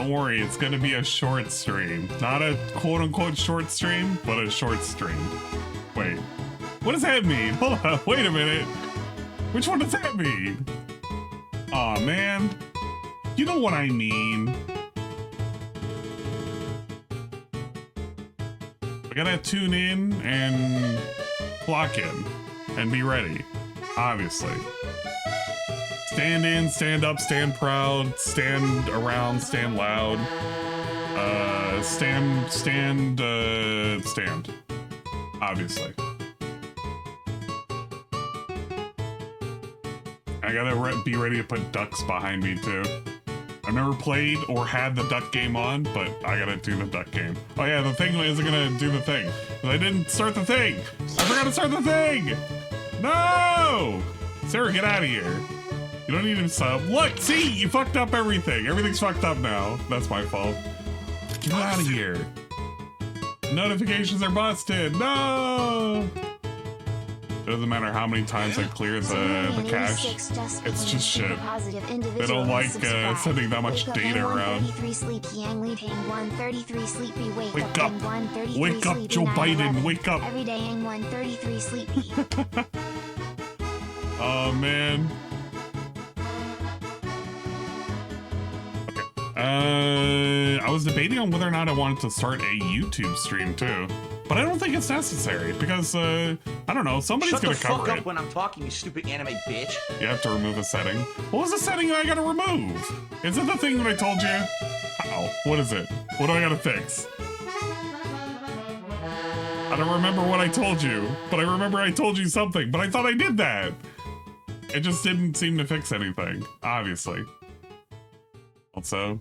Don't worry, it's gonna be a short stream. Not a quote-unquote short stream, but a short stream. Wait, what does that mean? Hold on, wait a minute. Which one does that mean? Aw, man. You know what I mean. We gotta tune in and clock in and be ready, obviously. Stand in, stand up, stand proud, stand around, stand loud. Stand, obviously. I gotta be ready to put ducks behind me too. I've never played or had the duck game on, but I gotta do the duck game. Oh yeah, the thing isn't gonna do the thing. I didn't start the thing! I forgot to start the thing! No! Sarah, get out of here. You don't need to sub. Look, see, you fucked up everything. Everything's fucked up now. That's my fault. Get out of here. Notifications are busted. No! Doesn't matter how many times I clear the cache. It's just shit. They don't like sending that much data around. Wake up! Wake up, Joe Biden! Wake up! Oh, man. I was debating on whether or not I wanted to start a YouTube stream too, but I don't think it's necessary because I don't know, somebody's gonna cover it. Shut the fuck up when I'm talking, you stupid anime bitch. You have to remove a setting. What was the setting that I gotta remove? Is it the thing that I told you? How? What is it? What do I gotta fix? I don't remember what I told you, but I remember I told you something, but I thought I did that. It just didn't seem to fix anything, obviously. Also,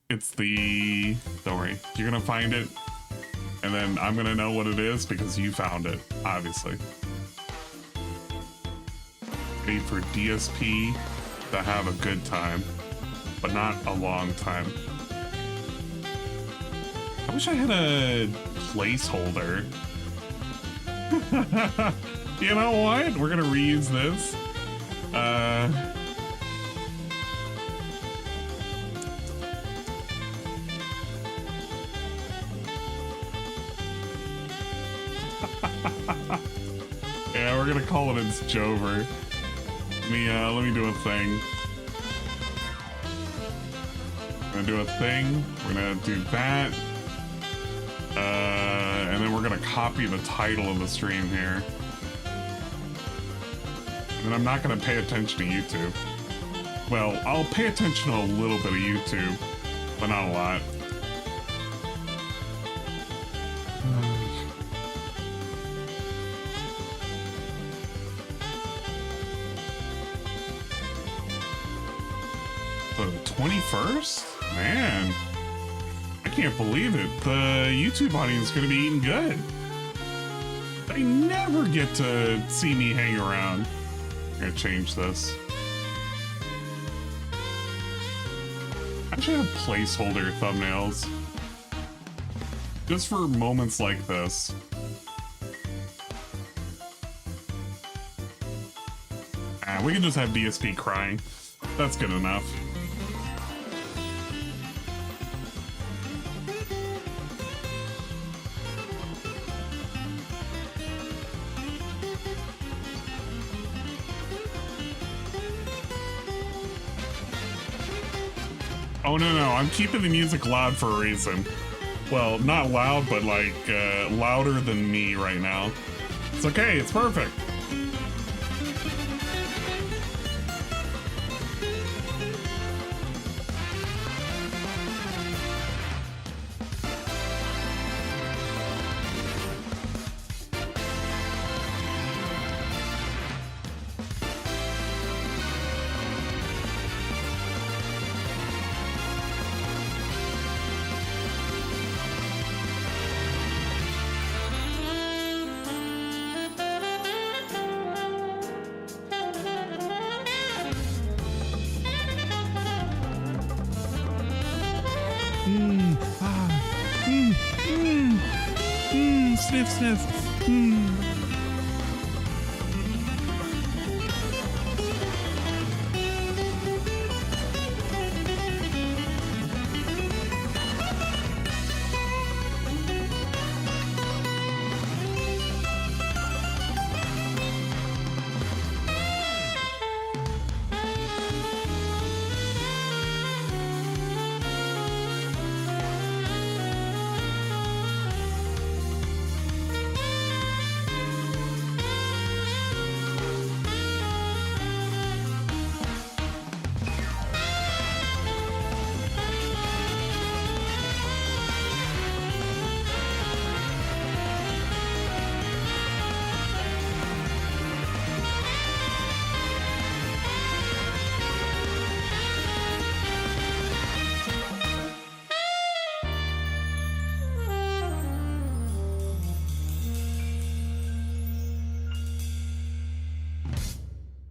it's the... Don't worry, you're gonna find it, and then I'm gonna know what it is because you found it, obviously. Wait for DSP to have a good time, but not a long time. I wish I had a placeholder. You know what? We're gonna reuse this. Yeah, we're gonna call it it's Joever. Let me do a thing. I'm gonna do a thing. We're gonna do that. And then we're gonna copy the title of the stream here. And I'm not gonna pay attention to YouTube. Well, I'll pay attention to a little bit of YouTube, but not a lot. The 21st? Man, I can't believe it. The YouTube audience is gonna be eating good. They never get to see me hang around. I'm gonna change this. I should have placeholder thumbnails. Just for moments like this. We can just have DSP crying. That's good enough. Oh, no, I'm keeping the music loud for a reason. Well, not loud, but like, louder than me right now. It's okay, it's perfect. Sniff, sniff.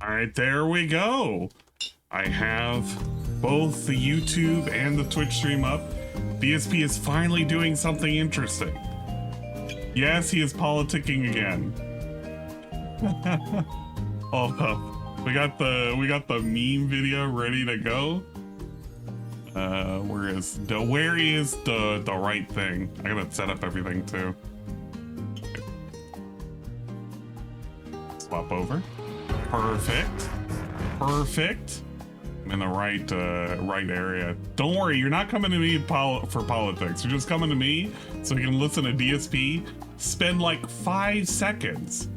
All right, there we go. I have both the YouTube and the Twitch stream up. DSP is finally doing something interesting. Yes, he is politicking again. Hold up. We got the meme video ready to go. Where is the right thing? I gotta set up everything too. Swap over. Perfect. Perfect. I'm in the right area. Don't worry, you're not coming to me for politics. You're just coming to me so you can listen to DSP spend like 5 seconds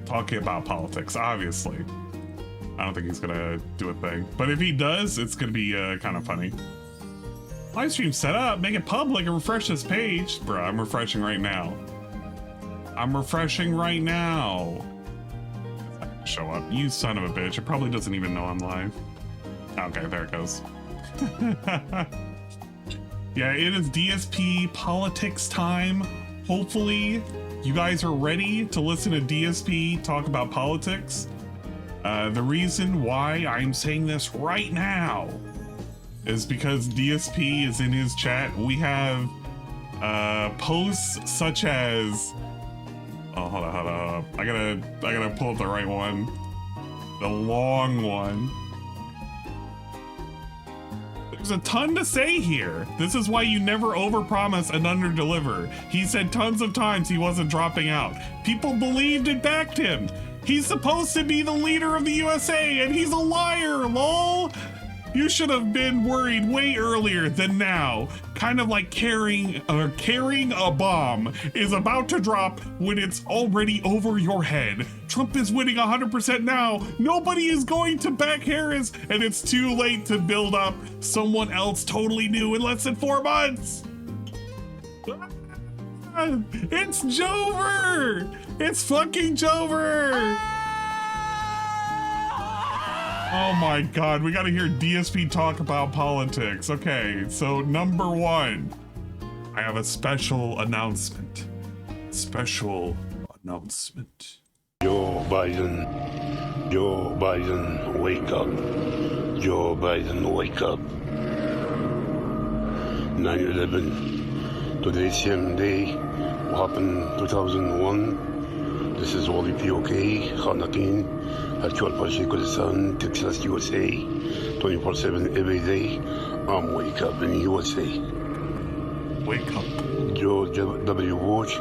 talking about politics, obviously. I don't think he's gonna do a thing. But if he does, it's gonna be kind of funny. Live stream set up, make it public and refresh this page. Bruh, I'm refreshing right now. I'm refreshing right now. Show up, you son of a bitch. It probably doesn't even know I'm live. Okay, there it goes. Yeah, it is DSP politics time. Hopefully you guys are ready to listen to DSP talk about politics. The reason why I'm saying this right now is because DSP is in his chat. We have posts such as, oh, hold on. I gotta pull up the right one. The long one. There's a ton to say here. This is why you never overpromise and underdeliver. He said tons of times he wasn't dropping out. People believed and backed him. He's supposed to be the leader of the USA and he's a liar, lol. You should have been worried way earlier than now. Kind of like carrying a bomb is about to drop when it's already over your head. Trump is winning 100% now. Nobody is going to back Harris, and it's too late to build up someone else totally new in less than 4 months. It's Joever! It's fucking Joever! Oh my god, we gotta hear DSP talk about politics. Okay, so number 1, I have a special announcement. Special announcement. Joe Biden, wake up. Joe Biden, wake up. 9/11, today's same day, what happened 2001. This is Wally POK, Hanakin, Actual Pache Kurdistan, Texas, USA, 24/7 every day. I'm wake up in USA. Wake up. George W. Bush,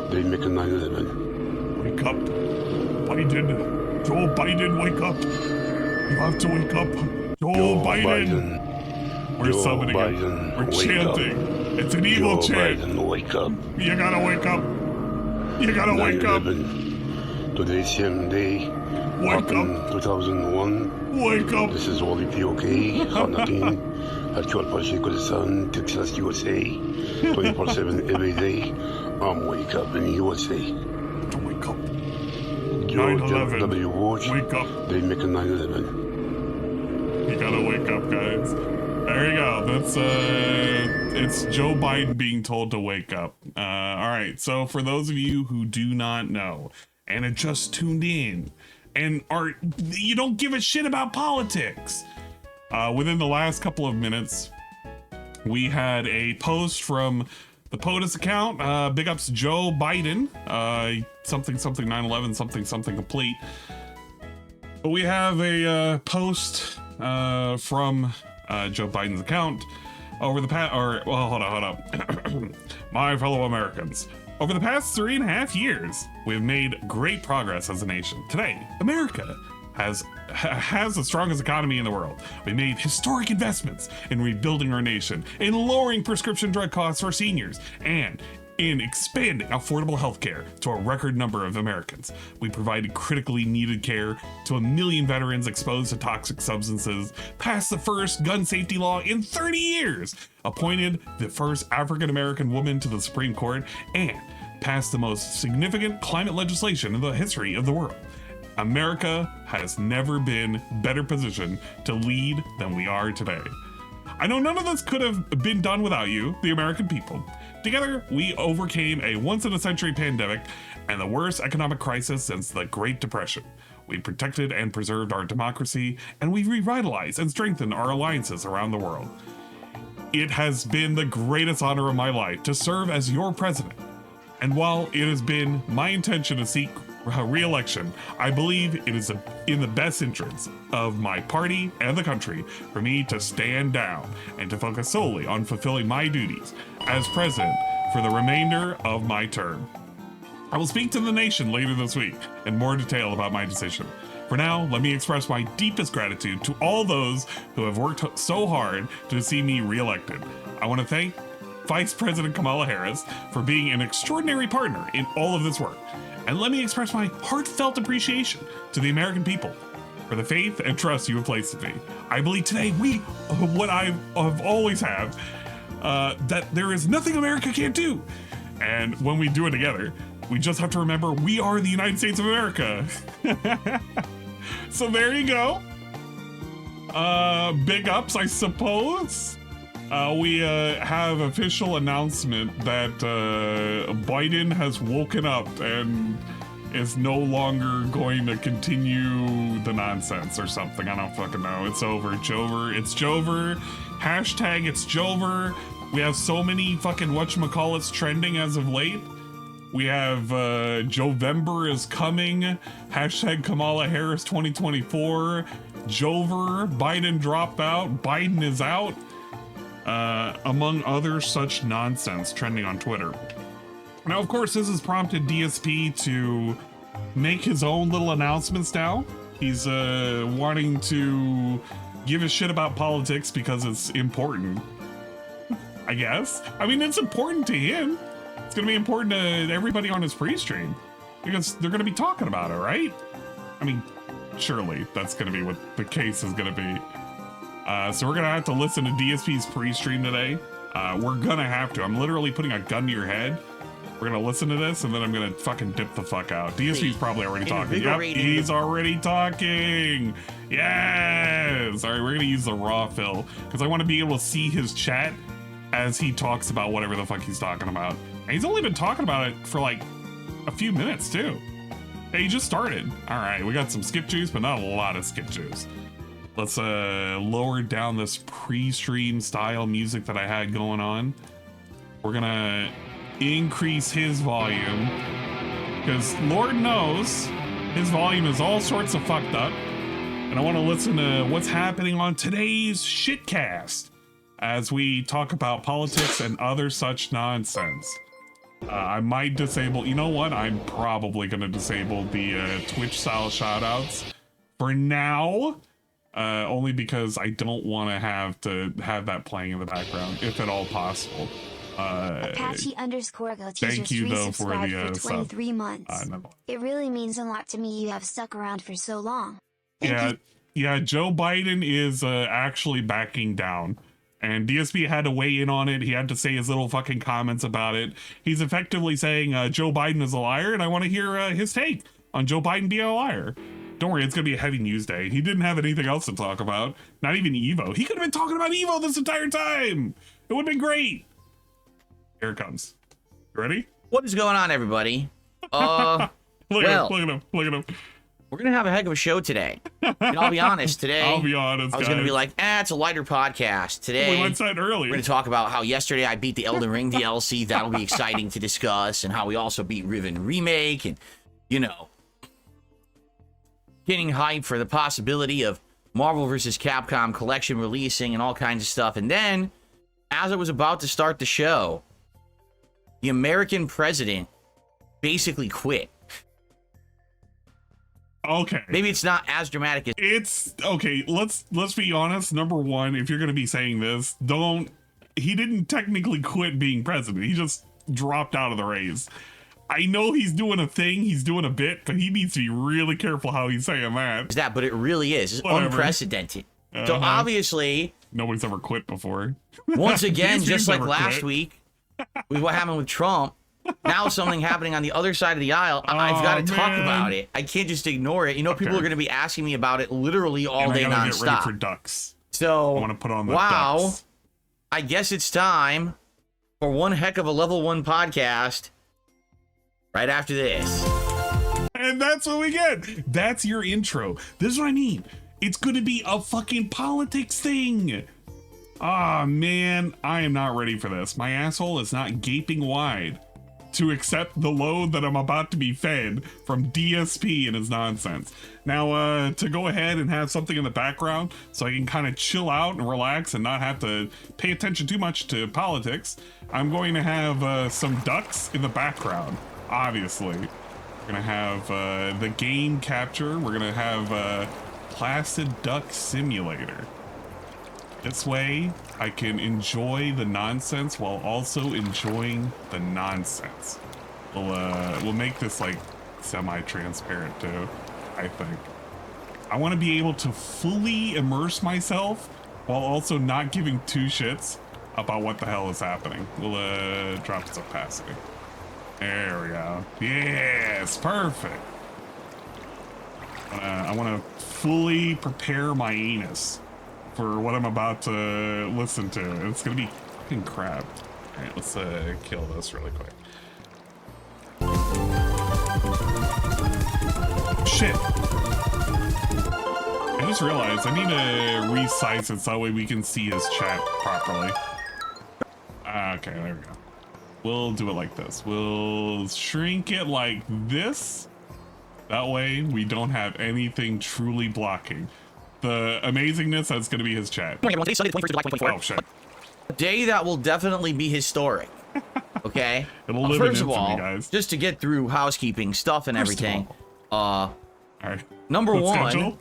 they make a 9/11. Wake up. Biden. Joe Biden, wake up. You have to wake up. Joe Biden. We're summoning him. We're chanting. It's an evil chant. Biden, wake up. You gotta wake up. You gotta wake up. Today's same day. Wake up. 2001. Wake up. This is Wally POK, Hanakin, Actual Pache Kurdistan, Texas, USA, 24/7 every day. I'm wake up in USA. To wake up. George 9/11. W. Bush, Wake up. they make a 9/11. You gotta wake up, guys. There you go. That's it's Joe Biden being told to wake up. All right. So for those of you who do not know and have just tuned in and you don't give a shit about politics, within the last couple of minutes, we had a post from the POTUS account. Big ups Joe Biden. Something 9/11 something complete. But we have a post from Joe Biden's account over the past, hold on. My fellow Americans, over the past 3.5 years, we have made great progress as a nation. Today, America has the strongest economy in the world. We made historic investments in rebuilding our nation, in lowering prescription drug costs for seniors, and in expanding affordable healthcare to a record number of Americans. We provided critically needed care to 1 million veterans exposed to toxic substances, passed the first gun safety law in 30 years, appointed the first African-American woman to the Supreme Court, and passed the most significant climate legislation in the history of the world. America has never been better positioned to lead than we are today. I know none of this could have been done without you, the American people. Together, we overcame a once-in-a-century pandemic and the worst economic crisis since the Great Depression. we protected and preserved our democracy, and we revitalized and strengthened our alliances around the world. It has been the greatest honor of my life to serve as your president. And while it has been my intention to seek re-election, I believe it is in the best interest of my party and the country for me to stand down and to focus solely on fulfilling my duties as president for the remainder of my term. I will speak to the nation later this week in more detail about my decision. For now, let me express my deepest gratitude to all those who have worked so hard to see me re-elected. I want to thank Vice President Kamala Harris for being an extraordinary partner in all of this work. And let me express my heartfelt appreciation to the American people for the faith and trust you have placed in me. I believe today what I have always have, that there is nothing America can't do. And when we do it together, we just have to remember we are the United States of America. So there you go. Big ups, I suppose. We have official announcement that Biden has woken up and is no longer going to continue the nonsense or something. I don't fucking know. It's over. Joever. It's Joever. Hashtag it's Joever. We have so many fucking whatchamacallits trending as of late. We have Joevember is coming. Hashtag Kamala Harris 2024. Joever. Biden dropped out. Biden is out. Among other such nonsense trending on Twitter. Now, of course, this has prompted DSP to make his own little announcements now. He's wanting to give a shit about politics because it's important, I guess. I mean, it's important to him. It's going to be important to everybody on his pre-stream because they're going to be talking about it, right? I mean, surely that's going to be what the case is going to be. So we're going to have to listen to DSP's pre-stream today. We're going to have to. I'm literally putting a gun to your head. We're going to listen to this, and then I'm going to fucking dip the fuck out. DSP's probably already talking. Yep, he's already talking. Yes! All right, we're going to use the raw fill, because I want to be able to see his chat as he talks about whatever the fuck he's talking about. And he's only been talking about it for like a few minutes, too. Hey, he just started. All right, we got some skip juice, but not a lot of skip juice. Let's lower down this pre-stream style music that I had going on. We're gonna increase his volume because Lord knows his volume is all sorts of fucked up. And I want to listen to what's happening on today's shitcast as we talk about politics and other such nonsense. I might disable, you know what? I'm probably gonna disable the Twitch style shoutouts for now. Only because I don't want to have that playing in the background, if at all possible. Apache_Go thank you though for the 23 months. No. It really means a lot to me you have stuck around for so long. Yeah, Joe Biden is actually backing down. And DSP had to weigh in on it. He had to say his little fucking comments about it. He's effectively saying Joe Biden is a liar, and I want to hear his take on Joe Biden being a liar. Don't worry, it's gonna be a heavy news day. He didn't have anything else to talk about. Not even Evo. He could have been talking about Evo this entire time. It would have been great. Here it comes. You ready? What is going on, everybody? Look at him. We're gonna have a heck of a show today. And I'll be honest, today I'll be honest, I was guys. gonna be like, it's a lighter podcast. Today we went side early. We're gonna talk about how yesterday I beat the Elden Ring DLC. That'll be exciting to discuss, and how we also beat Riven Remake, and you know, getting hyped for the possibility of Marvel vs. Capcom collection releasing and all kinds of stuff. And then, as I was about to start the show, the American president basically quit. Okay. Maybe it's not as dramatic as it's okay. Let's be honest. Number one, if you're gonna be saying this, he didn't technically quit being president. He just dropped out of the race. I know he's doing a thing, he's doing a bit, but he needs to be really careful how he's saying that. But it really is. It's unprecedented. So obviously, nobody's ever quit before. Once again, just like last week, with what happened with Trump, now something happening on the other side of the aisle. I've got to talk about it. I can't just ignore it. You know, people are going to be asking me about it literally all day nonstop. Get ready for ducks. So, I want to put on the ducks. I guess it's time for one heck of a level 1 podcast. Right after this. And that's what we get. That's your intro. This is what I mean. It's going to be a fucking politics thing. Ah, man, I am not ready for this. My asshole is not gaping wide to accept the load that I'm about to be fed from DSP and his nonsense. Now, to go ahead and have something in the background so I can kind of chill out and relax and not have to pay attention too much to politics, I'm going to have some ducks in the background, obviously. We're gonna have the game capture. We're gonna have Placid Duck Simulator. This way, I can enjoy the nonsense while also enjoying the nonsense. We'll make this like semi-transparent too, I think. I want to be able to fully immerse myself while also not giving two shits about what the hell is happening. We'll drop this opacity. There we go. Yes, perfect. I want to fully prepare my anus for what I'm about to listen to. It's gonna be fucking crap. All right, let's kill this really quick. Shit. I just realized I need to resize it so that way we can see his chat properly. Okay, there we go. We'll do it like this. We'll shrink it like this. That way we don't have anything truly blocking the amazingness that's going to be his chat. Oh, shit. A day that will definitely be historic. Okay? It'll live First in of all, guys. just to get through housekeeping stuff and everything. All right. Number Let's one, schedule.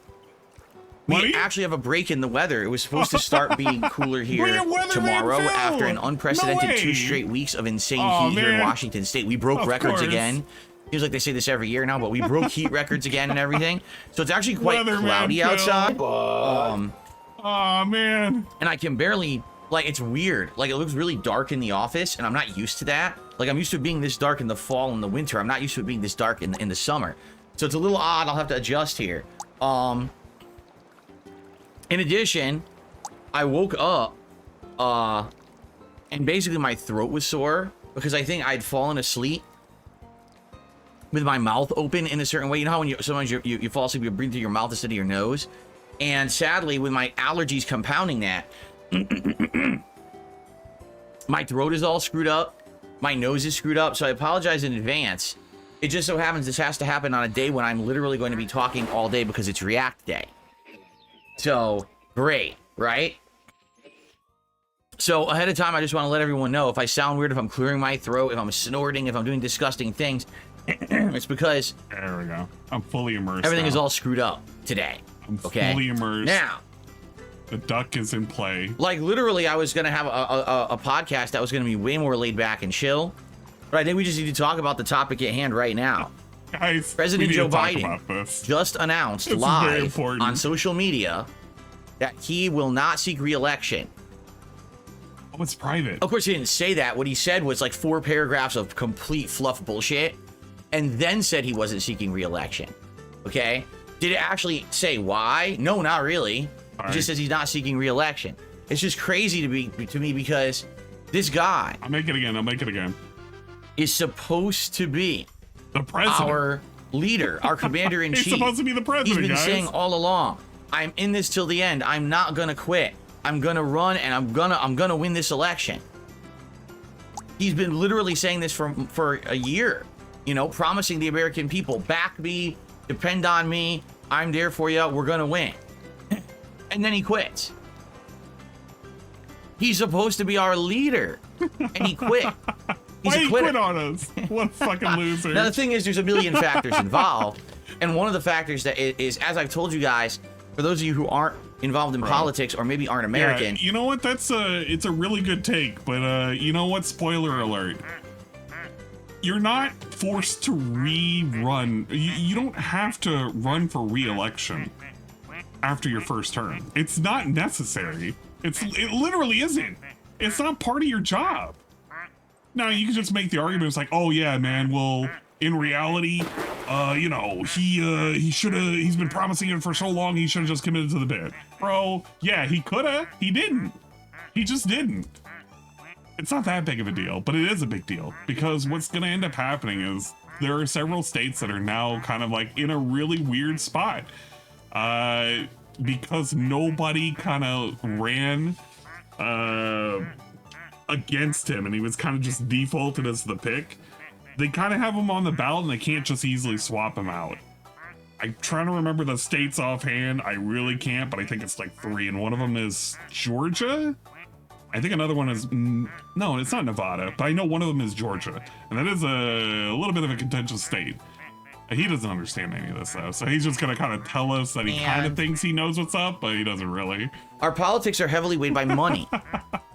we Buddy? actually have a break in the weather. It was supposed to start being cooler here weatherman tomorrow Phil! after an unprecedented No 2 way! straight weeks of insane Aw, heat here in man. Washington State. We broke Of records course. again. Seems like they say this every year now, but we broke heat records again and everything. So it's actually quite Weatherman cloudy Phil. outside. Oh, man. And I can barely, like, it's weird. Like, it looks really dark in the office, and I'm not used to that. Like, I'm used to it being this dark in the fall and the winter. I'm not used to it being this dark in the summer. So it's a little odd. I'll have to adjust here. In addition, I woke up, and basically my throat was sore because I think I'd fallen asleep with my mouth open in a certain way. You know how when sometimes you fall asleep, you breathe through your mouth instead of your nose? And sadly, with my allergies compounding that, my throat is all screwed up. My nose is screwed up. So I apologize in advance. It just so happens this has to happen on a day when I'm literally going to be talking all day because it's React Day. So, great, right? So, ahead of time, I just want to let everyone know if I sound weird, if I'm clearing my throat, if I'm snorting, if I'm doing disgusting things, it's because There we go. I'm fully immersed. everything now. is all screwed up today. I'm Okay? fully immersed. Now, The duck is in play. like, literally, I was going to have a podcast that was going to be way more laid back and chill. But I think we just need to talk about the topic at hand right now. Guys, President we need Joe to talk Biden about this. just announced This is very live important. on social media that he will not seek re-election. Oh, it's private. Of course, he didn't say that. What he said was like 4 paragraphs of complete fluff bullshit, and then said he wasn't seeking re-election. Okay? Did it actually say why? No, not really. All It just right. says he's not seeking re-election. It's just crazy to me because this guy I'll make it again. I'll make it again. is supposed to be The president. our leader, our commander-in-chief. He's supposed to be the president, He's been guys. saying all along, I'm in this till the end. I'm not gonna quit. I'm gonna run and I'm gonna win this election. He's been literally saying this for a year, you know, promising the American people, back me, depend on me, I'm there for you, we're gonna win. And then he quits. He's supposed to be our leader, and he quit. He's Why a he quitter. quit on us? What a fucking loser. Now the thing is, there's a million factors involved, and one of the factors that is, as I've told you guys, for those of you who aren't involved in politics or maybe aren't American, Yeah, you know what? That's it's a really good take, but you know what? Spoiler alert. You're not forced to rerun. You don't have to run for re-election after your first term. It's not necessary. It literally isn't. It's not part of your job. Now you can just make the argument. It's like, oh yeah, man. Well, in reality, you know, he's been promising it for so long. He should have just committed to the bid, bro. Yeah, he coulda. He didn't. He just didn't. It's not that big of a deal, but it is a big deal because what's gonna end up happening is there are several states that are now kind of like in a really weird spot because nobody kind of ran against him, and he was kind of just defaulted as the pick. They kind of have him on the ballot, and they can't just easily swap him out. I'm trying to remember the states offhand. I really can't, but I think it's like 3, and one of them is Georgia. I think another one is no, it's not Nevada, but I know one of them is Georgia, and that is a little bit of a contentious state. He doesn't understand any of this though, so he's just gonna kind of tell us that he kind of thinks he knows what's up, but he doesn't really. Our politics are heavily weighed by money.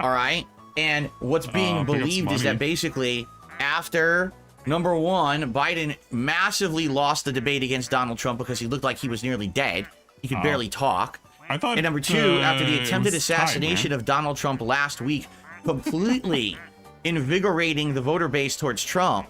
All right, and what's being believed is that basically after number one, Biden massively lost the debate against Donald Trump because he looked like he was nearly dead. He could barely talk. I thought, and number 2, after the attempted assassination of Donald Trump last week, completely invigorating the voter base towards Trump,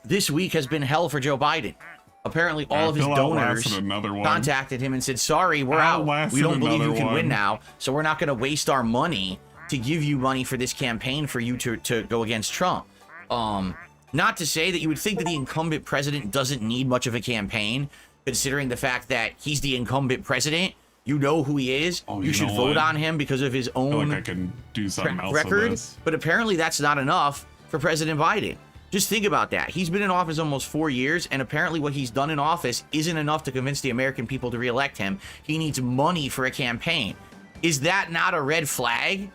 this week has been hell for Joe Biden. Apparently, all of his donors contacted him and said, sorry, we're out. We don't believe you can win now, so we're not going to waste our money to give you money for this campaign for you to go against Trump. Not to say that you would think that the incumbent president doesn't need much of a campaign, considering the fact that he's the incumbent president. You know who he is. You should vote on him because of his own I feel like I can do something else record. with this. But apparently that's not enough for President Biden. Just think about that. He's been in office almost 4 years, and apparently what he's done in office isn't enough to convince the American people to reelect him. He needs money for a campaign. Is that not a red flag?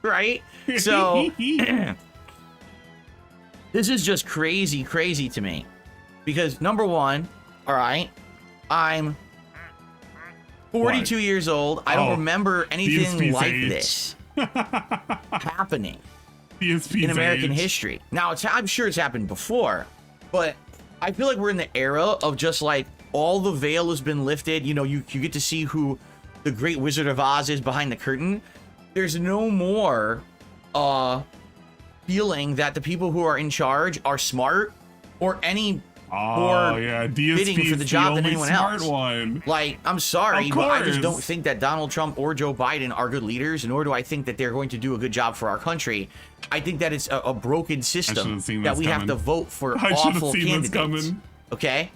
Right? So this is just crazy to me. Because number one, all right, I'm 42 years old. I don't remember anything DSP's like age. this happening DSP's in American age. history. Now, I'm sure it's happened before, but I feel like we're in the era of just like all the veil has been lifted. You know, you get to see who the Great Wizard of Oz is behind the curtain. There's no more feeling that the people who are in charge are smart or any more fitting for the job than anyone else. Like, I'm sorry, but I just don't think that Donald Trump or Joe Biden are good leaders, nor do I think that they're going to do a good job for our country. I think that it's a broken system that we have to vote for awful candidates. Okay?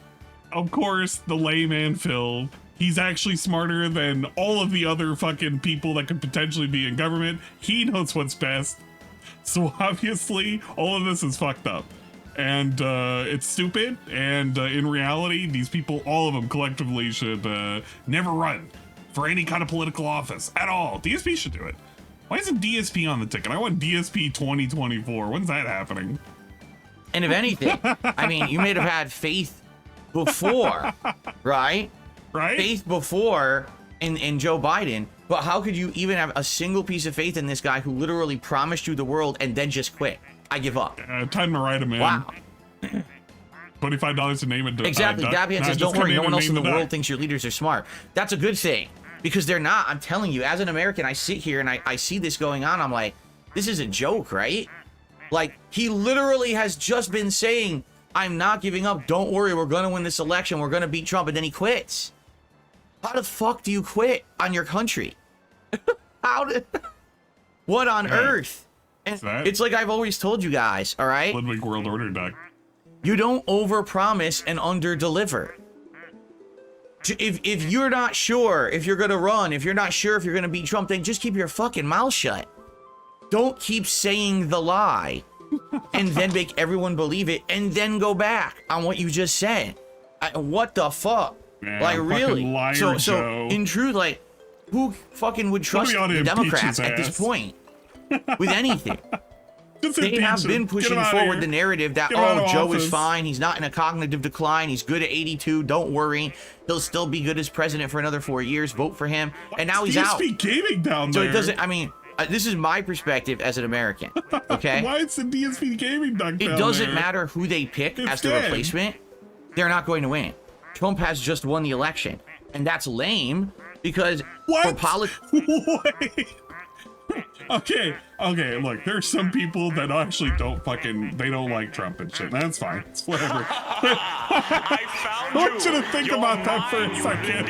Of course, the layman Phil, he's actually smarter than all of the other fucking people that could potentially be in government. He knows what's best. So obviously, all of this is fucked up. And it's stupid, and in reality, these people, all of them collectively should never run for any kind of political office at all. DSP should do it. Why isn't DSP on the ticket? I want DSP 2024. When's that happening? And if anything, I mean, you may have had faith before, right? Right? Faith before in Joe Biden, but how could you even have a single piece of faith in this guy who literally promised you the world and then just quit? I give up. Time to write him in. Wow. $25 to name it. Exactly. Dabian says, don't worry, no one else in the world thinks your leaders are smart. That's a good thing, because they're not. I'm telling you, as an American, I sit here and I see this going on. I'm like, this is a joke, right? Like, he literally has just been saying, I'm not giving up. Don't worry, we're going to win this election. We're going to beat Trump. And then he quits. How the fuck do you quit on your country? What on earth? And it's like I've always told you guys, all right? Ludwig World Order duck. You don't overpromise and underdeliver. If you're not sure if you're gonna run, if you're not sure if you're gonna beat Trump, then just keep your fucking mouth shut. Don't keep saying the lie and then make everyone believe it and then go back on what you just said. What the fuck? Man, like, really? Liar, so in truth, like, who fucking would trust the Democrats at this point with anything? They have been pushing forward the narrative that, oh, Joe is fine. He's not in a cognitive decline. He's good at 82. Don't worry. He'll still be good as president for another 4 years. Vote for him. And now he's out. DSP gaming down there. So it doesn't, I mean, this is my perspective as an American. Okay? Why is the DSP gaming down there? It doesn't matter who they pick as the replacement. They're not going to win. Trump has just won the election. And that's lame because for politics. Wait. Okay, look, there's some people that actually they don't like Trump and shit. That's fine. It's whatever. I want you to think about that for a second.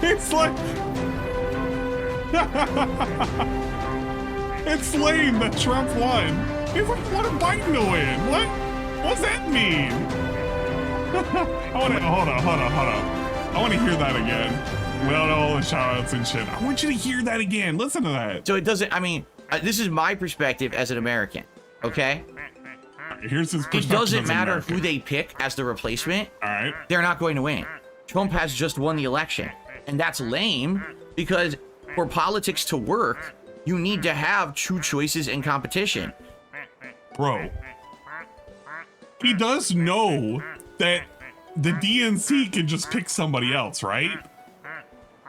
It's like It's lame that Trump won. Everyone wanted Biden to win. What? What does that mean? Hold on. I want to hear that again. Without all the shout outs and shit. I want you to hear that again. Listen to that. So it doesn't, I mean, this is my perspective as an American, okay? Here's his perspective. It doesn't matter who they pick as the replacement. All right. They're not going to win. Trump has just won the election. And that's lame because for politics to work, you need to have true choices and competition. Bro, he does know that the DNC can just pick somebody else, right?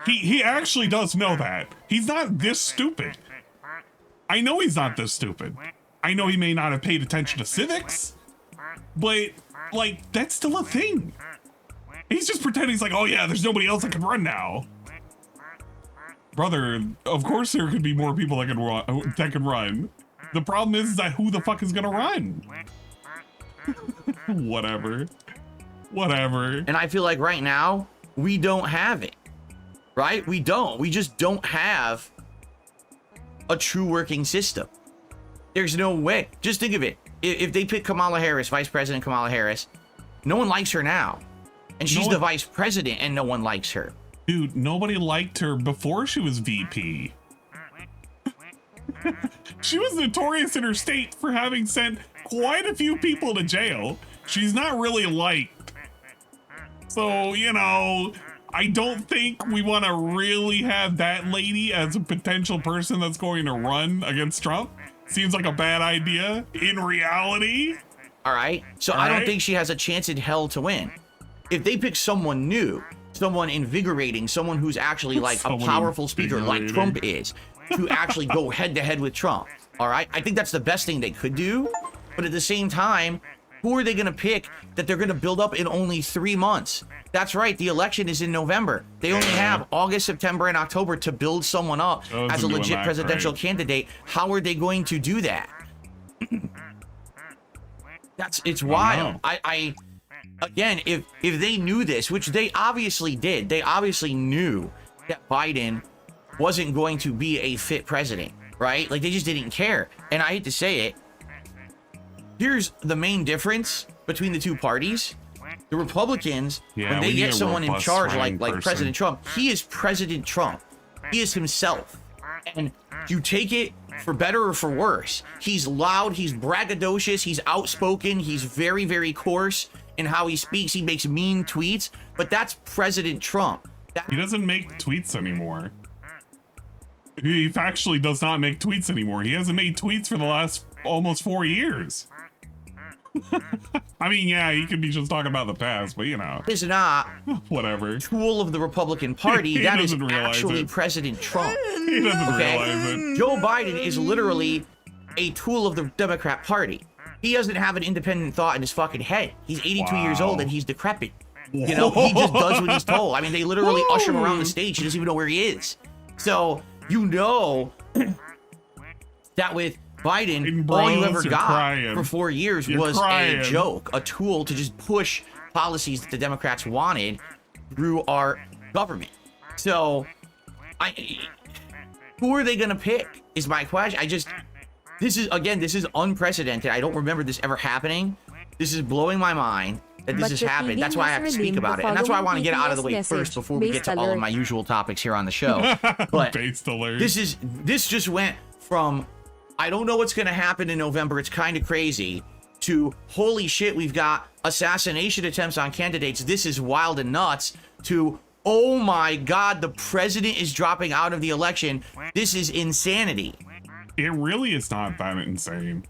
He actually does know that. He's not this stupid. I know he's not this stupid. I know he may not have paid attention to civics, but like that's still a thing. He's just pretending he's like, oh yeah, there's nobody else that can run now. Brother, of course there could be more people that can run. The problem is that who the fuck is gonna run? Whatever. And I feel like right now, we don't have it. Right? We don't. We just don't have a true working system. There's no way. Just think of it. If they pick Kamala Harris, Vice President Kamala Harris, no one likes her now. And she's the vice president and no one likes her. Dude, nobody liked her before she was VP. She was notorious in her state for having sent quite a few people to jail. She's not really liked. So, you know, I don't think we want to really have that lady as a potential person that's going to run against Trump. Seems like a bad idea in reality. All right. So I don't think she has a chance in hell to win. If they pick someone new, someone invigorating, someone who's actually like a powerful speaker like Trump is, to actually go head to head with Trump. All right. I think that's the best thing they could do. But at the same time, who are they going to pick that they're going to build up in only 3 months? That's right. The election is in November. They only have August, September, and October to build someone up as a legit presidential candidate. How are they going to do that? It's wild. Again, if they knew this, which they obviously did, they obviously knew that Biden wasn't going to be a fit president, right? Like they just didn't care. And I hate to say it, here's the main difference between the two parties. The Republicans, when they get someone in charge like President Trump, he is President Trump. He is himself. And you take it for better or for worse. He's loud, he's braggadocious, he's outspoken, he's very, very coarse in how he speaks. He makes mean tweets, but that's President Trump. He doesn't make tweets anymore. He factually does not make tweets anymore. He hasn't made tweets for the last almost 4 years. I mean, yeah, he could be just talking about the past, but you know. It's not whatever tool of the Republican Party. That is actually President Trump. He doesn't realize it. Joe Biden is literally a tool of the Democrat Party. He doesn't have an independent thought in his fucking head. He's 82 years old and he's decrepit. You know, he just does what he's told. I mean, they literally usher him around the stage. He doesn't even know where he is. So, you know that with Biden, all you ever got for 4 years was a joke, a tool to just push policies that the Democrats wanted through our government. So, who are they going to pick is my question. This is unprecedented. I don't remember this ever happening. This is blowing my mind that this has happened. That's why I have to speak about it. And that's why I want to get it out of the way first before we get to all of my usual topics here on the show. But this just went from, I don't know what's going to happen in November, it's kind of crazy, to holy shit, we've got assassination attempts on candidates, this is wild and nuts, to oh my god, the president is dropping out of the election, this is insanity. It really is not that insane.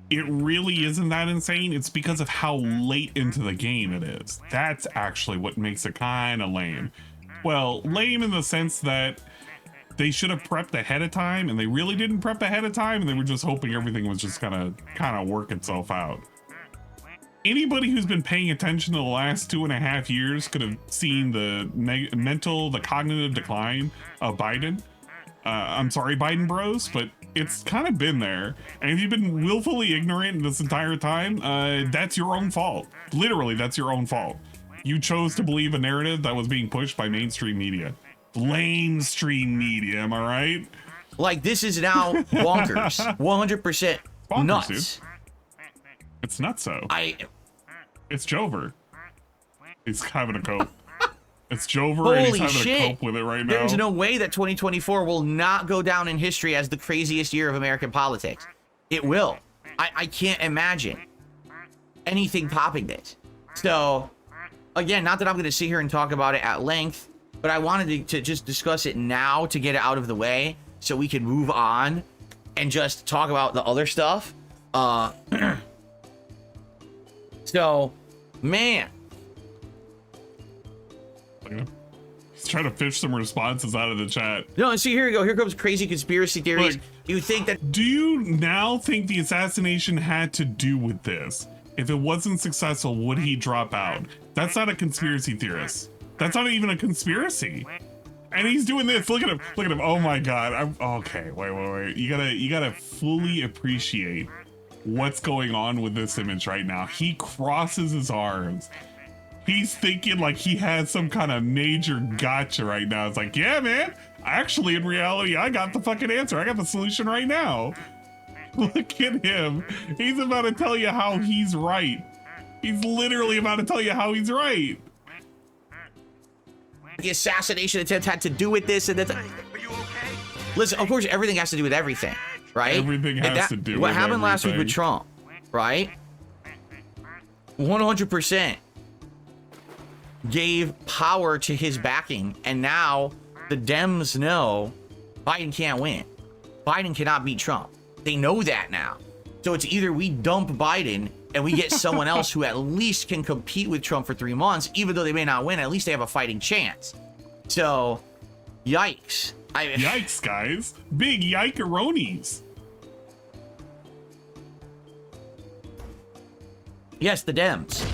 It really isn't that insane. It's because of how late into the game it is. That's actually what makes it kind of lame. Well, lame in the sense that they should have prepped ahead of time, and they really didn't prep ahead of time, and they were just hoping everything was just gonna kind of work itself out. Anybody who's been paying attention to the last 2.5 years could have seen the cognitive decline of Biden. I'm sorry, Biden bros, but it's kind of been there. And if you've been willfully ignorant this entire time, that's your own fault. Literally, that's your own fault. You chose to believe a narrative that was being pushed by mainstream media. Lamestream media, am I right? Like, this is now bonkers. 100% Bonkers, nuts. dude. It's nutso. It's Joever. He's having a cope. It's Joever, and he's Holy having shit. a cope with it right now. There's no way that 2024 will not go down in history as the craziest year of American politics. It will. I can't imagine anything topping this. So, again, not that I'm going to sit here and talk about it at length, but I wanted to just discuss it now to get it out of the way so we can move on and just talk about the other stuff. So, man. He's trying to fish some responses out of the chat. No, see, here we go. Here comes crazy conspiracy theories. Look, You think that... do you now think the assassination had to do with this? If it wasn't successful, would he drop out? That's not a conspiracy theorist. That's not even a conspiracy. And he's doing this. Look at him. Look at him. Oh my God. Okay. Wait. You gotta fully appreciate what's going on with this image right now. He crosses his arms. He's thinking like he has some kind of major gotcha right now. It's like, yeah, man. Actually, in reality, I got the fucking answer. I got the solution right now. Look at him. He's about to tell you how he's right. He's literally about to tell you how he's right. the assassination attempt had to do with this and that? Listen, of course, everything has to do with everything, right? Everything has to do with what happened last week with everything. Trump, right? 100% gave power to his backing, and now the Dems know Biden can't win. Biden cannot beat Trump. They know that now. So it's either we dump Biden and we get someone else who at least can compete with Trump for 3 months, even though they may not win, at least they have a fighting chance. So, yikes. Yikes, guys. Big yike-a-ronies. Yes, the Dems.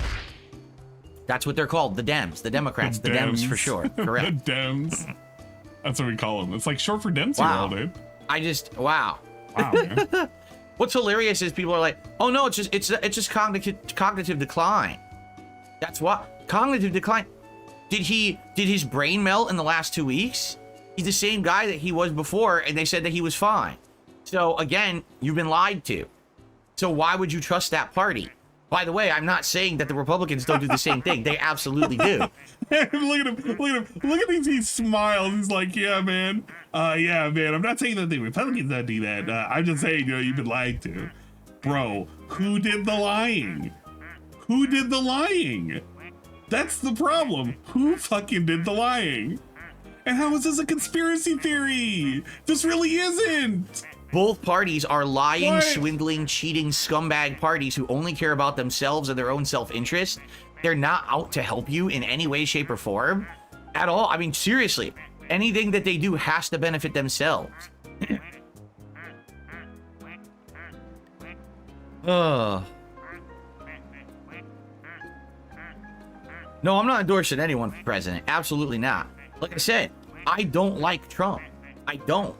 That's what they're called, the Dems. The Democrats, the Dems for sure. Correct. The Dems. That's what we call them. It's like short for Dempsey Wow. World, dude. Wow. Wow, man. What's hilarious is people are like, "Oh no, it's just cognitive decline." That's what cognitive decline. Did his brain melt in the last 2 weeks? He's the same guy that he was before, and they said that he was fine. So again, you've been lied to. So why would you trust that party? By the way, I'm not saying that the Republicans don't do the same thing. They absolutely do. Look at him. Look at him. He smiles. He's like, yeah, man. Yeah, man. I'm not saying that the Republicans don't do that. I'm just saying, you've been lied to. Bro, who did the lying? Who did the lying? That's the problem. Who fucking did the lying? And how is this a conspiracy theory? This really isn't. Both parties are lying, What? swindling, cheating, scumbag parties who only care about themselves and their own self-interest. They're not out to help you in any way, shape, or form at all. I mean, seriously, anything that they do has to benefit themselves. No, I'm not endorsing anyone for president. Absolutely not. Like I said, I don't like Trump. I don't.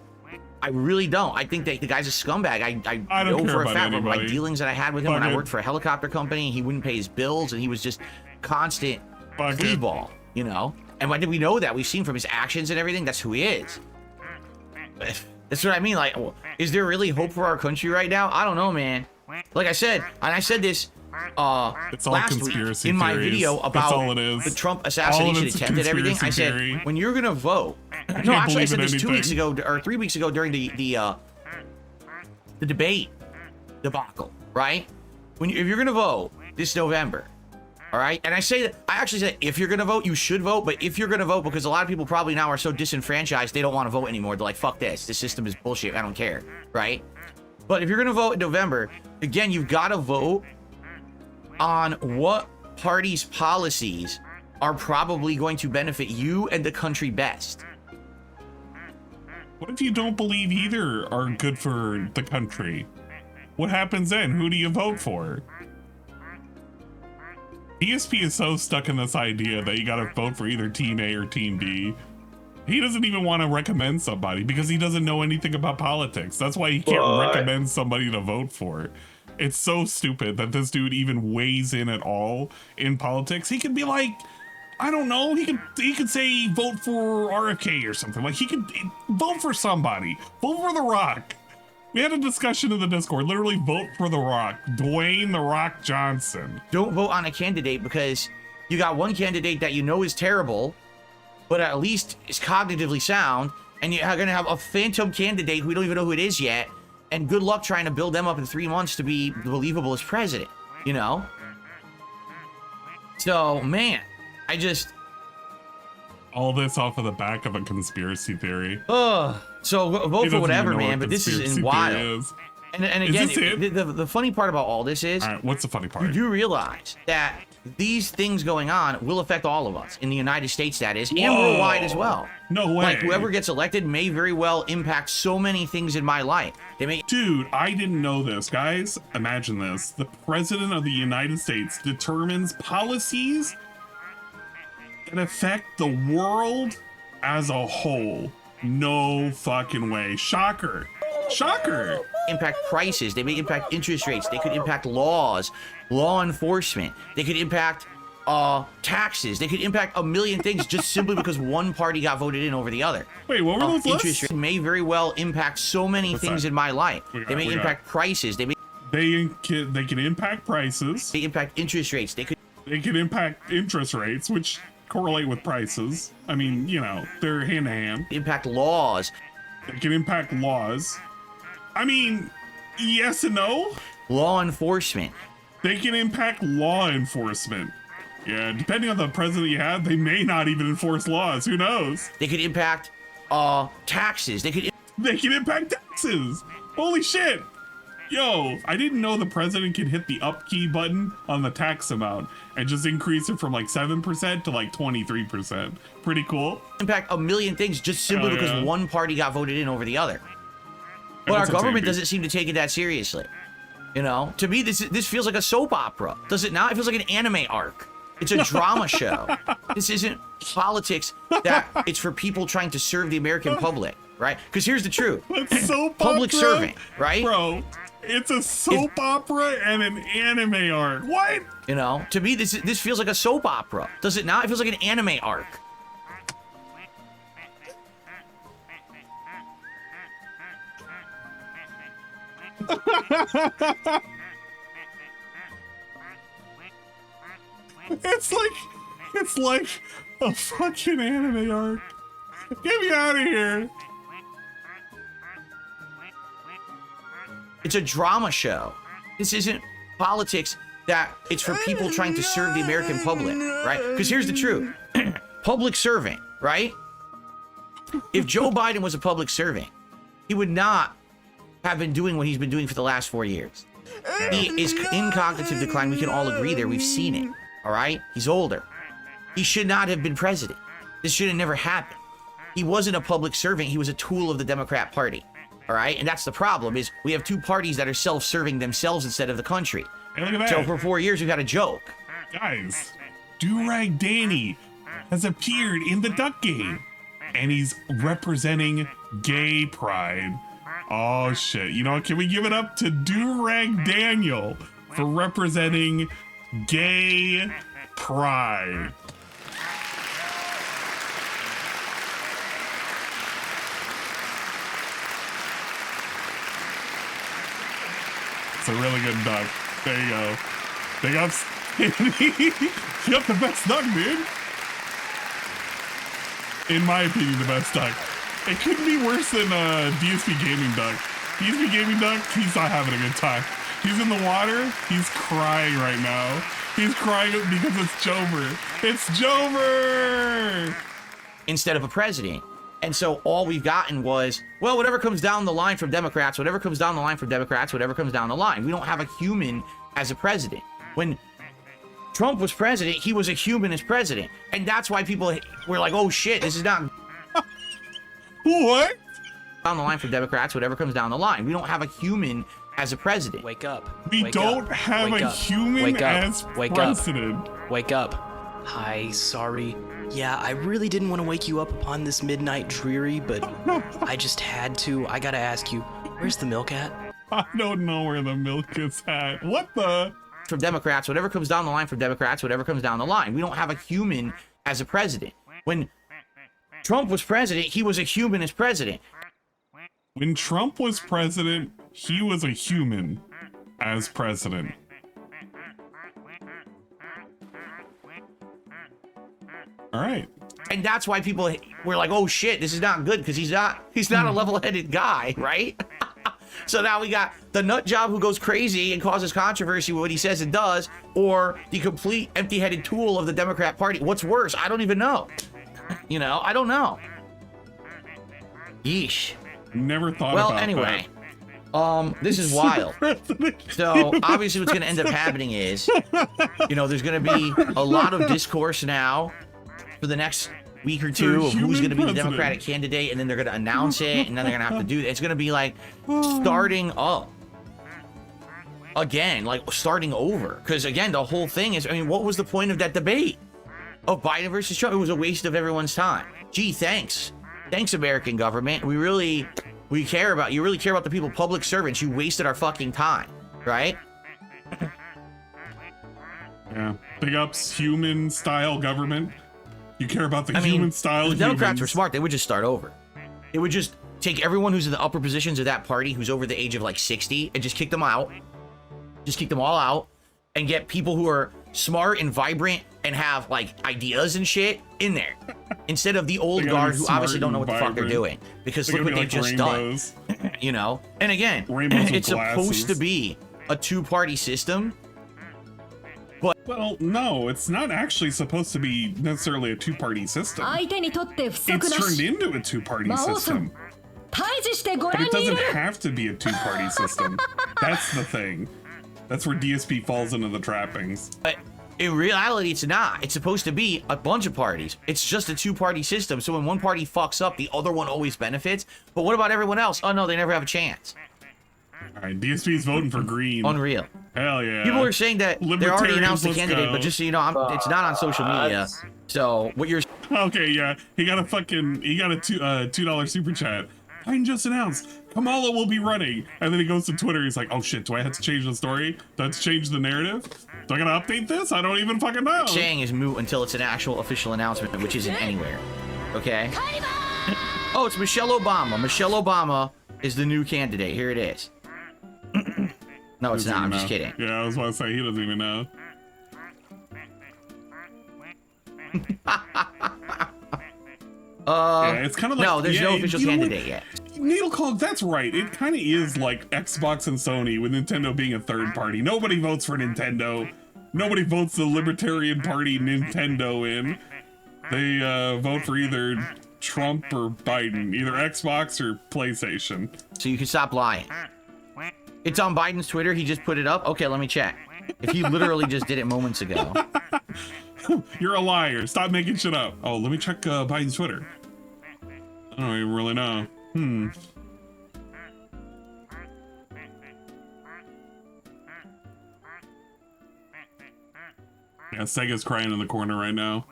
I really don't. I think that the guy's a scumbag. I don't know care for a about fact from my anybody. dealings that I had with him when I Fuck it. worked for a helicopter company. He wouldn't pay his bills, and he was just constant Fuck it. sleazeball, you know? And why did we know that? We've seen from his actions and everything, that's who he is. That's what I mean. Like, is there really hope for our country right now? I don't know, man. Like I said, and I said this It's all last week conspiracy in my theories. video That's about all it is. the Trump All assassination of it's a attempt and everything. I conspiracy said, theory. when you're gonna vote, no, can't actually, I believe said in this 2 weeks anything. ago or 3 weeks ago during the debate debacle, right? If you're gonna vote this November, all right, and I actually said if you're gonna vote, you should vote, but if you're gonna vote, because a lot of people probably now are so disenfranchised, they don't want to vote anymore. They're like, fuck this system is bullshit, I don't care, right? But if you're gonna vote in November, again, you've got to vote on what party's policies are probably going to benefit you and the country best. What if you don't believe either are good for the country? What happens then? Who do you vote for? DSP is so stuck in this idea that you gotta vote for either Team A or Team B. He doesn't even want to recommend somebody because he doesn't know anything about politics. That's why he can't recommend somebody to vote for. It's so stupid that this dude even weighs in at all in politics. He could be like, I don't know. He could say vote for RFK or something. Like he could vote for somebody. Vote for The Rock. We had a discussion in the Discord. Literally vote for The Rock. Dwayne The Rock Johnson. Don't vote on a candidate because you got one candidate that you know is terrible, but at least is cognitively sound, and you're going to have a phantom candidate who we don't even know who it is yet, and good luck trying to build them up in 3 months to be believable as president, you know? So, man, I just... All this off of the back of a conspiracy theory. So vote for whatever, man, but this is wild. And again, the funny part about all this is... All right, what's the funny part? You do realize that these things going on will affect all of us in the United States, that is, and worldwide as well. No way. Like, whoever gets elected may very well impact so many things in my life. They may... Dude, I didn't know this, guys. Imagine this. The President of the United States determines policies that affect the world as a whole. No fucking way. Shocker. Shocker. Impact prices. They may impact interest rates. They could impact laws, law enforcement. They could impact taxes. They could impact a million things just simply because one party got voted in over the other. Wait, what were those lists? Interest rates may very well impact so many things in my life. They may impact prices. They can impact prices. They impact interest rates. They can impact interest rates, which correlate with prices. I mean, you know, they're hand to hand. Impact laws. They can impact laws. I mean, yes and no. Law enforcement. They can impact law enforcement. Yeah, depending on the president you have, they may not even enforce laws. Who knows? They could impact taxes. They can impact taxes. Holy shit. Yo, I didn't know the president could hit the up key button on the tax amount and just increase it from like 7% to like 23%. Pretty cool. Impact a million things just simply because one party got voted in over the other. But our government doesn't seem to take it that seriously. You know, to me, this feels like a soap opera. Does it not? It feels like an anime arc. It's a drama show. This isn't politics that it's for people trying to serve the American public, right? Because here's the truth. Public serving, right? Bro, it's a soap opera and an anime arc. What? You know, to me, this feels like a soap opera. Does it not? It feels like an anime arc. It's like a fucking anime arc. Get me out of here. It's a drama show. This isn't politics that it's for people trying to serve the American public, right? Because here's the truth. Public servant, right? If Joe Biden was a public servant, he would not have been doing what he's been doing for the last 4 years. He is in cognitive decline. We can all agree there. We've seen it. All right? He's older. He should not have been president. This should have never happened. He wasn't a public servant. He was a tool of the Democrat Party. All right? And that's the problem is we have two parties that are self-serving themselves instead of the country. Hey, look at that. So for 4 years, we've had a joke. Guys, Durag Danny has appeared in the Duck Game. And he's representing gay pride. Oh, shit. You know, can we give it up to Durag Daniel for representing gay pride? It's a really good duck. There you go. Big ups. You got the best duck, dude. In my opinion, the best duck. It couldn't be worse than DSP Gaming Duck. DSP Gaming Duck, he's not having a good time. He's in the water. He's crying right now. He's crying because it's Joever. It's Joever! Instead of a president. And so all we've gotten was, well, whatever comes down the line from Democrats, whatever comes down the line from Democrats, whatever comes down the line. We don't have a human as a president. When Trump was president, he was a human as president. And that's why people were like, oh shit, this is not... What? Down the line from Democrats, whatever comes down the line. We don't have a human as a president. Wake up. We don't have a human as president. Wake up. Hi, sorry. Yeah, I really didn't want to wake you up upon this midnight dreary, but I just had to. I gotta ask you, where's the milk at? I don't know where the milk is at. What the? From Democrats, whatever comes down the line from Democrats, whatever comes down the line. We don't have a human as a president. When Trump was president, he was a human as president. When Trump was president, he was a human as president. All right. And that's why people were like, oh shit, this is not good because he's not a level-headed guy, right? So now we got the nut job who goes crazy and causes controversy with what he says and does, or the complete empty-headed tool of the Democrat Party. What's worse? I don't even know. You know, I don't know. Yeesh. Never thought well, about anyway, this is wild. So obviously what's going to end up happening is, you know, there's going to be a lot of discourse now for the next week or two of who's going to be the Democratic candidate, and then they're going to announce it, and then they're going to have to do it. It's going to be like starting up again, like starting over. Because again, the whole thing is, I mean, what was the point of that debate of Biden versus Trump? It was a waste of everyone's time. Gee, thanks, American government. We care about you. Really care about the people, public servants. You wasted our fucking time, right? Yeah. Big ups, human style government. You care about the human style. The Democrats were smart. They would just start over. They would just take everyone who's in the upper positions of that party who's over the age of like 60 and just kick them out. Just kick them all out and get people who are smart and vibrant and have like ideas and shit in there instead of the old guard who obviously don't know what the fuck they're doing, because look what they've just done. You know, and again, it's supposed to be a two-party system. Well, no, it's not actually supposed to be necessarily a two-party system. It's turned into a two-party system. But it doesn't have to be a two-party system. That's the thing. That's where DSP falls into the trappings. But in reality, it's not. It's supposed to be a bunch of parties. It's just a two-party system. So when one party fucks up, the other one always benefits. But what about everyone else? Oh, no, they never have a chance. All right, DSP's voting for green. Unreal. Hell yeah. People are saying that they already announced the candidate, but just so you know, it's not on social media. So what you're... Okay, yeah. He got a $2 super chat. Biden just announced Kamala will be running. And then he goes to Twitter. He's like, oh shit, do I have to change the story? Do I have to change the narrative? Do I gotta update this? I don't even fucking know. Saying is moot until it's an actual official announcement, which isn't anywhere. Okay? Oh, it's Michelle Obama. Michelle Obama is the new candidate. Here it is. No, it's not. I'm just kidding. Yeah, I was about to say, he doesn't even know. Yeah, it's kind of like... No, there's no official candidate yet. Needle Clog, that's right. It kind of is like Xbox and Sony, with Nintendo being a third party. Nobody votes for Nintendo. Nobody votes the Libertarian Party Nintendo in. They vote for either Trump or Biden, either Xbox or PlayStation. So you can stop lying. It's on Biden's Twitter. He just put it up. Okay, let me check. If he literally just did it moments ago. You're a liar. Stop making shit up. Oh, let me check Biden's Twitter. I don't even really know. Yeah, Sega's crying in the corner right now.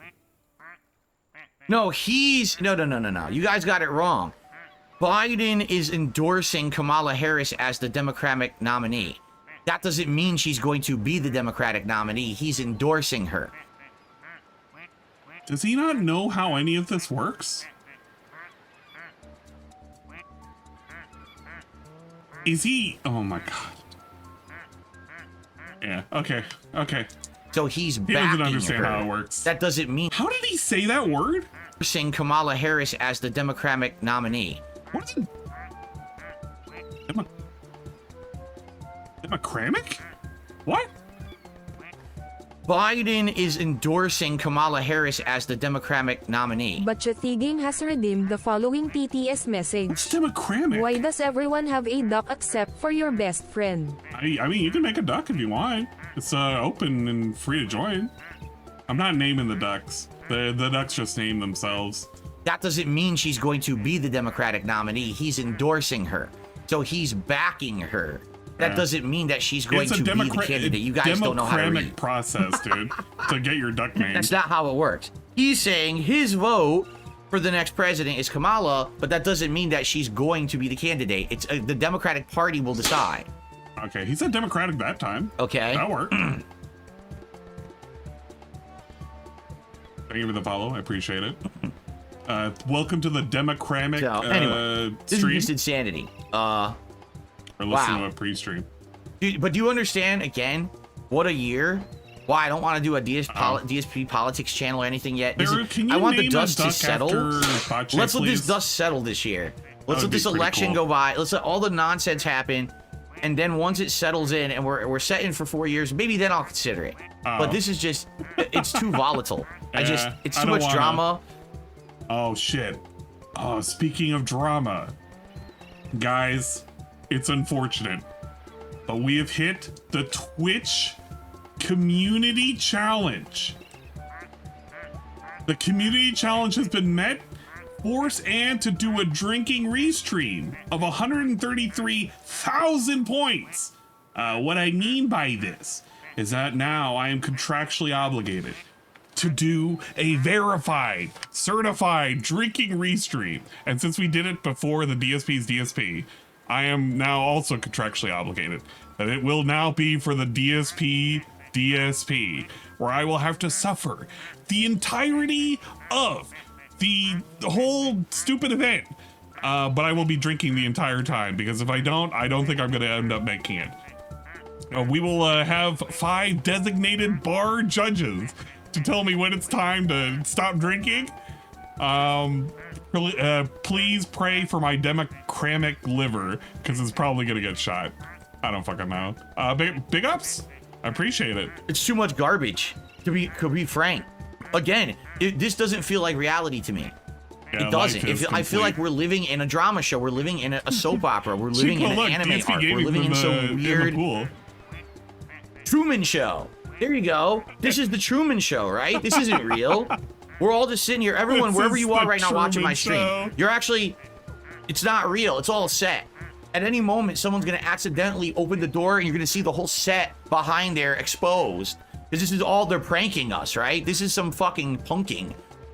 No, he's... No. You guys got it wrong. Biden is endorsing Kamala Harris as the Democratic nominee. That doesn't mean she's going to be the Democratic nominee. He's endorsing her. Does he not know how any of this works? Is he? Oh my god. Yeah, okay. So he's backing He doesn't understand her. how it works. That doesn't mean... How did he say that word? Endorsing Kamala Harris as the Democratic nominee. What is it? Democratic? What? Biden is endorsing Kamala Harris as the Democratic nominee. But Chatiging has redeemed the following TTS message. What's Democratic? Why does everyone have a duck except for your best friend? I mean, you can make a duck if you want. It's open and free to join. I'm not naming the ducks. The ducks just name themselves. That doesn't mean she's going to be the Democratic nominee. He's endorsing her. So he's backing her. That doesn't mean that she's going to be the candidate. You guys don't know how to read. Process, dude, to get your duck name. That's not how it works. He's saying his vote for the next president is Kamala, but that doesn't mean that she's going to be the candidate. It's the Democratic Party will decide. Okay, he said Democratic that time. Okay. That worked. Thank you for the follow. I appreciate it. Welcome to the Democratic So, anyway, this is stream. just insanity. Or listen wow. to a pre-stream. But do you understand, again, what a year? Why I don't want to do a DSP politics channel or anything yet. I want the dust to settle. Bocce, Let's let this please? dust settle this year. Let's That let would this be pretty election cool. go by. Let's let all the nonsense happen. And then once it settles in and we're set in for 4 years, maybe then I'll consider it. But this is just, it's too volatile. Yeah, It's I too don't much wanna- drama. Oh, shit. Oh, speaking of drama. Guys, it's unfortunate. But we have hit the Twitch Community Challenge. The Community Challenge has been met. Force Ann to do a drinking restream of 133,000 points. What I mean by this is that now I am contractually obligated to do a verified, certified drinking restream. And since we did it before the DSP's DSP, I am now also contractually obligated that it will now be for the DSP, where I will have to suffer the entirety of the whole stupid event. But I will be drinking the entire time, because if I don't think I'm going to end up making it. We will have 5 designated bar judges to tell me when it's time to stop drinking. Please pray for my democratic liver, because it's probably going to get shot. I don't fucking know. Big ups. I appreciate it. It's too much garbage, to be frank. Again, this doesn't feel like reality to me. Yeah, It doesn't. life is I feel like we're living in a drama show. We're living in a soap opera. We're living Chico, in an look, anime DSP arc. We're gaming living from in some the weird pool. Truman Show. There you go. This is the Truman Show, right? This isn't real. We're all just sitting here. Everyone, This wherever is you are the right now watching my Truman stream, Show. you're actually, it's not real. It's all a set. At any moment, someone's going to accidentally open the door and you're going to see the whole set behind there exposed. Because this is all, they're pranking us, right? This is some fucking punking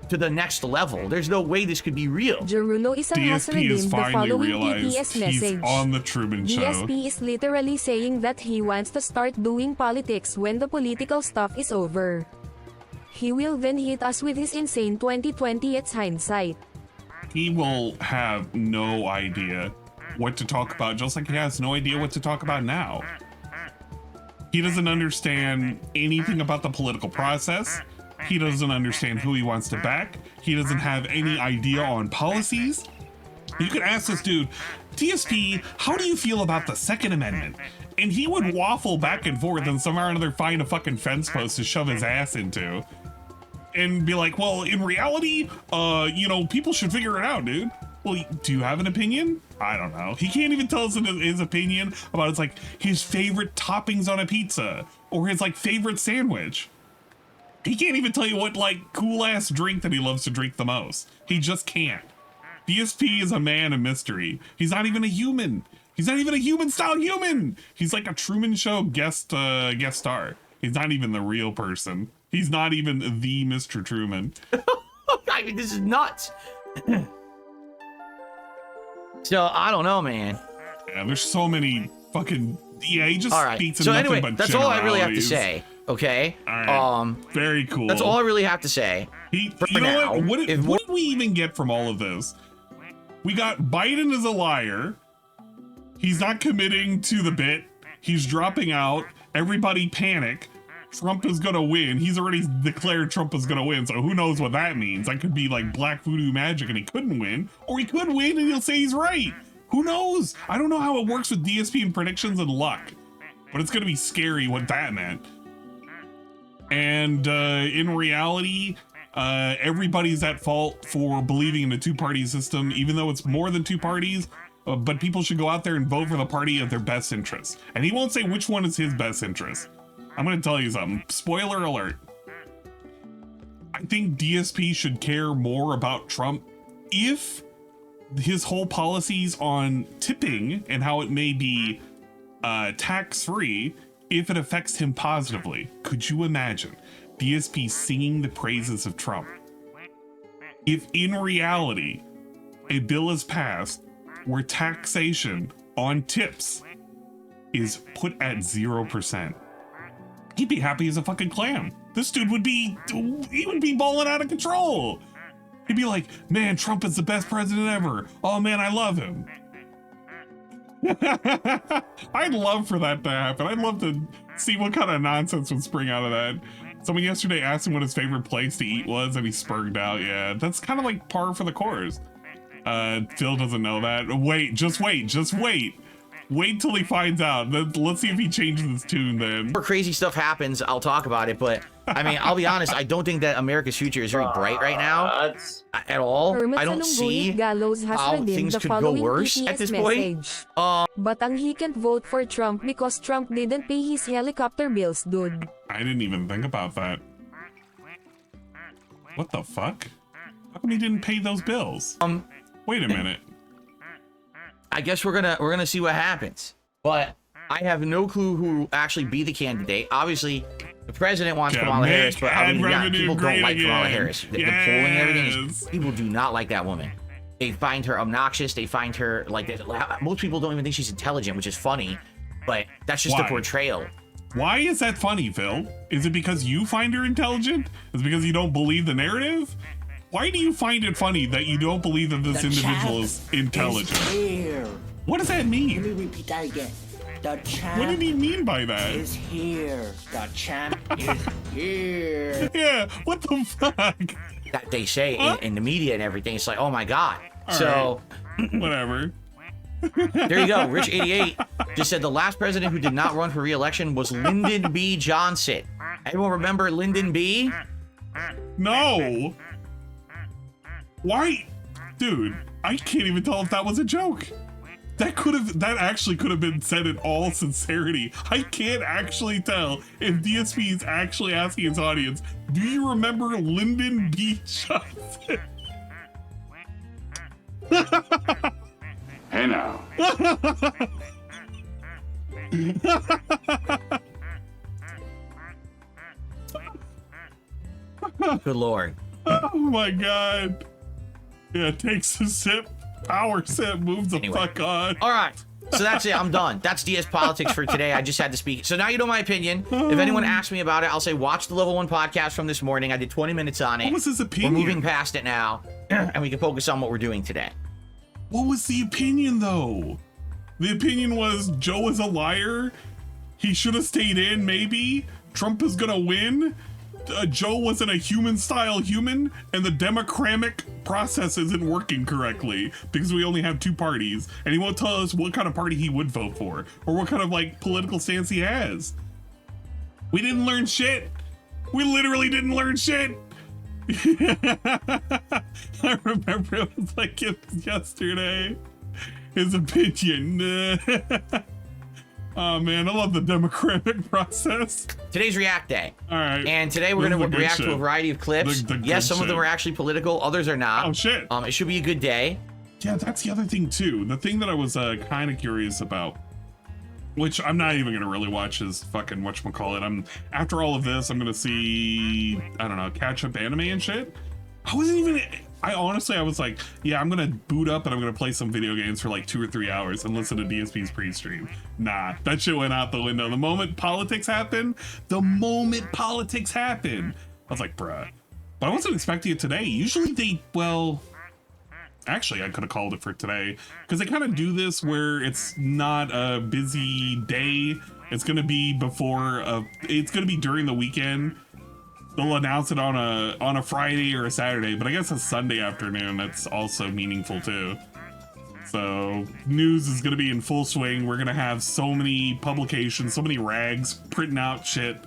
to the next level. There's no way this could be real. Jeruno Isang has DSP redeemed is the finally following realized TPS he's message. on the Truman Show. DSP is literally saying that he wants to start doing politics when the political stuff is over. He will then hit us with his insane 2020's hindsight. He will have no idea what to talk about, just like he has no idea what to talk about now. He doesn't understand anything about the political process. He doesn't understand who he wants to back. He doesn't have any idea on policies. You could ask this dude, DSP, how do you feel about the Second Amendment? And he would waffle back and forth and somehow or another find a fucking fence post to shove his ass into. And be like, well, in reality, people should figure it out, dude. Well, do you have an opinion? I don't know. He can't even tell us his opinion about his favorite toppings on a pizza or his favorite sandwich. He can't even tell you what cool ass drink that he loves to drink the most. He just can't. DSP is a man of mystery. He's not even a human. He's not even a human style human. He's like a Truman Show guest star. He's not even the real person. He's not even the Mr. Truman. I mean, this is nuts. So, I don't know, man. Yeah, there's so many fucking... Yeah, he just All right. speaks in So nothing anyway, but that's all I really have to generalities. say. Okay. All right. Very cool. That's all I really have to say. You for know now. what? What did we even get from all of this? We got Biden is a liar. He's not committing to the bit. He's dropping out. Everybody panic. Trump is gonna win. He's already declared Trump is gonna win, so who knows what that means? That could be like black voodoo magic and he couldn't win. Or he could win and he'll say he's right. Who knows? I don't know how it works with DSP and predictions and luck. But it's gonna be scary what that meant. And in reality, everybody's at fault for believing in the two-party system, even though it's more than two parties. But people should go out there and vote for the party of their best interest. And he won't say which one is his best interest. I'm going to tell you something. Spoiler alert. I think DSP should care more about Trump if his whole policies on tipping and how it may be tax-free, if it affects him positively. Could you imagine DSP singing the praises of Trump? If in reality, a bill is passed where taxation on tips is put at 0%. He'd be happy as a fucking clam. This dude would be balling out of control. He'd be like, man, Trump is the best president ever. Oh man, I love him. I'd love for that to happen. I'd love to see what kind of nonsense would spring out of that. Someone yesterday asked him what his favorite place to eat was, and he spurred out. Yeah, that's kind of like par for the course. Phil doesn't know that. Wait, just wait. Wait till he finds out. Let's see if he changes his tune then. More crazy stuff happens, I'll talk about it, but I mean, I'll be honest, I don't think that America's future is very bright right now at all. I don't see how things could go worse at this point. But he can't vote for Trump because Trump didn't pay his helicopter bills, dude. I didn't even think about that. What the fuck? How come he didn't pay those bills? Wait a minute. I guess we're gonna see what happens, but I have no clue who will actually be the candidate. Obviously, the president wants Kamala Harris, but I mean, people don't like Kamala Harris. The polling and everything is, people do not like that woman. They find her obnoxious. They find her like most people don't even think she's intelligent, which is funny, but that's just the portrayal. Why is that funny, Phil? Is it because you find her intelligent? Is it because you don't believe the narrative? Why do you find it funny that you don't believe that this individual is intelligent? Here. What does that mean? Let me repeat that again. The champ. What did he mean by that? Is here. The champ is here. Yeah, what the fuck? That they say in the media and everything. It's like, oh my god. All so right. Whatever. There you go. Rich88 just said the last president who did not run for re-election was Lyndon B. Johnson. Anyone remember Lyndon B? No. Why? Dude, I can't even tell if that was a joke. That actually could have been said in all sincerity. I can't actually tell if DSP is actually asking his audience, do you remember Lyndon B. Johnson? Hey now. Good lord. Oh my god. Yeah, takes a sip, power sip, moves the fuck on. All right. So that's it. I'm done. That's DS Politics for today. I just had to speak. So now you know my opinion. If anyone asks me about it, I'll say watch the Level 1 podcast from this morning. I did 20 minutes on it. What was his opinion? We're moving past it now, and we can focus on what we're doing today. What was the opinion, though? The opinion was Joe is a liar. He should have stayed in, maybe. Trump is gonna win. Joe wasn't a human-style human, and the democratic process isn't working correctly because we only have two parties, and he won't tell us what kind of party he would vote for or what kind of like political stance he has. We didn't learn shit. We literally didn't learn shit. I remember it was like yesterday. His opinion. Oh man, I love the democratic process. Today's React Day. All right. And today we're going to react to a variety of clips. Yes, some of them are actually political, others are not. Oh shit. It should be a good day. Yeah, that's the other thing too. The thing that I was kind of curious about, which I'm not even gonna really watch, is fucking whatchamacallit. After all of this, I'm gonna see, I don't know, catch up anime and shit. I was like, yeah, I'm gonna boot up and I'm gonna play some video games for like 2 or 3 hours and listen to DSP's pre-stream. Nah, that shit went out the window. The moment politics happened, I was like, bruh. But I wasn't expecting it today. Usually actually, I could have called it for today because they kind of do this where it's not a busy day. It's going to be it's going to be during the weekend. They'll announce it on a Friday or a Saturday, but I guess a Sunday afternoon, that's also meaningful too. So news is going to be in full swing. We're going to have so many publications, so many rags printing out shit.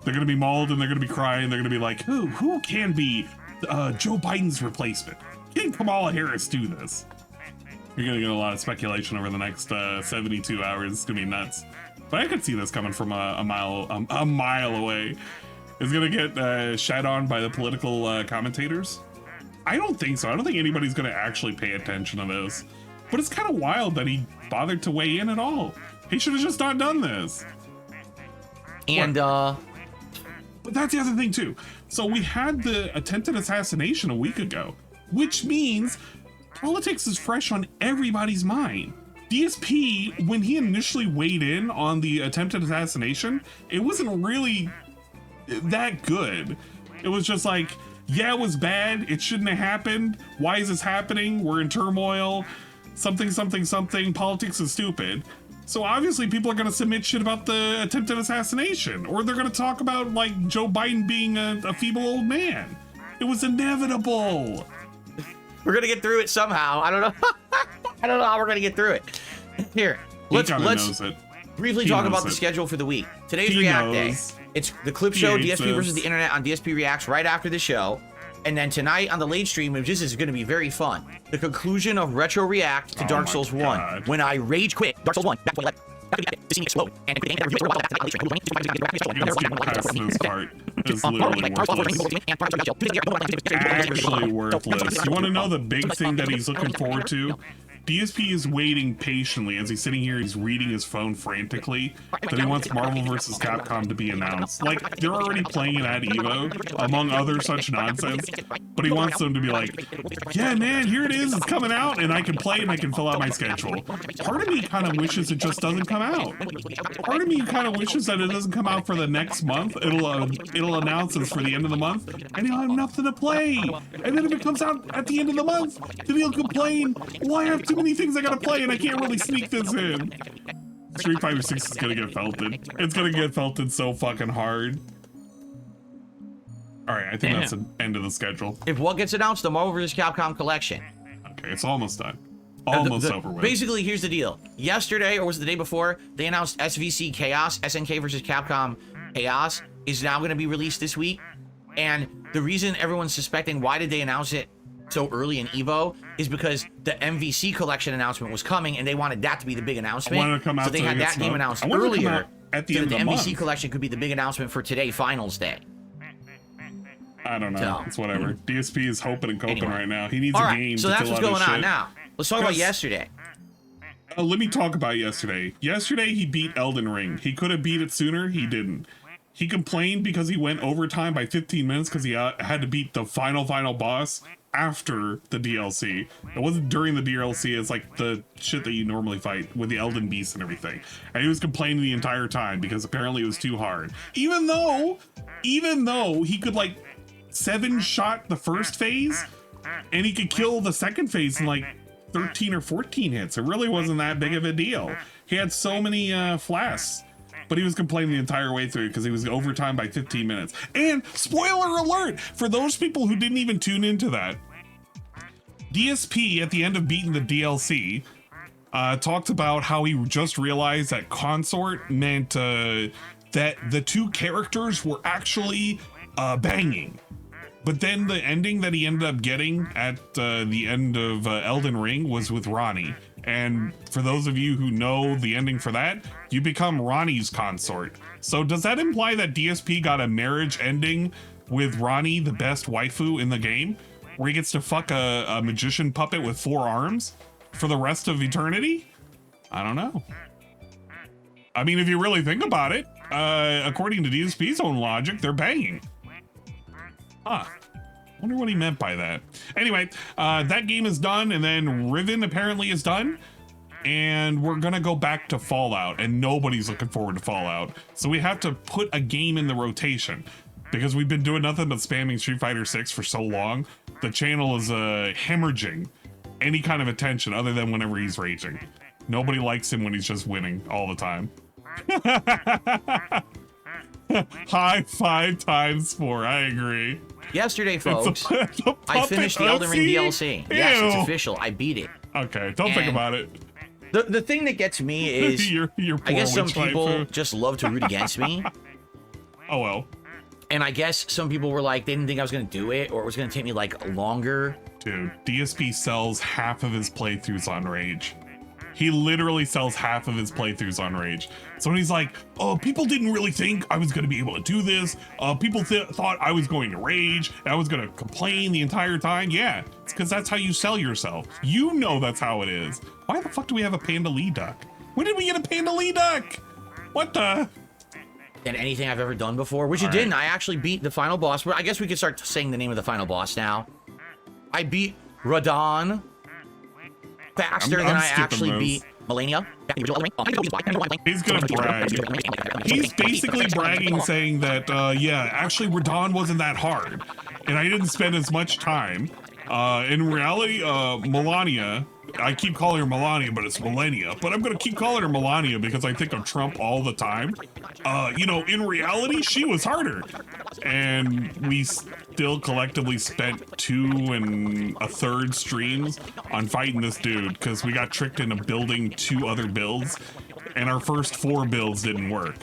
They're going to be mauled and they're going to be crying. They're going to be like, who can be Joe Biden's replacement? Can Kamala Harris do this? You're gonna get a lot of speculation over the next 72 hours. It's gonna be nuts. But I could see this coming from a mile away. It's gonna get shat on by the political commentators. I don't think so. I don't think anybody's gonna actually pay attention to this. But it's kind of wild that he bothered to weigh in at all. He should have just not done this. And but that's the other thing too. So we had the attempted assassination a week ago, which means politics is fresh on everybody's mind. DSP, when he initially weighed in on the attempted assassination, it wasn't really that good. It was just like, yeah, it was bad. It shouldn't have happened. Why is this happening? We're in turmoil. Something, something, something. Politics is stupid. So obviously people are going to submit shit about the attempted assassination, or they're going to talk about like Joe Biden being a feeble old man. It was inevitable. We're going to get through it somehow. I don't know. I don't know how we're going to get through it. Here, let's briefly talk about the schedule for the week. Today's React Day. It's the clip show, DSP versus the internet on DSP Reacts right after the show. And then tonight on the late stream, which is going to be very fun, the conclusion of Retro React to Dark Souls 1. When I rage quit Dark Souls 1 back to 11. To see me explode. And this part is literally worthless. Actually worthless. You want to know the big thing that he's looking forward to? DSP is waiting patiently as he's sitting here. He's reading his phone frantically that he wants Marvel vs. Capcom to be announced. Like, they're already playing it at EVO, among other such nonsense. But he wants them to be like, yeah, man, here it is. It's coming out, and I can play and I can fill out my schedule. Part of me kind of wishes it just doesn't come out. Part of me kind of wishes that it doesn't come out for the next month. It'll announce us for the end of the month, and he'll have nothing to play. And then if it comes out at the end of the month, then he'll complain, why have too many things I gotta play and I can't really sneak this in. Street Fighter 6 is gonna get felted. It's gonna get felted so fucking hard. Alright, I think that's the end of the schedule. If what gets announced, the Marvel vs. Capcom collection. Okay, it's almost done. Almost over with. Basically, here's the deal. Yesterday, or was it the day before, they announced SVC Chaos, SNK versus Capcom Chaos, is now going to be released this week. And the reason everyone's suspecting why did they announce it so early in EVO is because the MVC collection announcement was coming, and they wanted that to be the big announcement. So they had that game announced earlier. At the end of the MVC collection could be the big announcement for today, Finals Day. I don't know. It's whatever. DSP is hoping and coping right now. He needs a game to so that's fill what's out going his on shit. now. Let's talk about yesterday. Let me talk about yesterday. Yesterday, he beat Elden Ring. He could have beat it sooner. He didn't. He complained because he went overtime by 15 minutes because he had to beat the final boss after the DLC. It wasn't during the DLC. It's like the shit that you normally fight with the Elden Beast and everything. And he was complaining the entire time because apparently it was too hard. Even though he could like 7-shot the first phase and he could kill the second phase in like 13 or 14 hits. It really wasn't that big of a deal. He had so many flasks, but he was complaining the entire way through because he was overtime by 15 minutes. And spoiler alert for those people who didn't even tune into that, DSP at the end of beating the DLC talked about how he just realized that consort meant that the two characters were actually banging. But then the ending that he ended up getting at the end of Elden Ring was with Ronnie. And for those of you who know the ending for that, you become Ronnie's consort. So does that imply that DSP got a marriage ending with Ronnie, the best waifu in the game, where he gets to fuck a magician puppet with 4 arms for the rest of eternity? I don't know. I mean, if you really think about it, according to DSP's own logic, they're banging. Huh. Wonder what he meant by that. Anyway, that game is done, and then Riven apparently is done. And we're gonna go back to Fallout, and nobody's looking forward to Fallout. So we have to put a game in the rotation. Because we've been doing nothing but spamming Street Fighter 6 for so long, the channel is hemorrhaging any kind of attention other than whenever he's raging. Nobody likes him when he's just winning all the time. High 5 times 4, I agree. Yesterday, folks, I finished the Elden Ring DLC. Ew. Yes, it's official. I beat it. Okay, don't think about it. The thing that gets me is, your I guess some witch people waifu. just love to root against me. Oh well. And I guess some people were like, they didn't think I was going to do it, or it was going to take me like longer. Dude, DSP sells half of his playthroughs on Rage. He literally sells half of his playthroughs on Rage. So when he's like, oh, people didn't really think I was going to be able to do this. People thought I was going to rage. And I was going to complain the entire time. Yeah, it's because that's how you sell yourself. You know that's how it is. Why the fuck do we have a Panda Lee duck? When did we get a Panda Lee duck? What the? Than anything I've ever done before, which you didn't. I actually beat the final boss. I guess we could start saying the name of the final boss now. I beat Radon faster than I actually beat Melania. He's gonna brag. He's basically bragging, saying that, yeah, actually Radon wasn't that hard, and I didn't spend as much time. In reality, Melania, I keep calling her Melania, but it's Melania, but I'm gonna keep calling her Melania because I think of Trump all the time. You know, in reality, she was harder. And we still collectively spent 2 1/3 streams on fighting this dude because we got tricked into building 2 other builds, and our first 4 builds didn't work.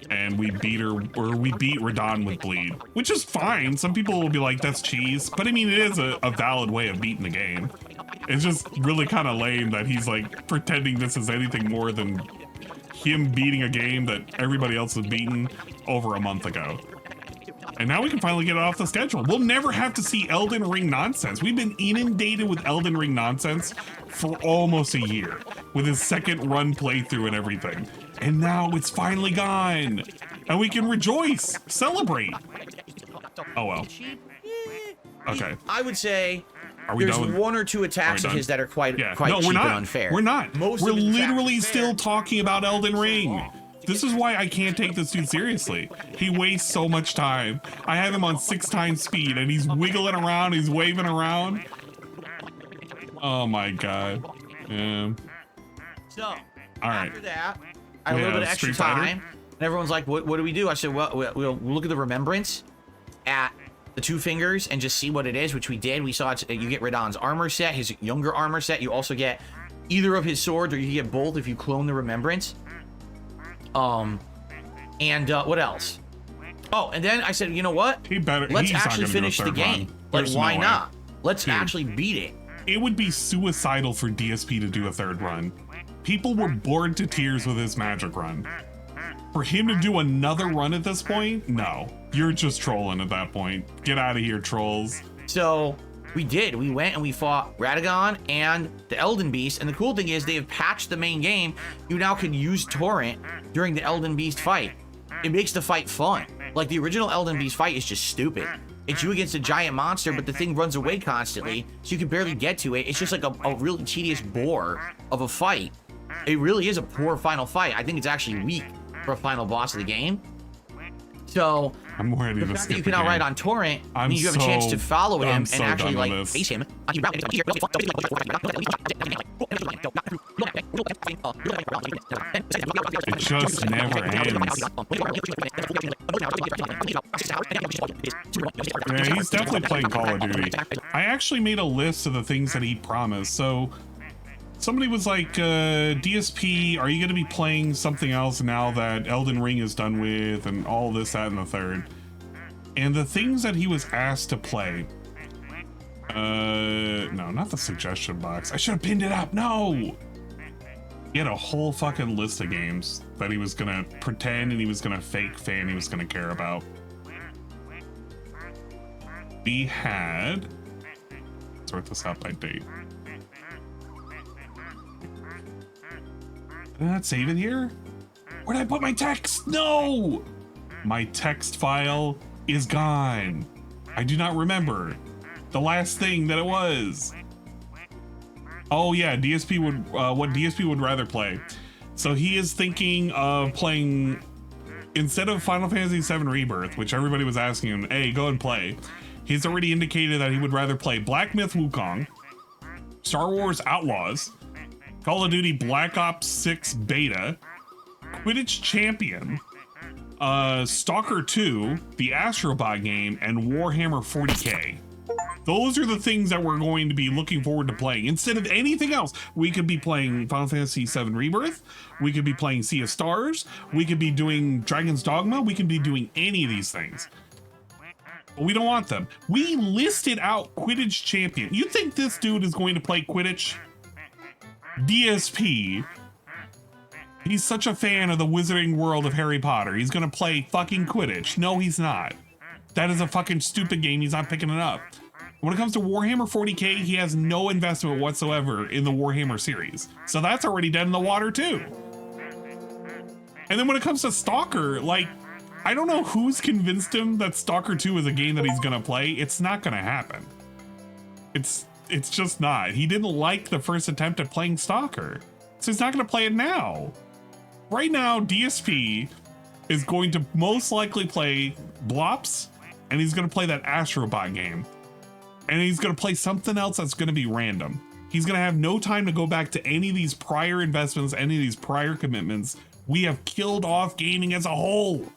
And we beat Radon with bleed, which is fine. Some people will be like, that's cheese, but I mean, it is a valid way of beating the game. It's just really kind of lame that he's like pretending this is anything more than him beating a game that everybody else has beaten over a month ago. And now we can finally get it off the schedule. We'll never have to see Elden Ring nonsense. We've been inundated with Elden Ring nonsense for almost a year with his second run playthrough and everything. And now it's finally gone. And we can rejoice, celebrate. Oh well. Okay. I would say Are we there's done? 1 or 2 attacks of his that are quite No, cheap we're and not. unfair. We're not. Most We're of his attacks literally are fair. still talking about Elden Ring. This is why I can't take this dude seriously. He wastes so much time. I have him on 6 times speed and he's wiggling around, he's waving around. Oh my god. Yeah. So, All right. after that, I had a We little bit have of extra Street Fighter. time. And everyone's like, what do we do? I said, well, we'll look at the remembrance at the 2 fingers and just see what it is, which we did. We saw you get Radon's armor set, his younger armor set. You also get either of his swords, or you get both if you clone the remembrance. What else? Oh, and then I said, you know what? Let's actually finish the game. Like, why not? Let's actually beat it. It would be suicidal for DSP to do a 3rd run. People were bored to tears with his magic run. For him to do another run at this point, no. You're just trolling at that point. Get out of here, trolls. So we did. We went and we fought Radagon and the Elden Beast. And the cool thing is they have patched the main game. You now can use Torrent during the Elden Beast fight. It makes the fight fun. Like, the original Elden Beast fight is just stupid. It's you against a giant monster, but the thing runs away constantly, so you can barely get to it. It's just like a really tedious bore of a fight. It really is a poor final fight. I think it's actually weak for a final boss of the game. So I'm ready the to fact skip that you can the game. outright on Torrent means you have a chance to follow him and actually done with like this. face him. It just never ends. Yeah, he's definitely playing Call of Duty. I actually made a list of the things that he promised. So somebody was like, DSP, are you going to be playing something else now that Elden Ring is done with, and all this, that, and the third? And the things that he was asked to play, no, not the suggestion box. I should have pinned it up. No. He had a whole fucking list of games that he was gonna pretend and he was gonna fake fan he was gonna care about. We had, sort this out by date. Did I not save it here? Where did I put my text? No! My text file is gone. I do not remember the last thing that it was. Oh yeah, DSP would, what DSP would rather play. So he is thinking of playing, instead of Final Fantasy VII Rebirth, which everybody was asking him, hey, go and play. He's already indicated that he would rather play Black Myth Wukong, Star Wars Outlaws, Call of Duty Black Ops 6 Beta, Quidditch Champion, Stalker 2, the Astrobot game, and Warhammer 40k. Those are the things that we're going to be looking forward to playing. Instead of anything else, we could be playing Final Fantasy VII Rebirth, we could be playing Sea of Stars, we could be doing Dragon's Dogma, we could be doing any of these things. But we don't want them. We listed out Quidditch Champion. You think this dude is going to play Quidditch? DSP. He's such a fan of the wizarding world of Harry Potter. He's gonna play fucking Quidditch. No, he's not. That is a fucking stupid game. He's not picking it up. When it comes to Warhammer 40k, he has no investment whatsoever in the Warhammer series. So that's already dead in the water too. And then when it comes to Stalker, like, I don't know who's convinced him that Stalker 2 is a game that he's gonna play. It's not gonna happen. It's just not. He didn't like the first attempt at playing Stalker. So he's not going to play it now. Right now, DSP is going to most likely play Blops, and he's going to play that Astrobot game. And he's going to play something else that's going to be random. He's going to have no time to go back to any of these prior investments, any of these prior commitments. We have killed off gaming as a whole.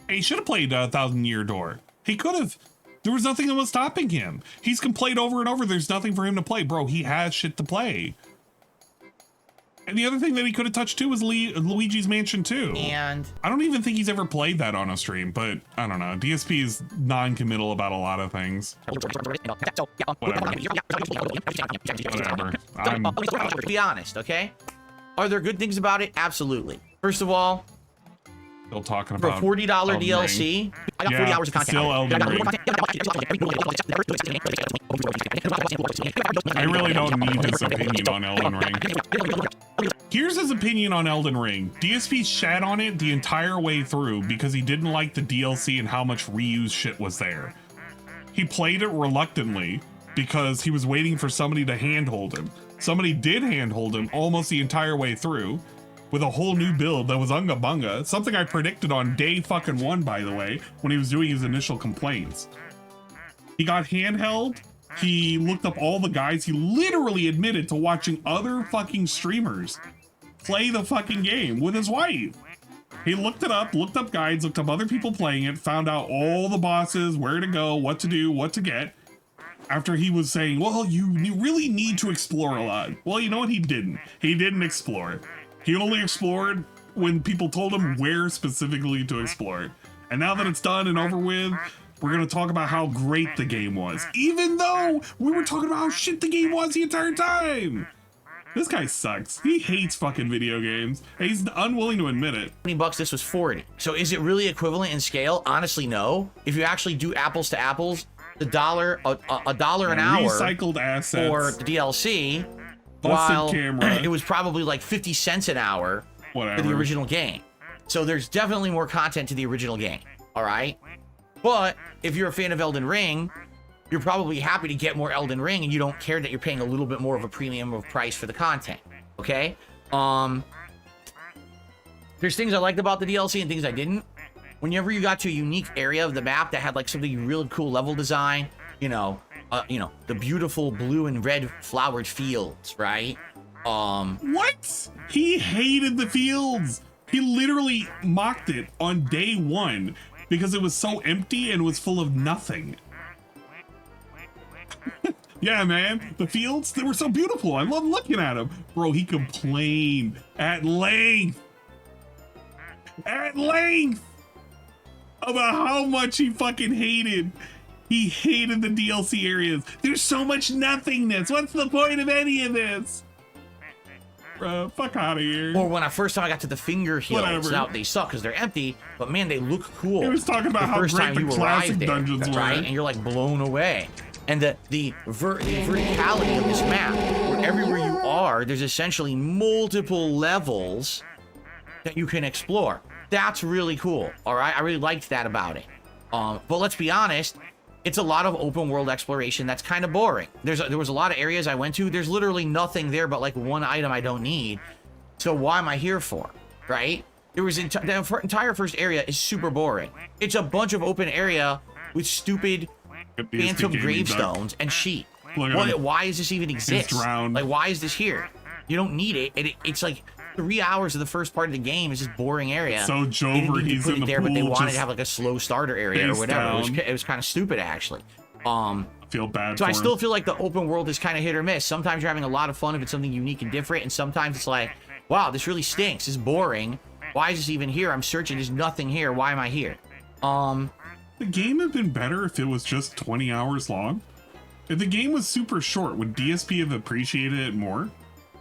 And he should have played 1,000 Year Door. He could have. There was nothing that was stopping him. He's complained over and over. There's nothing for him to play. Bro, he has shit to play. And the other thing that he could have touched too was Luigi's Mansion 2. And I don't even think he's ever played that on a stream, but I don't know. DSP is non-committal about a lot of things. Whatever. To be honest, okay? Are there good things about it? Absolutely. First of all, still talking for a about $40 DLC, Ring. I got 40 hours of content. Still Elden Ring. I really don't need his opinion on Elden Ring. Here's his opinion on Elden Ring. DSP shat on it the entire way through because he didn't like the DLC and how much reused shit was there. He played it reluctantly because he was waiting for somebody to handhold him. Somebody did handhold him almost the entire way through with a whole new build that was unga bunga. Something I predicted on day fucking 1, by the way, when he was doing his initial complaints. He got handheld. He looked up all the guides. He literally admitted to watching other fucking streamers play the fucking game with his wife. He looked it up, looked up guides, looked up other people playing it, found out all the bosses, where to go, what to do, what to get. After he was saying, well, you really need to explore a lot. Well, you know what? He didn't. He didn't explore. He only explored when people told him where specifically to explore. And now that it's done and over with, we're going to talk about how great the game was. Even though we were talking about how shit the game was the entire time. This guy sucks. He hates fucking video games. He's unwilling to admit it. $20, this was 40. So is it really equivalent in scale? Honestly, no. If you actually do apples to apples, a dollar an hour recycled assets for the DLC, busted while camera. It was probably like 50 cents an hour Whatever. for the original game. So there's definitely more content to the original game. All right. But if you're a fan of Elden Ring, you're probably happy to get more Elden Ring and you don't care that you're paying a little bit more of a premium of price for the content. Okay. There's things I liked about the DLC and things I didn't. Whenever you got to a unique area of the map that had like something really cool level design, you know, the beautiful blue and red flowered fields, right? What? He hated the fields. He literally mocked it on day 1 because it was so empty and was full of nothing. Yeah, man, the fields, they were so beautiful. I love looking at them. Bro, he complained at length about how much he fucking hated. He hated the DLC areas. There's so much nothingness. What's the point of any of this? Bro, fuck out of here. Or when first time I got to the finger hills, Whatever. now they suck because they're empty, but man, they look cool. He was talking about how great the classic dungeons were. Right? And you're like blown away. And the verticality of this map, where everywhere you are, there's essentially multiple levels that you can explore. That's really cool. All right, I really liked that about it. But let's be honest, it's a lot of open world exploration that's kind of boring. There was a lot of areas I went to. There's literally nothing there but like one item I don't need. So why am I here for? Right? There was the entire first area is super boring. It's a bunch of open area with stupid phantom gravestones and sheep. Why does this even exist? Like, why is this here? You don't need it. It's like 3 hours of the first part of the game is this boring area. So Joever, he's in the there, pool, but they wanted just to have like a slow starter area or whatever. It was kind of stupid actually. Feel bad. So for I still him. feel like the open world is kind of hit or miss. Sometimes you're having a lot of fun if it's something unique and different, and sometimes it's like, wow, this really stinks. This is boring. Why is this even here? I'm searching. There's nothing here. Why am I here? The game would have been better if it was just 20 hours long. If the game was super short, would DSP have appreciated it more?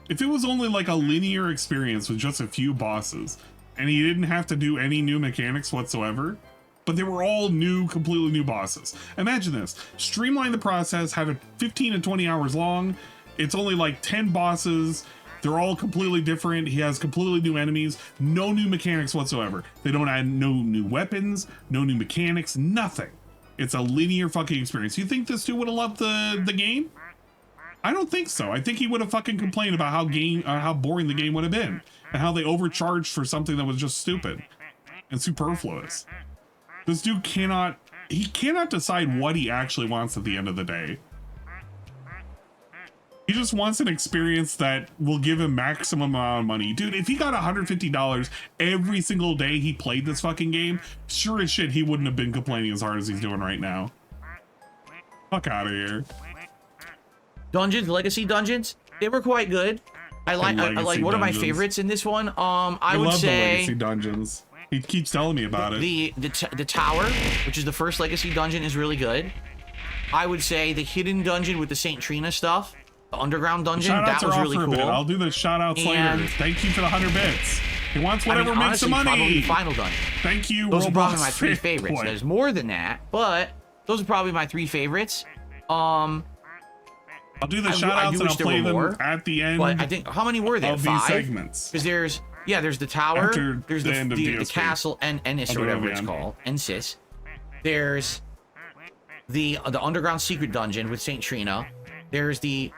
If it was only like a linear experience with just a few bosses, and he didn't have to do any new mechanics whatsoever, but they were all new, completely new bosses. Imagine this. Streamline the process, have it 15 to 20 hours long. It's only like 10 bosses. They're all completely different. He has completely new enemies, no new mechanics whatsoever. They don't add no new weapons, no new mechanics, nothing. It's a linear fucking experience. You think this dude would have loved the game? I don't think so. I think he would have fucking complained about how boring the game would have been and how they overcharged for something that was just stupid and superfluous. This dude cannot decide what he actually wants at the end of the day. He just wants an experience that will give him maximum amount of money. Dude, if he got $150 every single day he played this fucking game, sure as shit he wouldn't have been complaining as hard as he's doing right now. Fuck out of here. Dungeons, legacy dungeons, they were quite good. I like one of my favorites in this one. I would love say the legacy dungeons. He keeps telling me about it. The tower, which is the first legacy dungeon, is really good. I would say the hidden dungeon with the Saint Trina stuff. The underground dungeon, that was really cool. I'll do the shout outs later. Thank you for the 100 bits. He wants whatever makes the money. Probably the final dungeon. Thank you. Those are probably my 3 favorites. Boy. There's more than that, but those are probably my 3 favorites. I'll do the shout outs and I'll play them at the end. But I think how many were there? 5 these segments. Because there's the tower, after there's the castle, and Ennis, or whatever it's called, Ensis. There's the underground secret dungeon with Saint Trina. There's the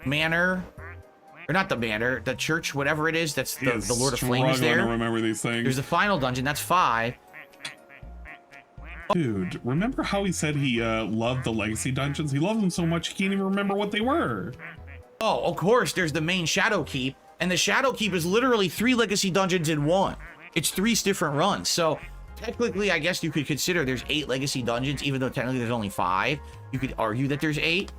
manor, or not the manor, the church, whatever it is, that's the Lord of Flames there. To remember these things. There's the final dungeon, that's 5. Dude, remember how he said he loved the legacy dungeons? He loved them so much he can't even remember what they were. Oh, of course, there's the main Shadow Keep, and the Shadow Keep is literally 3 legacy dungeons in one. It's 3 different runs, so technically, I guess you could consider there's 8 legacy dungeons, even though technically there's only 5. You could argue that there's 8.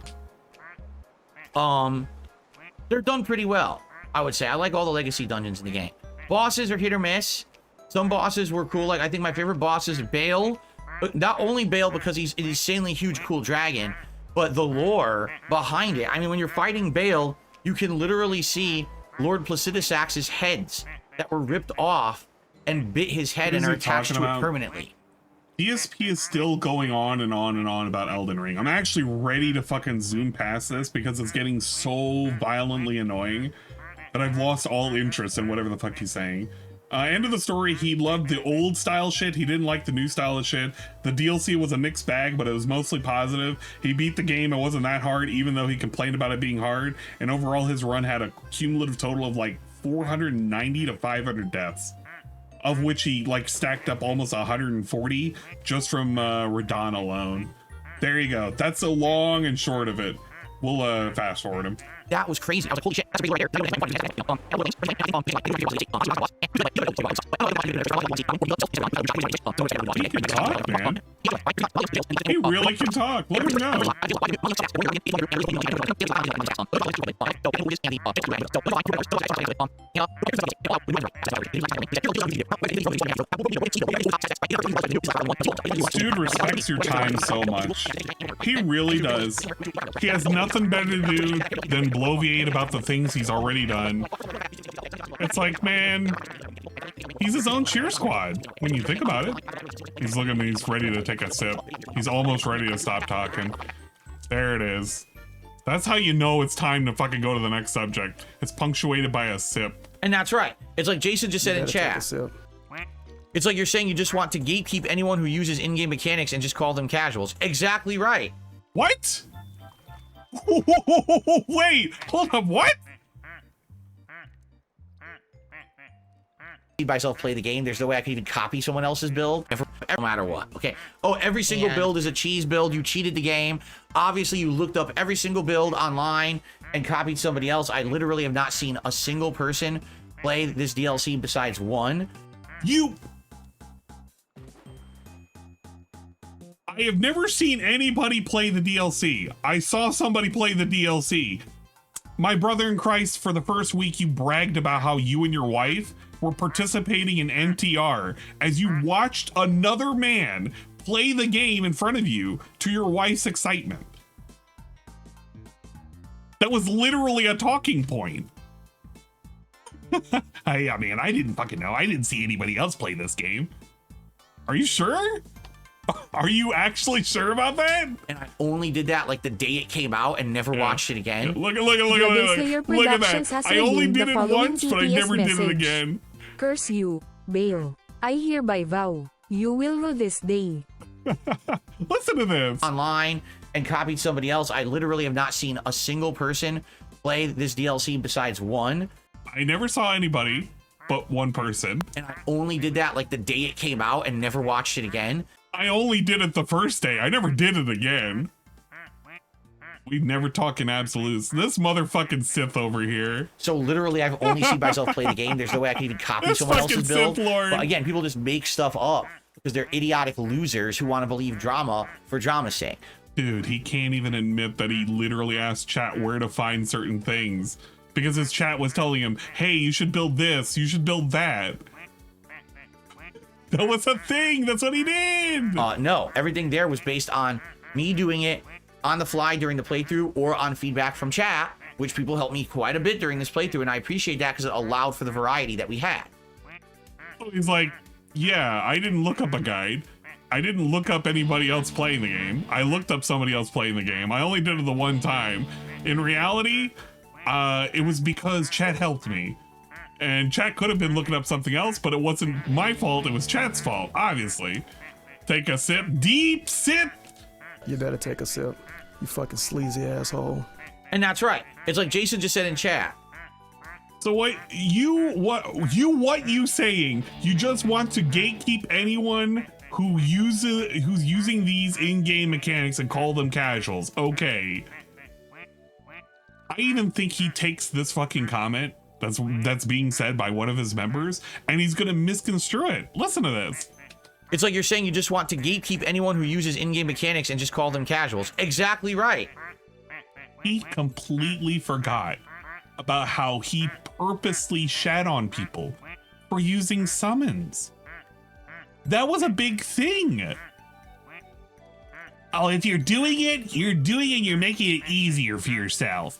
They're done pretty well, I would say. I like all the legacy dungeons in the game. Bosses are hit or miss. Some bosses were cool. Like, I think my favorite boss is Bale. But not only Bale because he's an insanely huge, cool dragon, but the lore behind it. I mean, when you're fighting Bale, you can literally see Lord Placidusax's heads that were ripped off and bit his head and are attached to it permanently. DSP is still going on and on and on about Elden Ring. I'm actually ready to fucking zoom past this because it's getting so violently annoying that I've lost all interest in whatever the fuck he's saying. End of the story, he loved the old style shit. He didn't like the new style of shit. The DLC was a mixed bag, but it was mostly positive. He beat the game. It wasn't that hard, even though he complained about it being hard. And overall, his run had a cumulative total of like 490 to 500 deaths, of which he like stacked up almost 140 just from Radon alone. There you go. That's the long and short of it. We'll fast forward him. That was crazy. I was like, holy shit, that's crazy right there. He can talk, man. He really can talk. Let him know. This dude respects your time so much. He really does. He has nothing better to do than bloviate about the things he's already done. It's like, man, he's his own cheer squad when you think about it. He's looking, he's ready to take a sip. He's almost ready to stop talking. There it is. That's how you know it's time to fucking go to the next subject. It's punctuated by a sip. And that's right. It's like Jason just said in chat. It's like you're saying you just want to gatekeep anyone who uses in-game mechanics and just call them casuals. Exactly right. What? Wait, hold up, what? Myself play the game. There's no way I can even copy someone else's build, no matter what. Okay. Oh, every single build is a cheese build. You cheated the game. Obviously, you looked up every single build online and copied somebody else. I literally have not seen a single person play this DLC besides one. I have never seen anybody play the DLC. I saw somebody play the DLC. My brother in Christ, for the first week, you bragged about how you and your wife were participating in NTR as you watched another man play the game in front of you to your wife's excitement. That was literally a talking point. Hey, I mean, I didn't fucking know. I didn't see anybody else play this game. Are you sure? Are you actually sure about that? And I only did that like the day it came out and never watched it again. Look at that. I only did it once, but I never did it again. Curse you, Bale. I hereby vow, you will rue this day. Listen to this. Online, and copied somebody else. I literally have not seen a single person play this DLC besides one. I never saw anybody but one person. And I only did that like the day it came out and never watched it again. I only did it the first day. I never did it again. We never talk in absolutes. This motherfucking Sith over here. So literally, I've only seen myself play the game. There's no way I can even copy someone else's build. Sith Lord. But again, people just make stuff up because they're idiotic losers who want to believe drama for drama's sake. Dude, he can't even admit that he literally asked chat where to find certain things because his chat was telling him, hey, you should build this, you should build that. That was a thing. That's what he did. No, everything there was based on me doing it on the fly during the playthrough or on feedback from chat, which people helped me quite a bit during this playthrough, and I appreciate that because it allowed for the variety that we had. So he's like, yeah, I didn't look up a guide. I didn't look up anybody else playing the game. I looked up somebody else playing the game. I only did it the one time. In reality, it was because chat helped me. And chat could have been looking up something else, but it wasn't my fault. It was chat's fault, obviously. Take a sip. Deep sip. You better take a sip, you fucking sleazy asshole. And that's right. It's like Jason just said in chat. So what you saying? You just want to gatekeep anyone who's using these in-game mechanics and call them casuals. Okay. I even think he takes this fucking comment that's being said by one of his members and he's gonna misconstrue it. Listen to this. It's like you're saying you just want to gatekeep anyone who uses in-game mechanics and just call them casuals. Exactly right. He completely forgot about how he purposely shat on people for using summons. That was a big thing. Oh, if you're doing it, you're making it easier for yourself.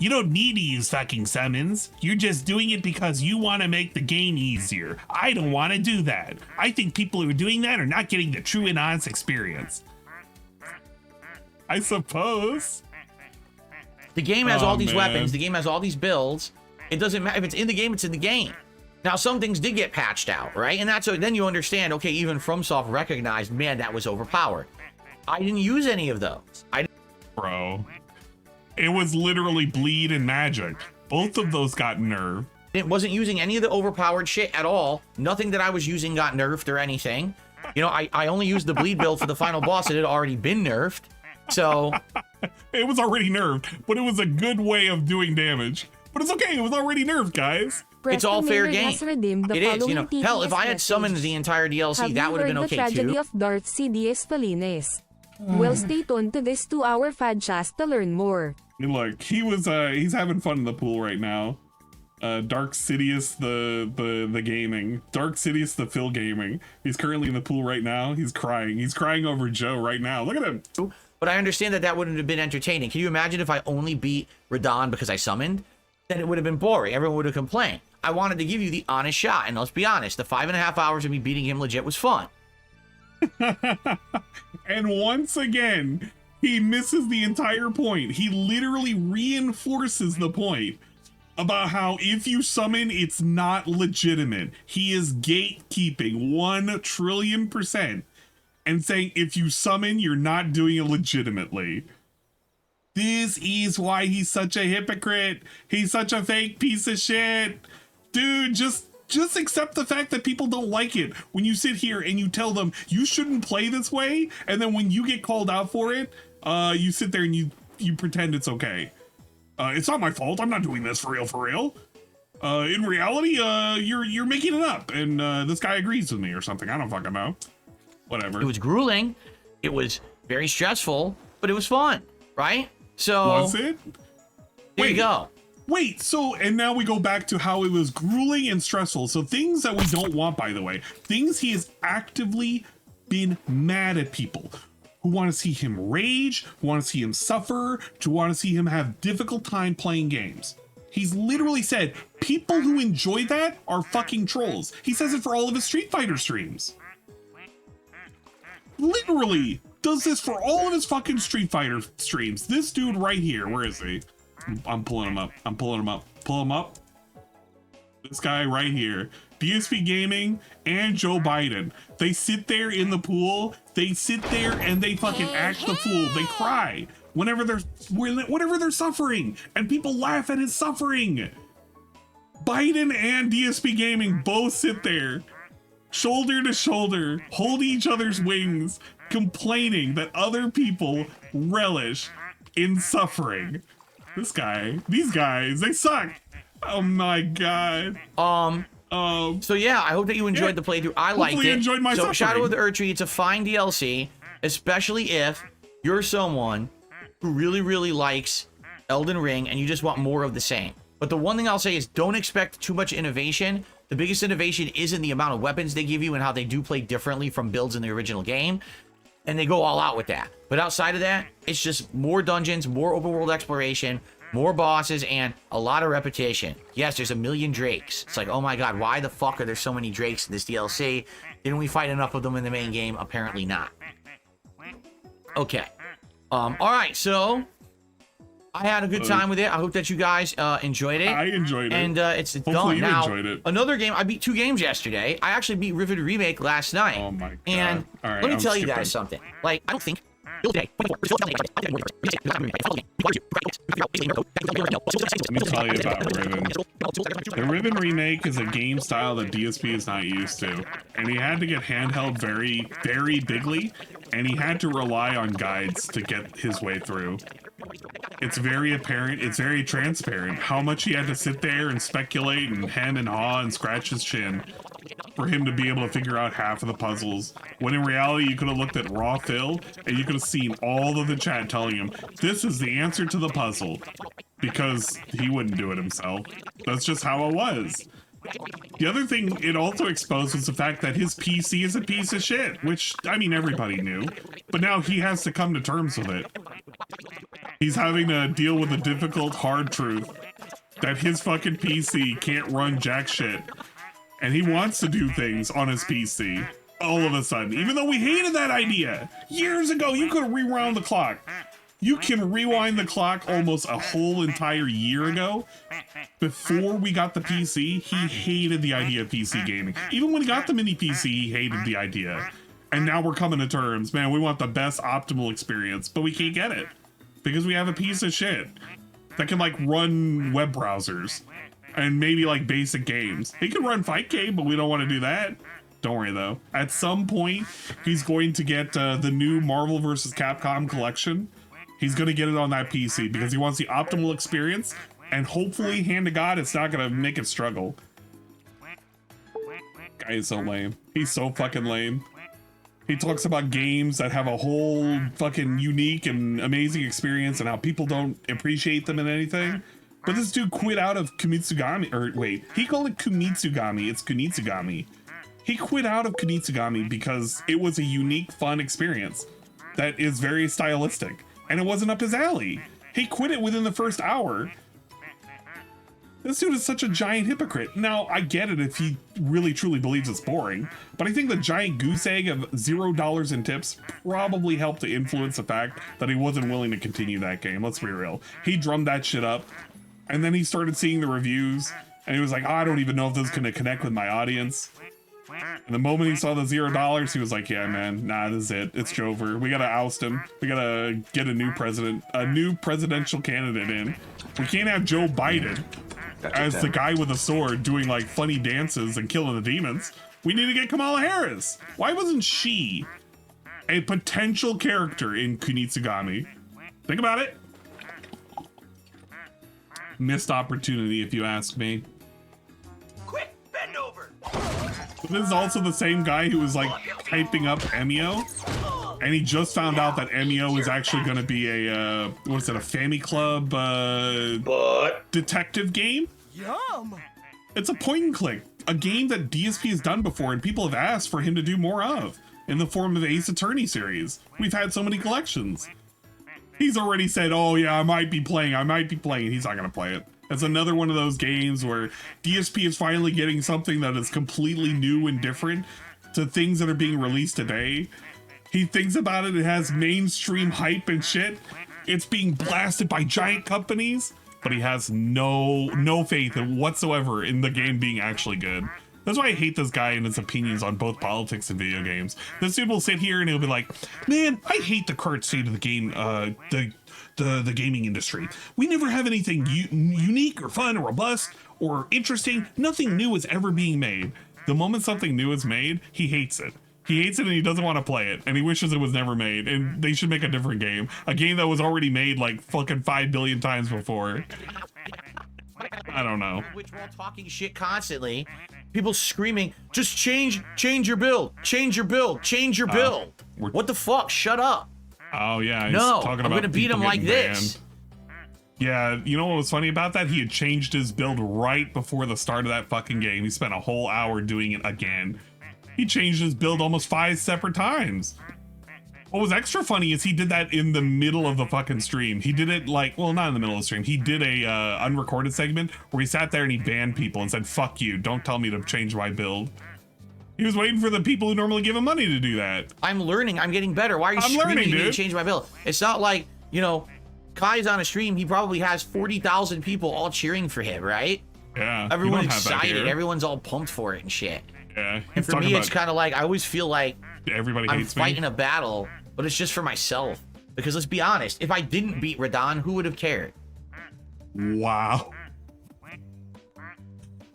You don't need to use fucking summons. You're just doing it because you want to make the game easier. I don't want to do that. I think people who are doing that are not getting the true and honest experience. I suppose. The game has all these weapons. The game has all these builds. It doesn't matter. If it's in the game, it's in the game. Now, some things did get patched out, right? And that's then you understand, okay, even FromSoft recognized, man, that was overpowered. I didn't use any of those. Bro. It was literally bleed and magic. Both of those got nerfed. It wasn't using any of the overpowered shit at all. Nothing that I was using got nerfed or anything. You know, I only used the bleed build for the final boss. It had already been nerfed. So it was already nerfed, but it was a good way of doing damage. But it's okay. It was already nerfed, guys. It's all fair game. It is, you know. Hell, if I had summoned the entire DLC, that would have been okay too. Have you heard the tragedy of Darth Sidious Falines? Well, stay tuned to this 2-hour Fadcast to learn more. Look, he's having fun in the pool right now. Dark Sidious the gaming. Dark Sidious the Phil gaming. He's currently in the pool right now. He's crying. He's crying over Joe right now. Look at him. But I understand that wouldn't have been entertaining. Can you imagine if I only beat Radon because I summoned? Then it would have been boring. Everyone would have complained. I wanted to give you the honest shot. And let's be honest, the 5.5 hours of me beating him legit was fun. And once again, he misses the entire point. He literally reinforces the point about how if you summon, it's not legitimate. He is gatekeeping 1,000,000,000%. And saying if you summon, you're not doing it legitimately. This is why he's such a hypocrite. He's such a fake piece of shit. Dude, just accept the fact that people don't like it. When you sit here and you tell them you shouldn't play this way, and then when you get called out for it, you sit there and you pretend it's okay. It's not my fault. I'm not doing this for real. In reality, you're making it up, and this guy agrees with me or something. I don't fucking know. Whatever. It was grueling. It was very stressful, but it was fun, right? So was it? There you go. Wait, so, and now we go back to how it was grueling and stressful. So things that we don't want, by the way, things he has actively been mad at people who want to see him rage, who want to see him suffer, who want to see him have difficult time playing games. He's literally said, people who enjoy that are fucking trolls. He says it for all of his Street Fighter streams. Literally does this for all of his fucking Street Fighter streams. This dude right here, where is he? I'm pulling him up. Pull him up. This guy right here, DSP Gaming and Joe Biden. They sit there in the pool. They sit there and they fucking act the fool. They cry whenever they're suffering, and people laugh at his suffering. Biden and DSP Gaming both sit there, shoulder to shoulder, holding each other's wings, complaining that other people relish in suffering. These guys, they suck. Oh my god. So yeah, I hope that you enjoyed the playthrough. I liked it. Enjoyed my so suffering. Shadow of the Erdtree, it's a fine DLC, especially if you're someone who really, really likes Elden Ring and you just want more of the same. But the one thing I'll say is don't expect too much innovation. The biggest innovation isn't the amount of weapons they give you and how they do play differently from builds in the original game. And they go all out with that. But outside of that, it's just more dungeons, more open world exploration, more bosses, and a lot of repetition. Yes, there's a million Drakes. It's like, oh my god, why the fuck are there so many Drakes in this DLC? Didn't we fight enough of them in the main game? Apparently not. Okay. Alright, so I had a good time with it. I hope that you guys enjoyed it. I enjoyed it. And it's Hopefully done. You now, enjoyed it. Another game, I beat 2 games yesterday. I actually beat Rivet Remake last night. Oh my god. And All right, let me I'm tell you skipping. guys something. Like, I don't think... Let me tell you about Riven. The Riven remake is a game style that DSP is not used to, and he had to get handheld very, very bigly, and he had to rely on guides to get his way through. It's very apparent, it's very transparent how much he had to sit there and speculate and hem and haw and scratch his chin for him to be able to figure out half of the puzzles, when in reality you could have looked at raw Phil and you could have seen all of the chat telling him this is the answer to the puzzle, because he wouldn't do it himself. That's just how it was. The other thing it also exposed was the fact that his PC is a piece of shit, which, I mean, everybody knew, but now he has to come to terms with it. He's having to deal with the difficult, hard truth that his fucking PC can't run jack shit. And he wants to do things on his PC all of a sudden, even though we hated that idea. Years ago, you could rewound the clock. You can rewind the clock almost a whole entire year ago. Before we got the PC, he hated the idea of PC gaming. Even when he got the mini PC, he hated the idea. And now we're coming to terms. Man, we want the best optimal experience, but we can't get it. Because we have a piece of shit that can, like, run web browsers. And maybe, like, basic games. He can run Fight Game, but we don't want to do that. Don't worry, though. At some point, he's going to get the new Marvel vs. Capcom collection. He's going to get it on that PC because he wants the optimal experience. And hopefully, hand to God, it's not going to make it struggle. Guy is so lame. He's so fucking lame. He talks about games that have a whole fucking unique and amazing experience and how people don't appreciate them in anything. But this dude quit out of Kumitsugami, or wait, he called it Kumitsugami, it's Kunitsugami. He quit out of Kunitsugami because it was a unique, fun experience that is very stylistic, and it wasn't up his alley. He quit it within the first hour. This dude is such a giant hypocrite. Now, I get it if he really truly believes it's boring, but I think the giant goose egg of $0 in tips probably helped to influence the fact that he wasn't willing to continue that game. Let's be real. He drummed that shit up, and then he started seeing the reviews, and he was like, oh, I don't even know if this is going to connect with my audience. And the moment he saw the $0, he was like, yeah, man, nah, this is it. It's Joever. We gotta oust him. We gotta get a new presidential candidate in. We can't have Joe Biden as the guy with a sword doing like funny dances and killing the demons. We need to get Kamala Harris. Why wasn't she a potential character in Kunitsugami? Think about it. Missed opportunity, if you ask me. Quick, bend over. This is also the same guy who was like hyping up Emio, and he just found out that Emio is actually going to be a what is it, a Family Club detective game. Yum! It's a point and click, a game that DSP has done before, and people have asked for him to do more of in the form of Ace Attorney series. We've had so many collections. He's already said, oh yeah, I might be playing. He's not going to play it. It's another one of those games where DSP is finally getting something that is completely new and different to things that are being released today. He thinks about it, it has mainstream hype and shit. It's being blasted by giant companies, but he has no faith whatsoever in the game being actually good. That's why I hate this guy and his opinions on both politics and video games. This dude will sit here and he'll be like, man, I hate the current state of the game, the gaming industry. We never have anything unique or fun or robust or interesting. Nothing new is ever being made. The moment something new is made, he hates it. He hates it and he doesn't want to play it. And he wishes it was never made. And they should make a different game. A game that was already made like fucking 5 billion times before. I don't know. Which we're all talking shit constantly. People screaming, just change your build, change your build, change your build. What the fuck? Shut up. Oh yeah, he's no, talking I'm about gonna beat him like this. Yeah, you know what was funny about that? He had changed his build right before the start of that fucking game. He spent a whole hour doing it again. He changed his build almost 5 separate times. What was extra funny is he did that in the middle of the fucking stream. He did it like, well, not in the middle of the stream. He did a unrecorded segment where he sat there and he banned people and said, fuck you, don't tell me to change my build. He was waiting for the people who normally give him money to do that. I'm learning, I'm getting better. Why are you screaming at me to change my build? It's not like, you know, Kai's on a stream, he probably has 40,000 people all cheering for him, right? Yeah. Everyone's excited, everyone's all pumped for it and shit. Yeah. And for me, it's kind of like, I always feel like everybody I'm hates fighting me. a battle, but it's just for myself. Because let's be honest, if I didn't beat Radon, who would have cared? Wow.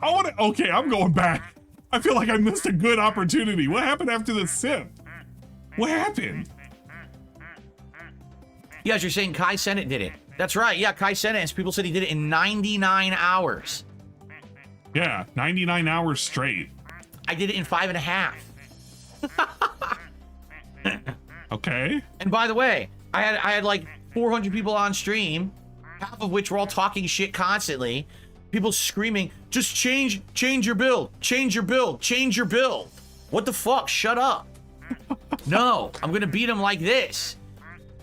Okay, I'm going back. I feel like I missed a good opportunity. What happened after the sip? What happened? Yes, you're saying Kai Sennett did it. That's right. Yeah, Kai Sennett, and people said he did it in 99 hours. Yeah, 99 hours straight. I did it in 5.5. Okay. And by the way, I had like 400 people on stream, half of which were all talking shit constantly. People screaming, just change your build, change your build, change your build. What the fuck? Shut up. No, I'm gonna beat him like this.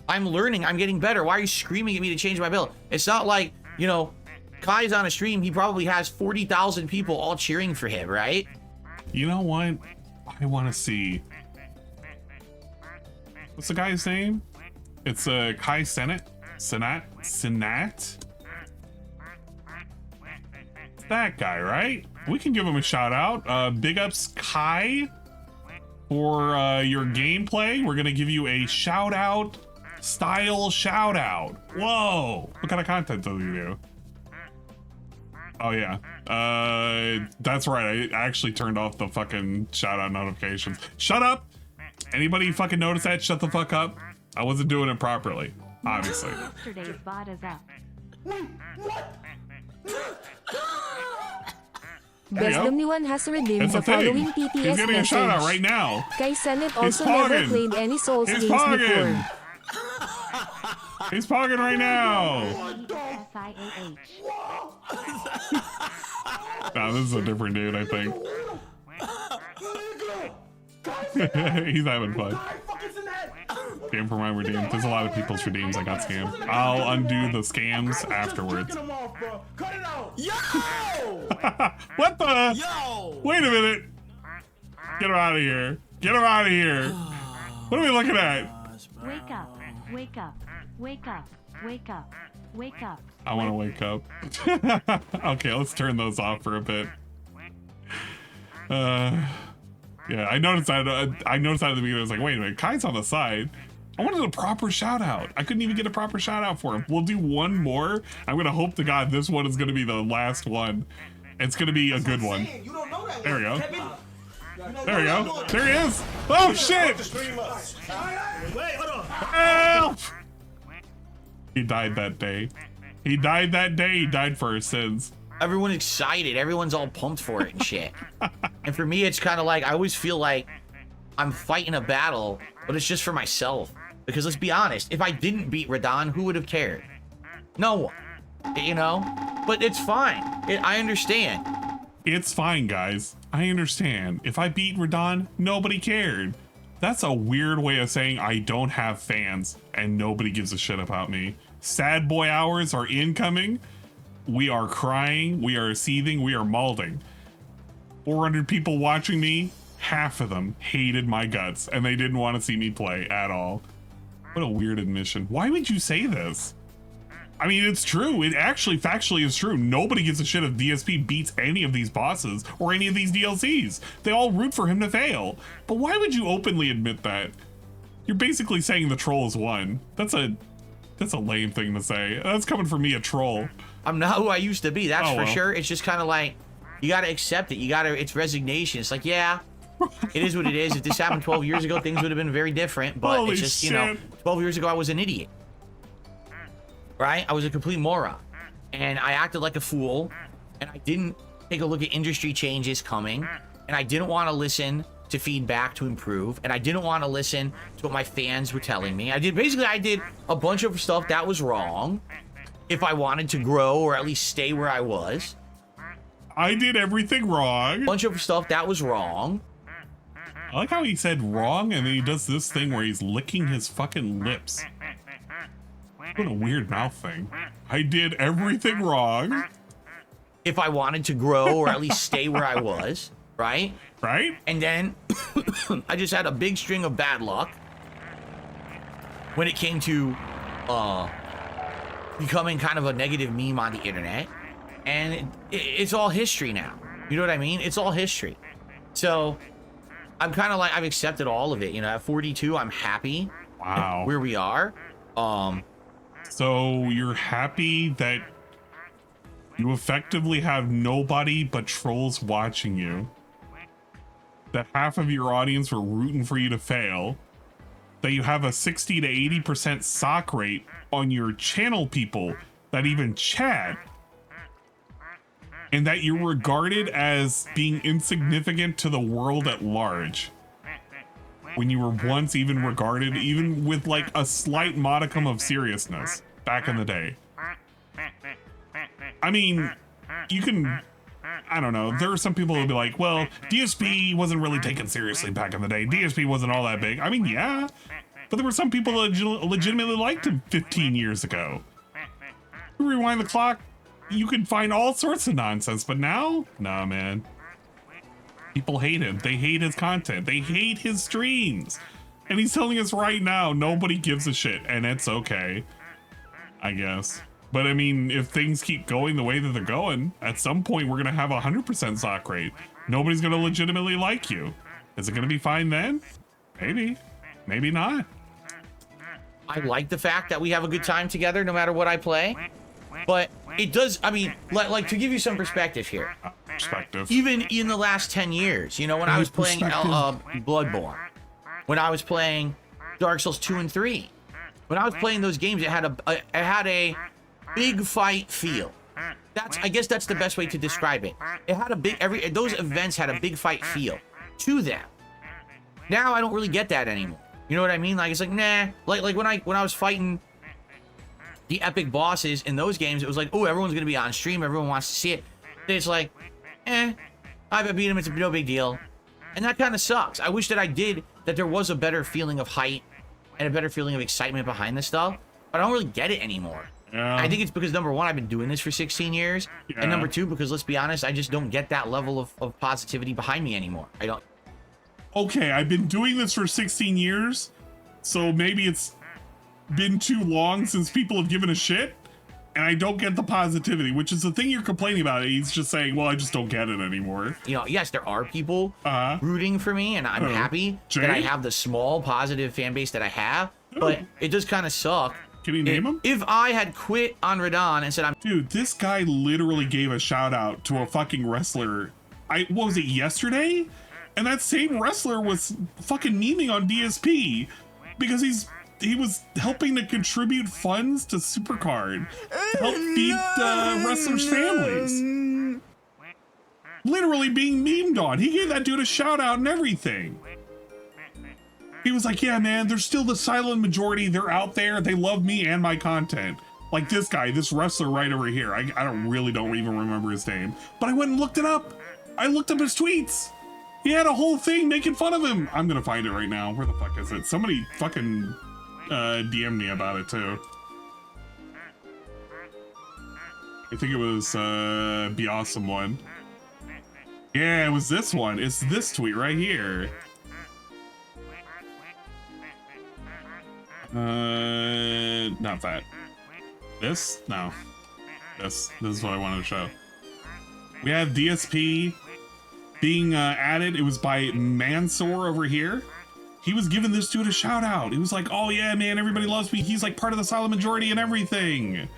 I'm learning, I'm getting better. Why are you screaming at me to change my build? It's not like, you know, Kai's on a stream, he probably has 40,000 people all cheering for him, right? You know what? I want to see. What's the guy's name? It's Kai Sennett? Senat? That guy, right? We can give him a shout out. Big ups, Kai, for your gameplay. We're gonna give you a shout out, style shout out. Whoa! What kind of content does he do? Oh yeah, that's right. I actually turned off the fucking shout out notifications. Shut up! Anybody fucking notice that? Shut the fuck up. I wasn't doing it properly, obviously. Yesterday's bot is up. Besdom1 has redeemed the following TTS He's getting a shout out right now. Kai Sennett also never played any Souls games before. He's pogging right now. Nah, this is a different dude, I think. He's having fun. Game for my redeemed. There's a lot of people's redeems I got scammed. I'll undo the scams afterwards. What the? Yo! Wait a minute. Get him out of here. Get him out of here. What are we looking at? Wake up, wake up, wake up, wake up, wake up. I want to wake up. Okay, let's turn those off for a bit. Yeah, I noticed that. I noticed that at the beginning. I was like, wait a minute, Kai's on the side. I wanted a proper shout out. I couldn't even get a proper shout out for him. We'll do one more. I'm gonna hope to God this one is gonna be the last one. It's gonna be a good one. There we go. There we go. There he is. Oh shit! Help! He died that day. He died that day. He died for his sins. Everyone's excited. Everyone's all pumped for it and shit. And for me, it's kind of like, I always feel like I'm fighting a battle, but it's just for myself. Because let's be honest, if I didn't beat Radon, who would have cared? No one. You know? But it's fine. I understand. It's fine, guys. I understand. If I beat Radon, nobody cared. That's a weird way of saying I don't have fans and nobody gives a shit about me. Sad boy hours are incoming. We are crying. We are seething. We are malding. 400 people watching me. Half of them hated my guts and they didn't want to see me play at all. What a weird admission. Why would you say this? I mean, it's true. It actually factually is true. Nobody gives a shit if DSP beats any of these bosses or any of these DLCs. They all root for him to fail. But why would you openly admit that? You're basically saying the trolls won. That's a lame thing to say. That's coming from me, a troll. I'm not who I used to be, that's for well. sure. It's just kind of like, you gotta accept it. It's resignation. It's like, yeah, it is what it is. If this happened 12 years ago, things would have been very different. But Holy it's just, shit. you know, 12 years ago, I was an idiot. Right? I was a complete moron. And I acted like a fool. And I didn't take a look at industry changes coming. And I didn't want to listen to feedback to improve. And I didn't want to listen to what my fans were telling me. I did a bunch of stuff that was wrong. If I wanted to grow or at least stay where I was. I did everything wrong. Bunch of stuff that was wrong. I like how he said wrong and then he does this thing where he's licking his fucking lips. What a weird mouth thing. I did everything wrong. If I wanted to grow or at least stay where I was, right? Right? And then I just had a big string of bad luck when it came to becoming kind of a negative meme on the internet. And it's all history now. You know what I mean? It's all history. So I'm kind of like, I've accepted all of it. You know, at 42, I'm happy. Wow. Where we are. So you're happy that you effectively have nobody but trolls watching you. That half of your audience were rooting for you to fail. That you have a 60 to 80% sock rate on your channel people that even chat. And that you're regarded as being insignificant to the world at large. When you were once even regarded, even with like a slight modicum of seriousness back in the day. I mean, you can, I don't know, there are some people who'll be like, well, DSP wasn't really taken seriously back in the day. DSP wasn't all that big. I mean, yeah, but there were some people that legitimately liked him 15 years ago. Rewind the clock, you could find all sorts of nonsense, but now, nah, man. People hate him. They hate his content. They hate his streams. And he's telling us right now, nobody gives a shit. And it's okay, I guess. But I mean, if things keep going the way that they're going, at some point we're going to have 100% sock rate. Nobody's going to legitimately like you. Is it going to be fine then? Maybe. Maybe not. I like the fact that we have a good time together no matter what I play. But it does, I mean, like to give you some perspective here. Perspective. Even in the last 10 years, you know, when I was playing Bloodborne, when I was playing Dark Souls 2 and 3, when I was playing those games, it had a big fight feel. I guess that's the best way to describe it. It had a big, those events had a big fight feel to them. Now I don't really get that anymore. You know what I mean? Like, it's like, nah, like when I was fighting the epic bosses in those games, it was like, oh, everyone's gonna be on stream, everyone wants to see it. It's like, I beat him, it's no big deal. And that kind of sucks. I wish that there was a better feeling of hype and a better feeling of excitement behind this stuff, but I don't really get it anymore. Yeah. I think it's because, number one, I've been doing this for 16 years, yeah. And number two, because let's be honest, I just don't get that level of positivity behind me anymore. I don't. Okay, I've been doing this for 16 years, so maybe it's been too long since people have given a shit, and I don't get the positivity, which is the thing you're complaining about. He's just saying, well, I just don't get it anymore. You know, yes, there are people rooting for me, and I'm happy that I have the small positive fan base that I have, but it does kind of suck. Can you name him? If I had quit on Radon and said Dude, this guy literally gave a shout out to a fucking wrestler. What was it, yesterday? And that same wrestler was fucking memeing on DSP because he was helping to contribute funds to Supercard to help feed wrestlers' families. Literally being memed on. He gave that dude a shout out and everything. He was like, yeah, man, there's still the silent majority. They're out there. They love me and my content. Like this guy, this wrestler right over here. I really don't even remember his name, but I went and looked it up. I looked up his tweets. He had a whole thing making fun of him. I'm gonna find it right now. Where the fuck is it? Somebody fucking DM me about it too. I think it was Be Awesome one. Yeah, it was this one. It's this tweet right here. Not that. This? No. This is what I wanted to show. We have DSP being added. It was by Mansour over here. He was giving this dude a shout out. He was like, oh yeah, man, everybody loves me. He's like part of the silent majority and everything.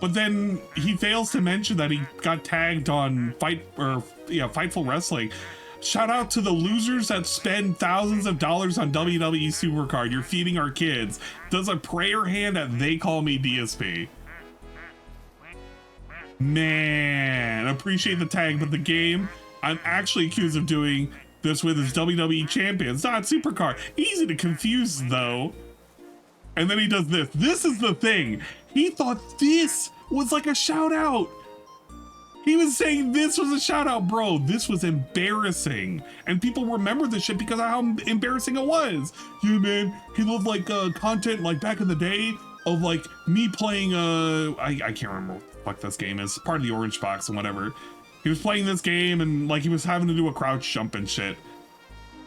But then he fails to mention that he got tagged on Fightful Wrestling. Shout out to the losers that spend thousands of dollars on WWE Supercard. You're feeding our kids. Does a prayer hand that they call me DSP. Man, appreciate the tag, but the game I'm actually accused of doing this with is WWE Champions, not Supercard. Easy to confuse though. And then he does this. This is the thing. He thought this was like a shout out. He was saying this was a shout out, bro. This was embarrassing. And people remember this shit because of how embarrassing it was. Yeah, man, he loved like content like back in the day of like me playing I can't remember what the fuck this game is. Part of the Orange Box and whatever. He was playing this game and like he was having to do a crouch jump and shit.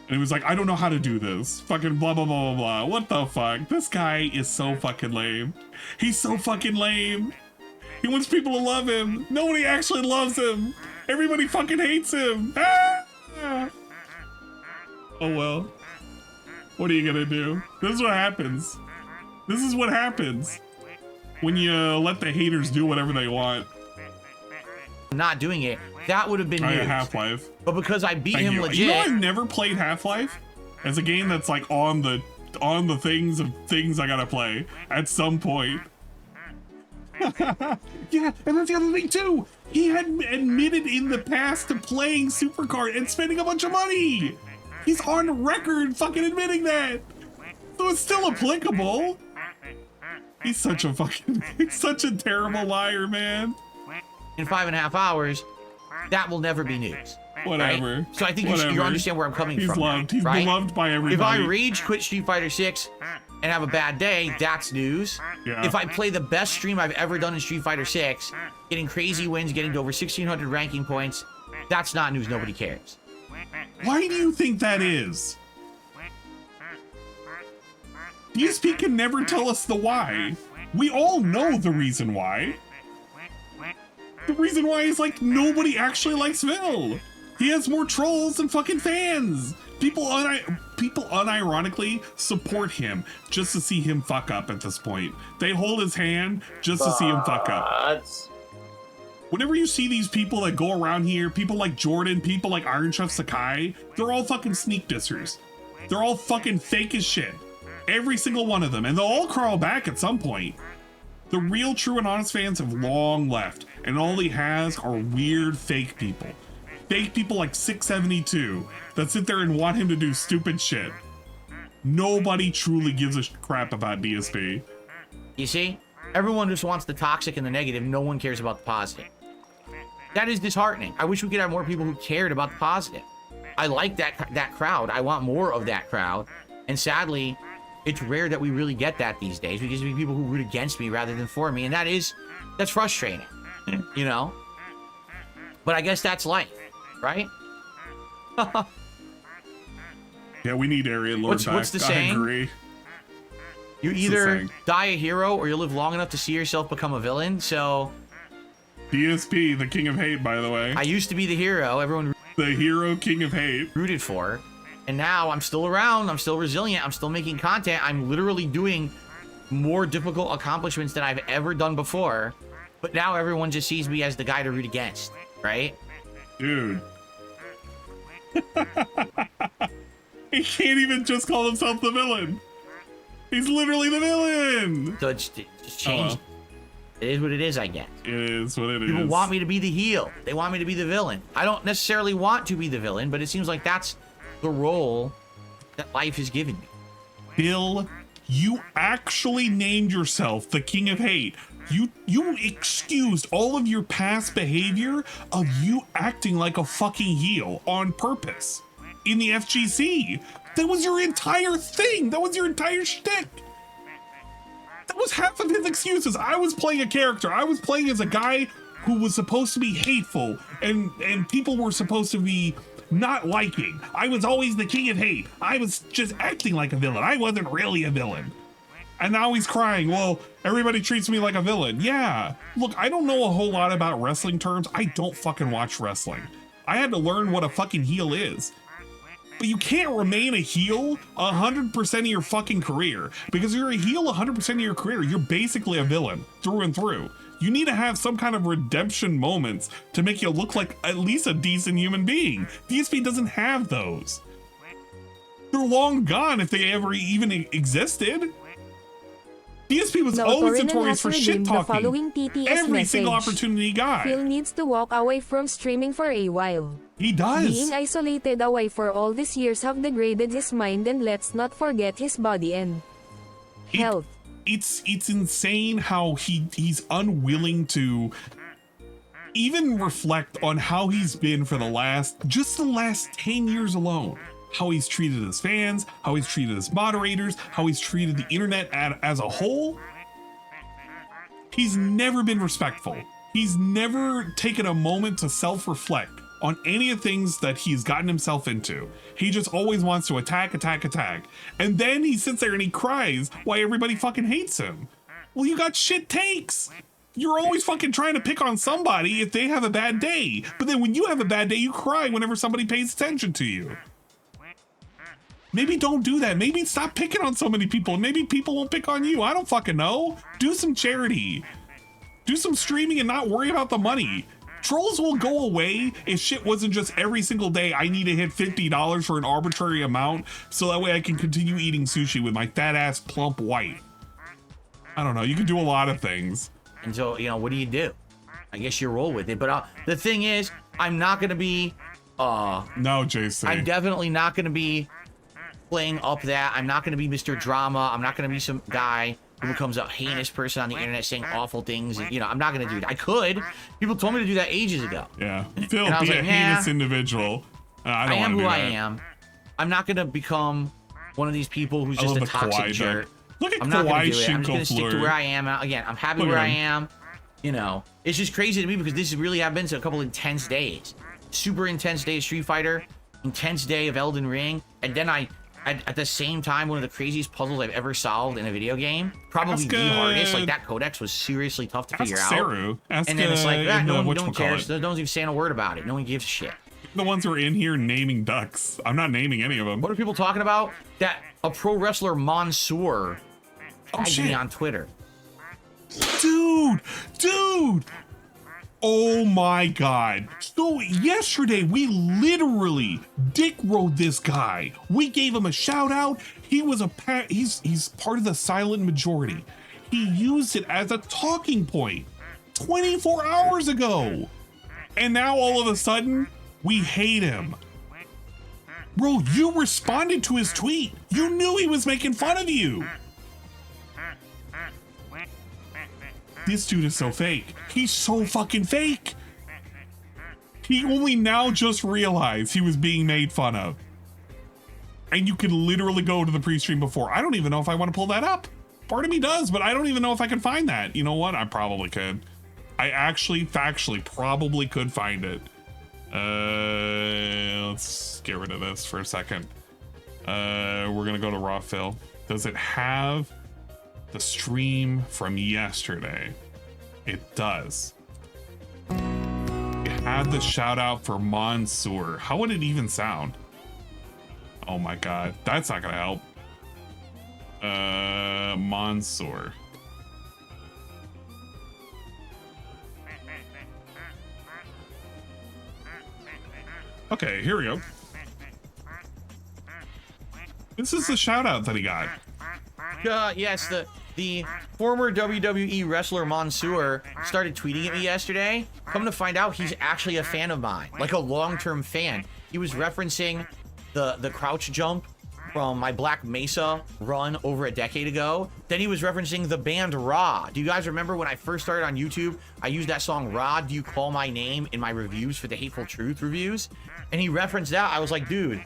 And he was like, I don't know how to do this. Fucking blah, blah, blah, blah, blah. What the fuck? This guy is so fucking lame. He's so fucking lame. He wants people to love him. Nobody actually loves him. Everybody fucking hates him. Ah! Oh well. What are you gonna do? This is what happens. This is what happens when you let the haters do whatever they want. Not doing it, that would have been news. Half-Life. But because I beat him legit. You know, I've never played Half-Life as a game that's like on the things of things I gotta play at some point. Yeah, and that's the other thing too. He had admitted in the past to playing Supercard and spending a bunch of money. He's on record fucking admitting that. So it's still applicable. He's such a terrible liar, man. In 5.5 hours, that will never be news. Whatever. Right? So I think you understand where I'm coming from. He's loved. He's right? beloved by everybody. If I rage quit Street Fighter 6 and have a bad day, that's news. Yeah. If I play the best stream I've ever done in Street Fighter 6, getting crazy wins, getting to over 1,600 ranking points, that's not news. Nobody cares. Why do you think that is? DSP can never tell us the why. We all know the reason why. The reason why is like nobody actually likes Phil. He has more trolls than fucking fans. People unironically support him just to see him fuck up at this point. They hold his hand just to see him fuck up. Whenever you see these people that go around here, people like Jordan, people like Iron Chef Sakai, they're all fucking sneak dissers. They're all fucking fake as shit. Every single one of them. And they'll all crawl back at some point. The real, true, and honest fans have long left, and all he has are weird fake people. Fake people like 672 that sit there and want him to do stupid shit. Nobody truly gives a crap about DSP. You see? Everyone just wants the toxic and the negative. No one cares about the positive. That is disheartening. I wish we could have more people who cared about the positive. I like that crowd. I want more of that crowd. And sadly, it's rare that we really get that these days because we people who root against me rather than for me, and that's frustrating, you know. But I guess that's life, right? Yeah, we need Area Lord back. What's the saying? I agree. You either die a hero or you live long enough to see yourself become a villain. So DSP, the king of hate, by the way. I used to be the hero. Everyone the hero king of hate rooted for. And now I'm still around, I'm still resilient, I'm still making content, I'm literally doing more difficult accomplishments than I've ever done before. But now everyone just sees me as the guy to root against, right? Dude. He can't even just call himself the villain. He's literally the villain. So it's just changed. It is what it is, I guess. It is what it is. People want me to be the heel. They want me to be the villain. I don't necessarily want to be the villain, but it seems like that's the role that life has given me. Bill, you actually named yourself the king of hate. You excused all of your past behavior of you acting like a fucking heel on purpose in the FGC. That was your entire thing. That was your entire shtick. That was half of his excuses. I was playing a character. I was playing as a guy who was supposed to be hateful and people were supposed to be not liking. I was always the king of hate. I was just acting like a villain. I wasn't really a villain. And now he's crying. Well, everybody treats me like a villain. Yeah. Look, I don't know a whole lot about wrestling terms. I don't fucking watch wrestling. I had to learn what a fucking heel is. But you can't remain a heel 100% of your fucking career. Because you're a heel 100% of your career, you're basically a villain through and through. You need to have some kind of redemption moments to make you look like at least a decent human being. DSP doesn't have those. They're long gone if they ever even existed. DSP was always notorious for shit talking every single opportunity he got. Phil needs to walk away from streaming for a while. He does. Being isolated away for all these years have degraded his mind, and let's not forget his body and health. It's insane how he's unwilling to even reflect on how he's been for the last 10 years alone. How he's treated his fans, how he's treated his moderators, how he's treated the internet as a whole. He's never been respectful. He's never taken a moment to self-reflect on any of the things that he's gotten himself into. He just always wants to attack. And then he sits there and he cries why everybody fucking hates him. Well, you got shit takes. You're always fucking trying to pick on somebody if they have a bad day. But then when you have a bad day, you cry whenever somebody pays attention to you. Maybe don't do that. Maybe stop picking on so many people. Maybe people won't pick on you. I don't fucking know. Do some charity. Do some streaming and not worry about the money. Trolls will go away if shit wasn't just every single day I need to hit $50 for an arbitrary amount so that way I can continue eating sushi with my fat ass plump wife. I don't know. You can do a lot of things. And so, you know, what do? I guess you roll with it. But the thing is, I'm not going to be... no, JC. I'm definitely not going to be playing up that. I'm not going to be Mr. Drama. I'm not going to be some guy who becomes a heinous person on the internet saying awful things. And, you know, I'm not going to do that. I could. People told me to do that ages ago. Yeah. Phil, be like, a heinous individual. I am who I am. I'm not going to become one of these people who's just a toxic jerk. Look at Kawhi Shinko. I'm just going to stick to where I am. Again, I'm happy where I am. You know, it's just crazy to me because this really have been a couple intense days. Super intense day of Street Fighter, intense day of Elden Ring, and then at the same time, one of the craziest puzzles I've ever solved in a video game. Probably the hardest. Like, that codex was seriously tough to figure out. And then it's like, no one cares. No one's even saying a word about it. No one gives a shit. The ones who are in here naming ducks. I'm not naming any of them. What are people talking about? That a pro wrestler, Mansoor, tagged me on Twitter. Dude! Oh my god. So yesterday we literally dick rode this guy. We gave him a shout out. He was he's part of the silent majority. He used it as a talking point 24 hours ago. And now all of a sudden we hate him. Bro, you responded to his tweet. You knew he was making fun of you. This dude is so fake. He's so fucking fake. He only now just realized he was being made fun of. And you can literally go to the pre-stream before. I don't even know if I want to pull that up. Part of me does, but I don't even know if I can find that. You know what? I probably could. I actually, factually, probably could find it. Let's get rid of this for a second. We're gonna go to Raw Phil. Does it have the stream from yesterday? It does. It had the shout out for Mansoor. How would it even sound? Oh my god, that's not gonna help. Mansoor. Okay, here we go. This is the shout out that he got. Yes, the former WWE wrestler Mansoor started tweeting at me yesterday. Come to find out, he's actually a fan of mine, like a long-term fan. He was referencing the crouch jump from my Black Mesa run over a decade ago. Then he was referencing the band Raw. Do you guys remember when I first started on YouTube? I used that song Raw, Do You Call My Name in my reviews for the Hateful Truth reviews. And he referenced that. I was like, dude,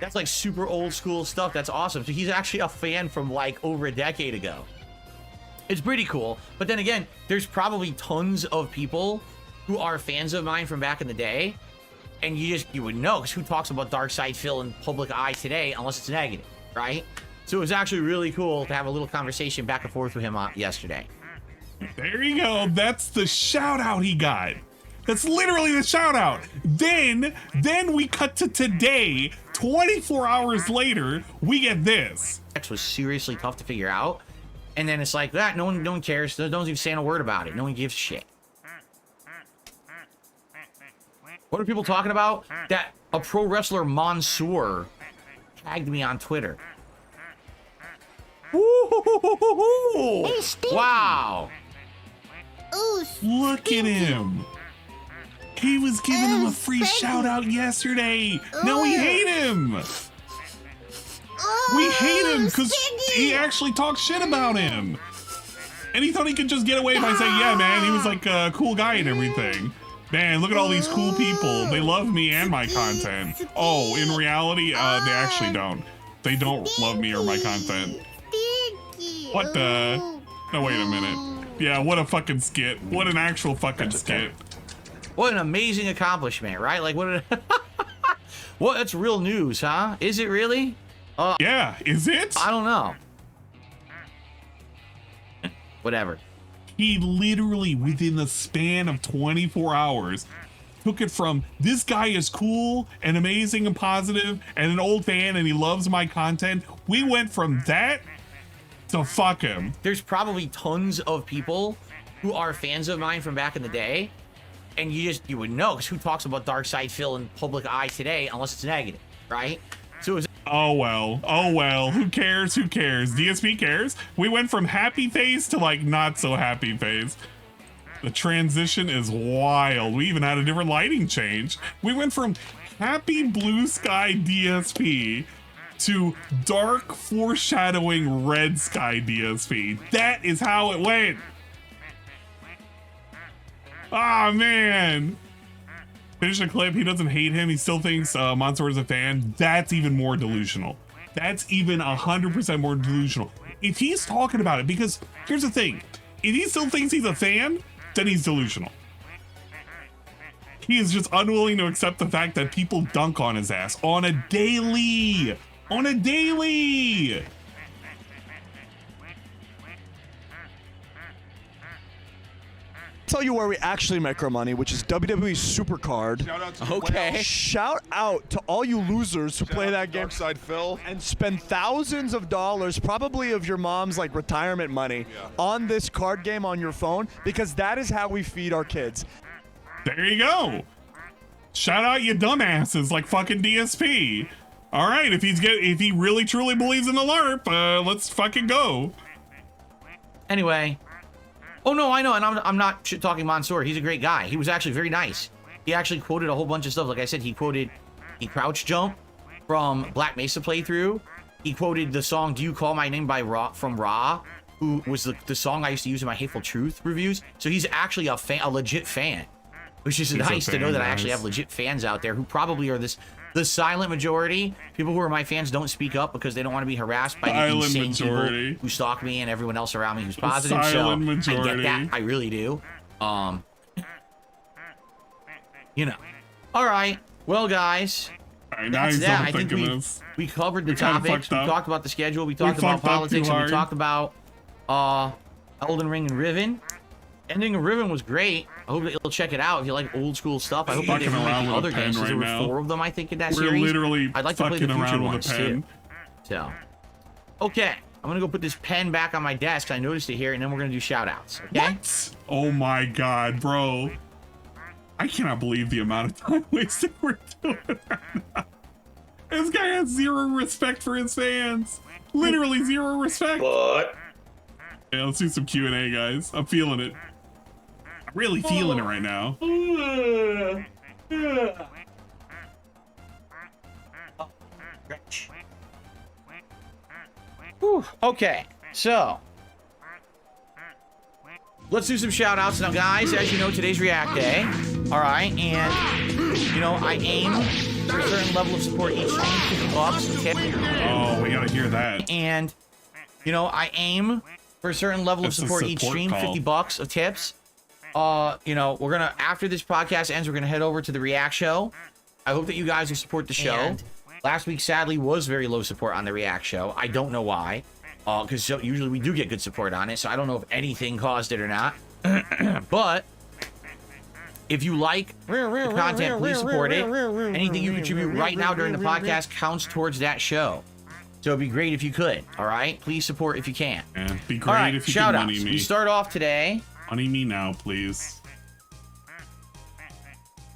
that's like super old school stuff. That's awesome. So he's actually a fan from like over a decade ago. It's pretty cool. But then again, there's probably tons of people who are fans of mine from back in the day. And you would know, because who talks about Dark Side Phil in public eye today unless it's negative, right? So it was actually really cool to have a little conversation back and forth with him yesterday. There you go. That's the shout out he got. That's literally the shout out. Then we cut to today. 24 hours later, we get this. X was seriously tough to figure out. And then it's like that. No one cares. No one's even saying a word about it. No one gives a shit. What are people talking about? That a pro wrestler Mansoor tagged me on Twitter. Ooh, wow. Look at him. He was giving him a free shout out yesterday. Now we hate him. We hate him because he actually talks shit about him. And he thought he could just get away by saying, yeah, man, he was like a cool guy and everything. Man, look at all these cool people. They love me and my content. Oh, in reality, they actually don't. They don't love me or my content. What the? No, wait a minute. Yeah, what a fucking skit. What an actual fucking skit. What an amazing accomplishment, right? Like, what? What? That's real news, huh? Is it really? Yeah, is it? I don't know. Whatever. He literally, within the span of 24 hours, took it from this guy is cool and amazing and positive and an old fan and he loves my content. We went from that to fuck him. There's probably tons of people who are fans of mine from back in the day, and you would know, because who talks about Dark Side Phil in public eye today unless it's negative, right? So it was, oh well, who cares? DSP cares. We went from happy face to like not so happy face. The transition is wild. We even had a different lighting change. We went from happy blue sky DSP to dark foreshadowing red sky DSP. That is how it went. Ah, man. Finish the clip. He doesn't hate him. He still thinks Mansoor is a fan. That's even more delusional. That's even 100% more delusional. If he's talking about it, because here's the thing. If he still thinks he's a fan, then he's delusional. He is just unwilling to accept the fact that people dunk on his ass on a daily. On a daily. Tell you where we actually make our money, which is WWE Supercard. Okay. Shout out to all you losers who play that game Dark Side Phil and spend thousands of dollars, probably of your mom's like retirement money, on this card game on your phone, because that is how we feed our kids. There you go. Shout out you dumbasses like fucking DSP. All right, if he really truly believes in the LARP, let's fucking go. anyway. Oh no, I know, and I'm not shit talking Mansoor. He's a great guy. He was actually very nice. He actually quoted a whole bunch of stuff. Like I said, he quoted the crouch jump from Black Mesa playthrough. He quoted the song "Do You Call My Name" by from Ra, who was the song I used to use in my Hateful Truth reviews. So he's actually a legit fan, which is nice to know that I actually have legit fans out there who probably are the silent majority. People who are my fans don't speak up because they don't want to be harassed by the insane people who stalk me and everyone else around me who's positive. So I get that. I really do. You know. All right. Well, guys. That's that. I think we covered the topics. We talked about the schedule. We talked about politics. And we talked about Elden Ring and Riven. Ending of Riven was great. I hope that you'll check it out if you like old school stuff. I hope that they make other games. There were 4 of them, I think, in that series. Literally I'd like to play the future ones too. So, okay, I'm gonna go put this pen back on my desk. I noticed it here, and then we're gonna do shout outs. Okay? What? Oh my god, bro! I cannot believe the amount of time wasted we're doing right now. This guy has 0 respect for his fans. Literally 0 respect. What? Yeah, let's do some Q&A, guys. I'm feeling it. Really feeling it right now. Whew. Okay, so let's do some shout outs now, guys. As you know, today's React Day. All right, and you know, I aim for a certain level of support each stream, $50 tip. Oh, we gotta hear that. And you know, I aim for a certain level of support each stream, $50 of tips. You know, we're gonna, after this podcast ends, we're gonna head over to the React show. I hope that you guys will support the show. And, Last week, sadly, was very low support on the React show. I don't know why, because usually we do get good support on it, so I don't know if anything caused it or not. But if you like the content, please support it. Anything you contribute right now during the podcast counts towards that show. So it'd be great if you could, all right? Please support if you can. Yeah, it'd be great all right, if you shout could outs. money me. We start off today. Money me now, please.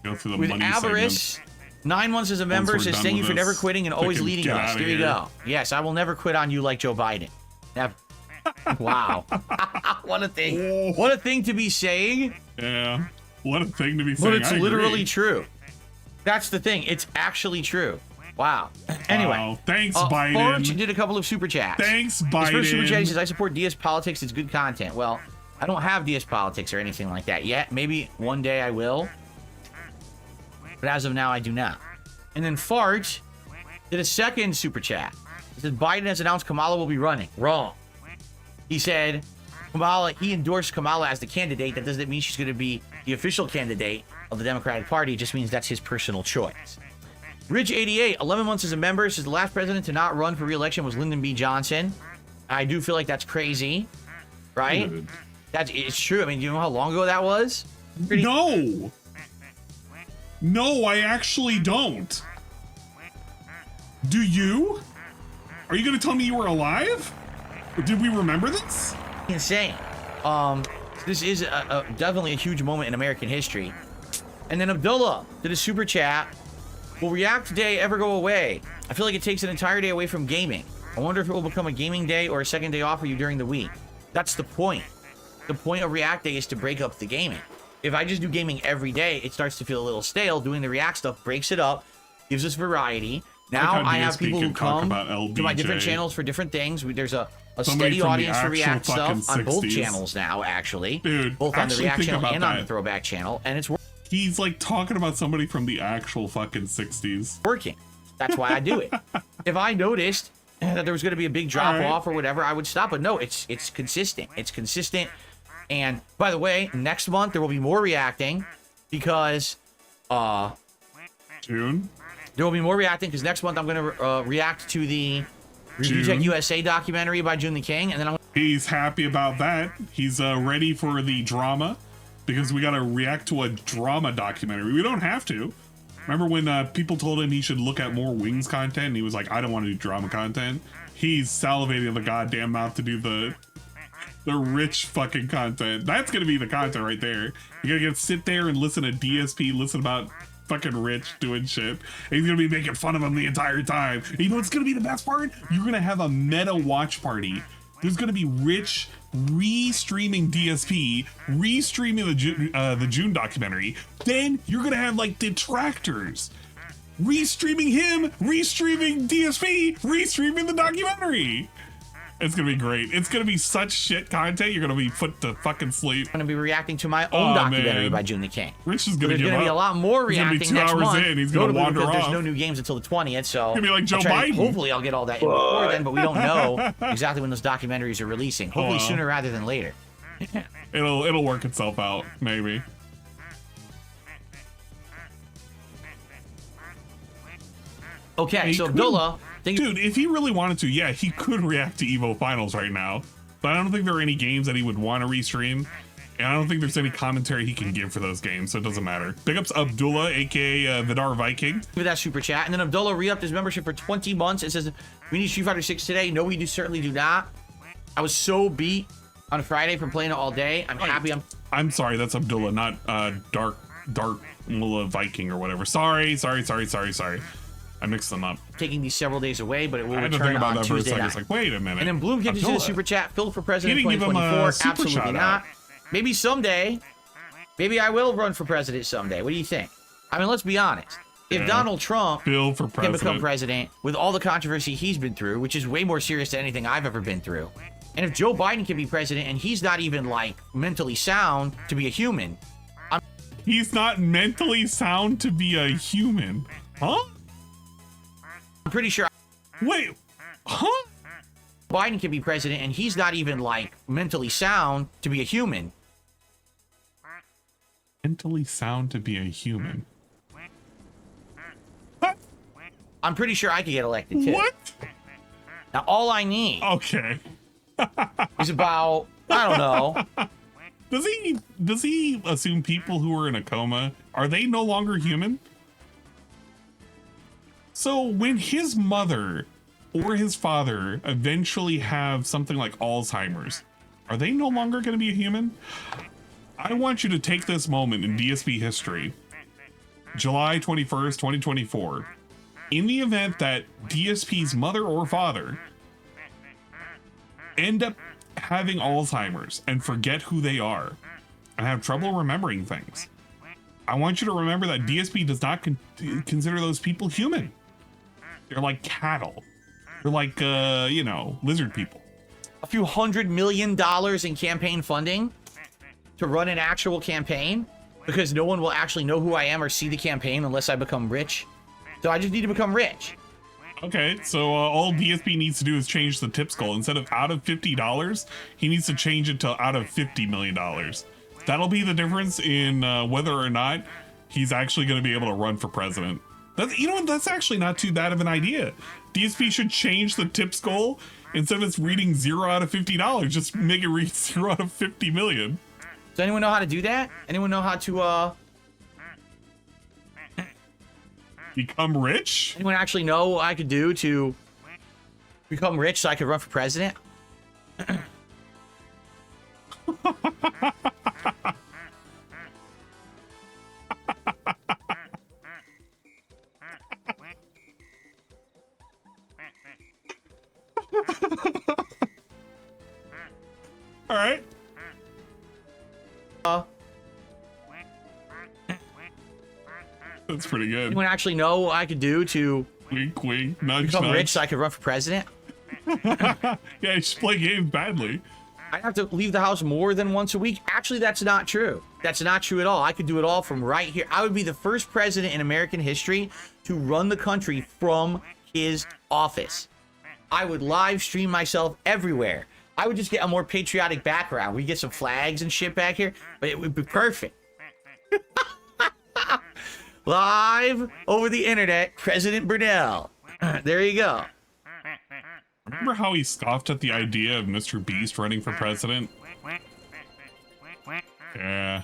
Go through the with money Avarice. segment. 9 months as a member we're says, done thank you with for never this, quitting and they always can leading get us. outta There you here. go. Yes, I will never quit on you like Joe Biden. Never. Wow. What a thing. What a thing to be saying. Yeah. What a thing to be saying. But it's I agree. literally true. That's the thing. It's actually true. Wow. Anyway. Wow. Thanks, Biden. Forge did a couple of super chats. Thanks, His first super Biden. chat, he says, I support DS Politics. It's good content. Well, I don't have DS Politics or anything like that yet. Maybe one day I will. But as of now, I do not. And then Fart did a second super chat. He said, Biden has announced Kamala will be running. Wrong. He said, he endorsed Kamala as the candidate. That doesn't mean she's going to be the official candidate of the Democratic Party. It just means that's his personal choice. Ridge88, 11 months as a member, says the last president to not run for re-election was Lyndon B. Johnson. I do feel like that's crazy, right? It's true. I mean, do you know how long ago that was? No. No, I actually don't. Do you? Are you going to tell me you were alive? Or did we remember this? Insane. This is definitely a huge moment in American history. And then Abdullah did a super chat. Will React Day ever go away? I feel like it takes an entire day away from gaming. I wonder if it will become a gaming day or a second day off for you during the week. That's the point. The point of React Day is to break up the gaming. If I just do gaming every day, it starts to feel a little stale. Doing the React stuff breaks it up, gives us variety. Now I have people who come to my different channels for different things. There's a steady audience for React stuff on both channels now, actually. Dude, both on the React channel and on the Throwback channel. And it's he's like talking about somebody from the actual fucking 60s. Working. That's why I do it. If I noticed that there was going to be a big drop off or whatever, I would stop. But no, it's consistent. It's consistent. And by the way, next month there will be more reacting because June. There will be more reacting because next month I'm going to react to the Review Tech USA documentary by June the King, and then he's happy about that. He's ready for the drama because we got to react to a drama documentary. We don't have to. Remember when people told him he should look at more Wings content, and he was like, "I don't want to do drama content." He's salivating the goddamn mouth to do the rich fucking content. That's gonna be the content right there. You're gonna sit there and listen to DSP, listen about fucking Rich doing shit. And he's gonna be making fun of him the entire time. And you know what's gonna be the best part? You're gonna have a meta watch party. There's gonna be Rich re-streaming DSP, re-streaming the June documentary. Then you're gonna have like detractors re-streaming him, re-streaming DSP, re-streaming the documentary. It's gonna be great. It's gonna be such shit content. You're gonna be put to fucking sleep. I'm gonna be reacting to my own documentary by June the King. Rich is gonna There's give gonna be up. a lot more reacting He's next gonna be 2 hours month. in. He's gonna wander because off. There's no new games until the 20th, so It's gonna be like Joe I'll try to- Biden. hopefully, I'll get all that in before then, but we don't know exactly when those documentaries are releasing. Hopefully, sooner rather than later. It'll work itself out, maybe. Okay, so Abdullah, dude, if he really wanted to, yeah, he could react to Evo Finals right now. But I don't think there are any games that he would want to restream. And I don't think there's any commentary he can give for those games, so it doesn't matter. Big ups Abdullah, aka Vidar Viking. With that super chat. And then Abdullah re-upped his membership for 20 months. It says, we need Street Fighter 6 today. No, we certainly do not. I was so beat on Friday from playing it all day. I'm happy I'm sorry, that's Abdullah, not Dark Mullah Viking or whatever. Sorry. I mixed them up. Taking these several days away, but it will I had to return think about on that for a Tuesday second. night. It's like, wait a minute. And then Bloom kicked into the super chat, filled for president He didn't give him a 2024. super Absolutely shout not. out. Maybe someday. Maybe I will run for president someday. What do you think? I mean, let's be honest. If Donald Trump Bill for can become president. president with all the controversy he's been through, which is way more serious than anything I've ever been through, and if Joe Biden can be president and he's not even like mentally sound to be a human, he's not mentally sound to be a human, huh? I'm pretty sure. Wait, huh? Biden can be president and he's not even like mentally sound to be a human. Mentally sound to be a human. I'm pretty sure I could get elected too. What? Now all I need is about, I don't know. Does he assume people who are in a coma, are they no longer human? So when his mother or his father eventually have something like Alzheimer's, are they no longer going to be a human? I want you to take this moment in DSP history, July 21st, 2024. In the event that DSP's mother or father end up having Alzheimer's and forget who they are and have trouble remembering things, I want you to remember that DSP does not consider those people human. They're like cattle. They're like, you know, lizard people. A few $100 million in campaign funding to run an actual campaign because no one will actually know who I am or see the campaign unless I become rich. So I just need to become rich. Okay, so all DSP needs to do is change the tip skull. Instead of out of $50, he needs to change it to out of $50 million. That'll be the difference in whether or not he's actually going to be able to run for president. You know what? That's actually not too bad of an idea. DSP should change the tip skull. Instead of it's reading 0 out of $50, just make it read 0 out of 50 million. Does anyone know how to do that? Anyone know how to become rich? Anyone actually know what I could do to become rich so I could run for president? All right. That's pretty good. Anyone actually know what I could do to wink, wink, nudge, become nudge. rich so I could run for president? Yeah, you just play games badly. I have to leave the house more than once a week. Actually, that's not true. That's not true at all. I could do it all from right here. I would be the first president in American history to run the country from his office. I would live stream myself everywhere. I would just get a more patriotic background. We get some flags and shit back here, but it would be perfect. Live over the internet, President Burnell. There you go. Remember how he scoffed at the idea of Mr. Beast running for president? Yeah.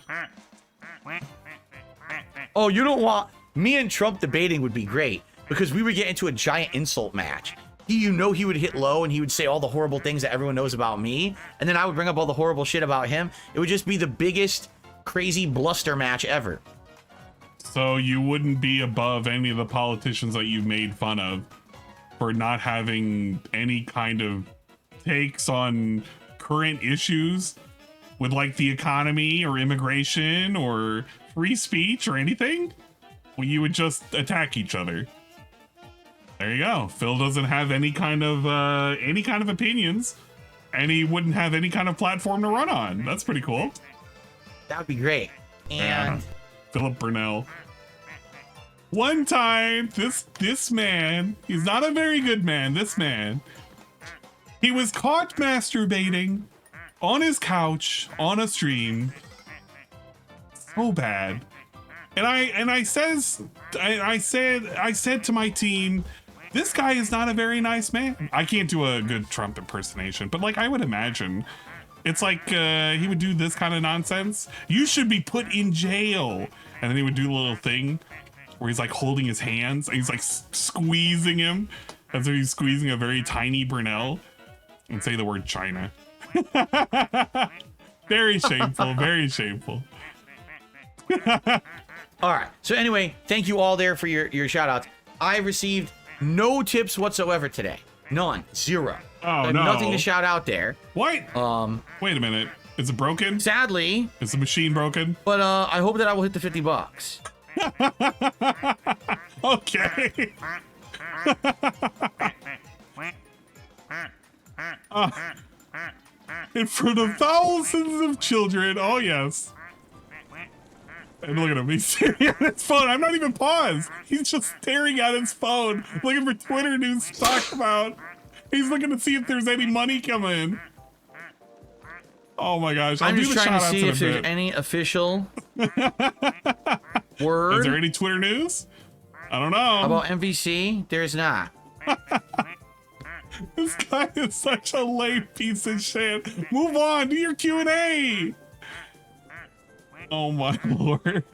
Oh, you don't want... Me and Trump debating would be great, because we would get into a giant insult match. He would hit low, and he would say all the horrible things that everyone knows about me, and then I would bring up all the horrible shit about him. It would just be the biggest, crazy bluster match ever. So you wouldn't be above any of the politicians that you've made fun of for not having any kind of takes on current issues with like the economy or immigration or free speech or anything? Well, you would just attack each other. There you go. Phil doesn't have any kind of opinions, and he wouldn't have any kind of platform to run on. That's pretty cool. That would be great. And Philip Burnell. One time, this man, he's not a very good man, this man, he was caught masturbating on his couch on a stream. So bad. And I said to my team, this guy is not a very nice man. I can't do a good Trump impersonation, but like I would imagine it's like he would do this kind of nonsense. You should be put in jail. And then he would do a little thing where he's like holding his hands and he's like squeezing him as if he's squeezing a very tiny Burnell, and say the word China. Very shameful, very shameful. all right. So anyway, thank you all there for your shout outs. I received no tips whatsoever today. None. Zero. Oh, no. Nothing to shout out there. What? Wait a minute. Is it broken? Sadly. Is the machine broken? But I hope that I will hit the $50. Okay. In front of thousands of children. Oh, yes. And look at him. He's staring at his phone. I'm not even paused. He's just staring at his phone, looking for Twitter news to talk about. He's looking to see if there's any money coming in. Oh my gosh. I'm just trying to see if there's any official word. Is there any Twitter news? I don't know. About MVC? There's not. This guy is such a lame piece of shit. Move on, do your Q&A. Oh my lord.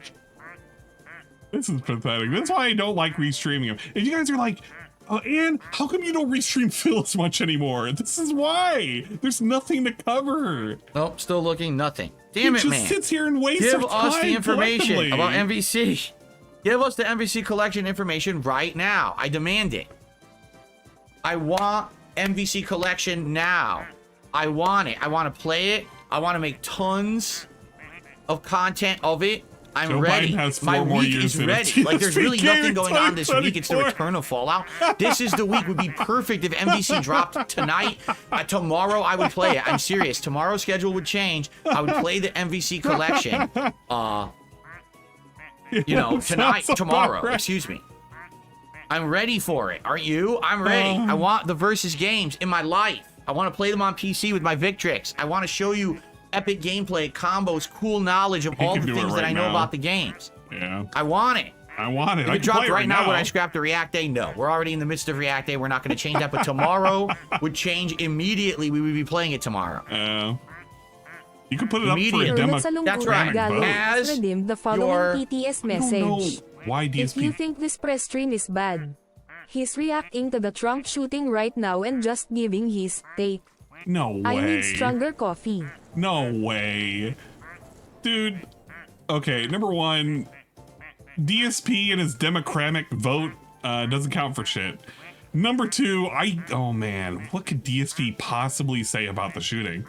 This is pathetic. That's why I don't like restreaming him. If you guys are like, Ann, how come you don't restream Phil as much anymore? This is why. There's nothing to cover. Nope, still looking nothing. Damn it, man. He just sits here and wastes Give our time us the information collectively. about MVC. Give us the MVC collection information right now. I demand it. I want MVC collection now. I want it. I want to play it. I want to make tons of content of it. I'm Joe ready. Biden has My 4 more week years is in ready. it. Like there's really DSP nothing game going on this week. It's the 2024. return of Fallout. This is the week. Would be perfect if MVC dropped tonight. Tomorrow I would play it. I'm serious. Tomorrow's schedule would change. I would play the MVC collection. You know, tonight, tomorrow. Right. Excuse me. I'm ready for it. Aren't you? I'm ready. I want the versus games in my life. I want to play them on PC with my Victrix. I want to show you epic gameplay, combos, cool knowledge of all the can do it things right that I know now. about the games. Yeah. I want it. I want it. If I it can dropped play it right now, would I scrap the React Day? No. We're already in the midst of React Day. We're not going to change that. But tomorrow would change immediately. We would be playing it tomorrow. You can put it up for a demo. That's right. As redeemed the your- following TTS message. Why If you DSP? think this press stream is bad, he's reacting to the Trump shooting right now and just giving his take. No way. I need stronger coffee. No way. Dude, okay, number one, DSP and his democratic vote doesn't count for shit. Number two, oh man, what could DSP possibly say about the shooting?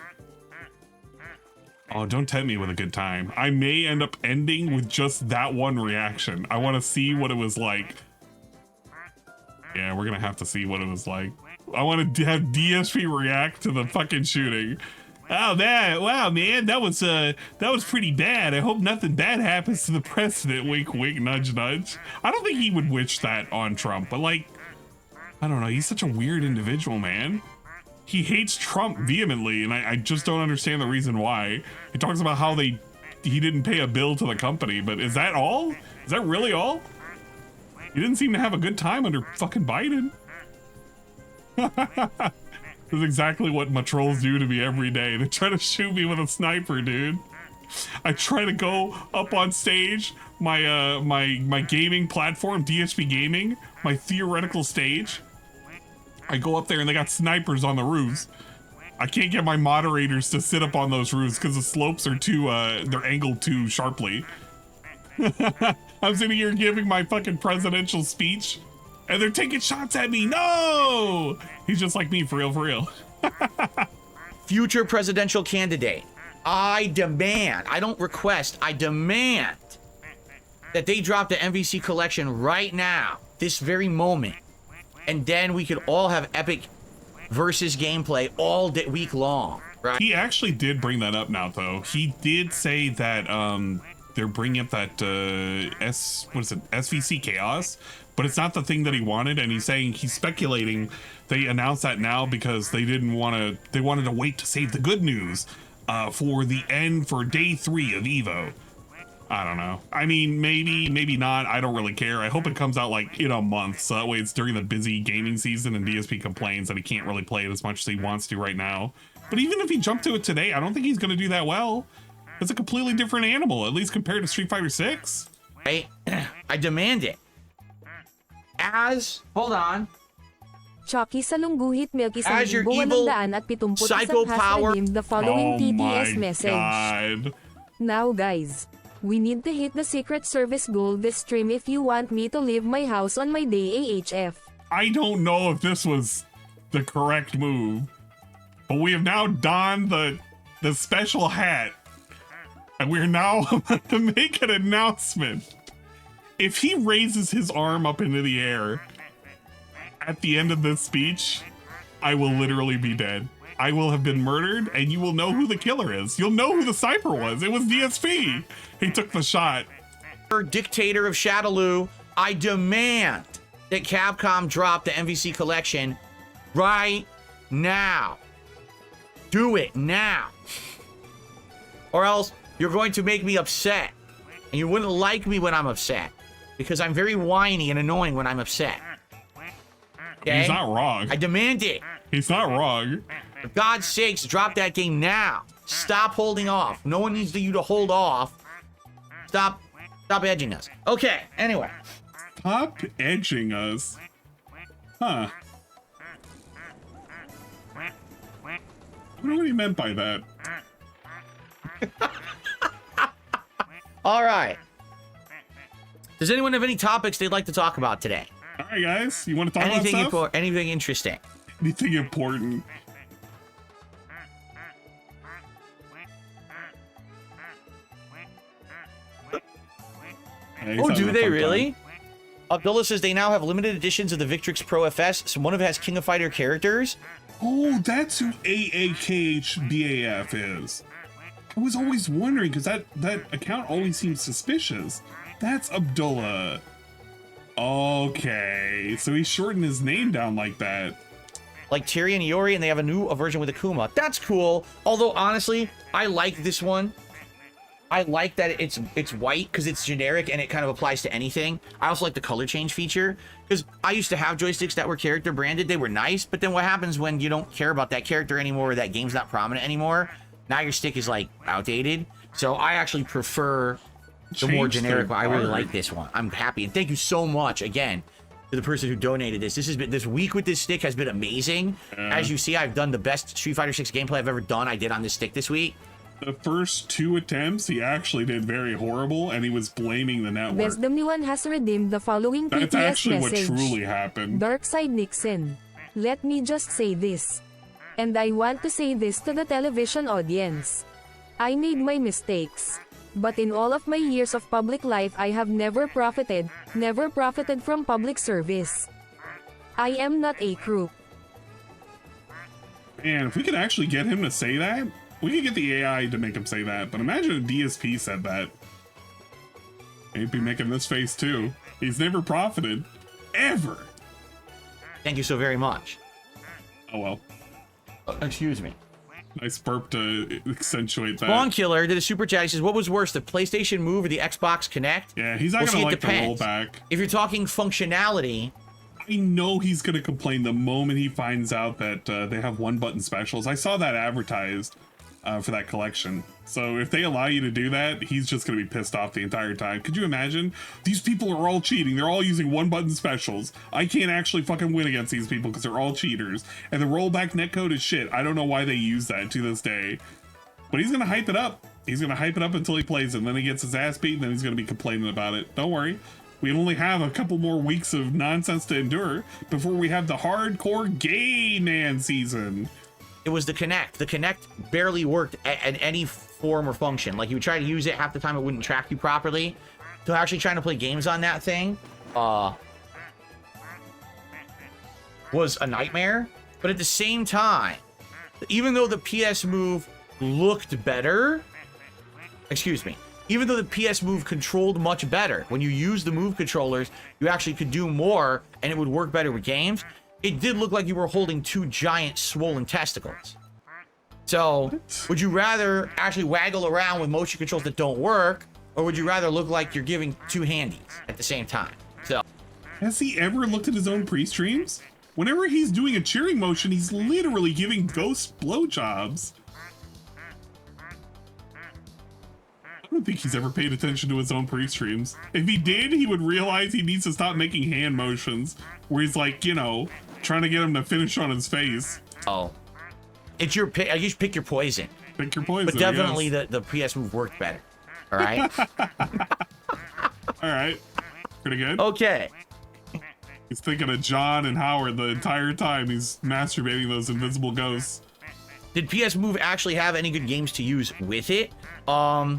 Oh, don't tempt me with a good time. I may end up ending with just that one reaction. I want to see what it was like. Yeah, we're gonna have to see what it was like. I want to have DSP react to the fucking shooting. Oh, wow, man, that was pretty bad. I hope nothing bad happens to the president. Wink, wink, nudge, nudge. I don't think he would wish that on Trump, but like, I don't know. He's such a weird individual, man. He hates Trump vehemently, and I just don't understand the reason why. He talks about how he didn't pay a bill to the company, but is that all? Is that really all? He didn't seem to have a good time under fucking Biden. That's exactly what my trolls do to me every day. They try to shoot me with a sniper, dude. I try to go up on stage, my gaming platform, DSP Gaming, my theoretical stage. I go up there and they got snipers on the roofs. I can't get my moderators to sit up on those roofs because the slopes are too, they're angled too sharply. I'm sitting here giving my fucking presidential speech and they're taking shots at me. No! He's just like me, for real, for real. future presidential candidate. I demand, I don't request, I demand that they drop the MVC collection right now, this very moment. And then we could all have epic versus gameplay all day, week long, right? He actually did bring that up now, though. He did say that they're bringing up that SVC chaos, but it's not the thing that he wanted. And he's saying, he's speculating they announced that now because they didn't want to, they wanted to wait to save the good news for the end, for day 3 of Evo. I don't know. I mean, maybe not. I don't really care. I hope it comes out like in a month, so that way it's during the busy gaming season and DSP complains that he can't really play it as much as he wants to right now. But even if he jumped to it today, I don't think he's going to do that well. It's a completely different animal, at least compared to Street Fighter 6. I demand it. Hold on. Chucky sa lungguhit milk As your evil psycho power. The following Oh TTS my message. God. Now guys, we need to hit the Secret Service goal this stream if you want me to leave my house on my day AHF. I don't know if this was the correct move, but we have now donned the special hat, and we're now about to make an announcement. If he raises his arm up into the air at the end of this speech, I will literally be dead. I will have been murdered, and you will know who the killer is. You'll know who the sniper was. It was DSP. He took the shot. Dictator of Shadaloo, I demand that Capcom drop the MVC collection right now. Do it now. Or else you're going to make me upset. And you wouldn't like me when I'm upset. because I'm very whiny and annoying when I'm upset. Okay? He's not wrong. I demand it. He's not wrong. For God's sakes, drop that game now. Stop holding off. No one needs you to hold off. Stop edging us. Okay, anyway. Stop edging us. Huh. I don't know what he meant by that. All right. Does anyone have any topics they'd like to talk about today? All right, guys. You want to talk about stuff? Anything interesting? Anything important? Oh, do they really? Abdullah says they now have limited editions of the Victrix Pro FS. So one of it has King of Fighter characters. Oh, that's who AAKHBAF is. I was always wondering because that account always seems suspicious. That's Abdullah. Okay, so he shortened his name down like that. Like Terry and Iori, and they have a new version with Akuma. That's cool. Although honestly, I like this one. I like that it's white because it's generic and it kind of applies to anything. I also like the color change feature because I used to have joysticks that were character branded. They were nice, but then what happens when you don't care about that character anymore or that game's not prominent anymore? Now your stick is like outdated. So I actually prefer the more generic one. I really like this one. I'm happy. And thank you so much again to the person who donated this. This week with this stick has been amazing. As you see, I've done the best Street Fighter 6 gameplay I've ever done. I did on this stick this week. The first 2 attempts, he actually did very horrible, and he was blaming the network. Vesdom1 has redeemed the following That's PTS actually message. what truly happened. Darkside Nixon. Let me just say this. And I want to say this to the television audience. I made my mistakes. But in all of my years of public life, I have never profited from public service. I am not a crook. Man, if we could actually get him to say that, we could get the AI to make him say that. But imagine a DSP said that. He'd be making this face too. He's never profited. Ever. Thank you so very much. Oh well. Excuse me. Nice burp to accentuate that. Spawn Killer did a super chat. He says, what was worse, the PlayStation Move or the Xbox Kinect? Yeah, he's not gonna like the rollback. If you're talking functionality, I know he's gonna complain the moment he finds out that they have one-button specials. I saw that advertised for that collection. So if they allow you to do that, he's just gonna be pissed off the entire time. Could you imagine? These people are all cheating. They're all using one-button specials. I can't actually fucking win against these people because they're all cheaters. And the rollback netcode is shit. I don't know why they use that to this day. But he's gonna hype it up. He's gonna hype it up until he plays it. And then he gets his ass beat, and then he's gonna be complaining about it. Don't worry. We only have a couple more weeks of nonsense to endure before we have the hardcore gay man season. it was the Kinect. The Kinect barely worked at any form or function. Like, you would try to use it, half the time it wouldn't track you properly. So actually trying to play games on that thing was a nightmare. But at the same time, even though the PS Move looked better, even though the PS Move controlled much better, when you use the Move controllers, you actually could do more and it would work better with games. It did look like you were holding two giant swollen testicles. So, would you rather actually waggle around with motion controls that don't work, or would you rather look like you're giving two handies at the same time? So, has he ever looked at his own pre-streams? Whenever he's doing a cheering motion, he's literally giving ghost blowjobs. I don't think he's ever paid attention to his own pre-streams. If he did, he would realize he needs to stop making hand motions where he's like, you know, trying to get him to finish on his face. Oh. It's your pick. I guess pick your poison. Pick your poison. But definitely the PS Move worked better. All right? All right. Pretty good. Okay. He's thinking of John and Howard the entire time. He's masturbating those invisible ghosts. Did PS Move actually have any good games to use with it? I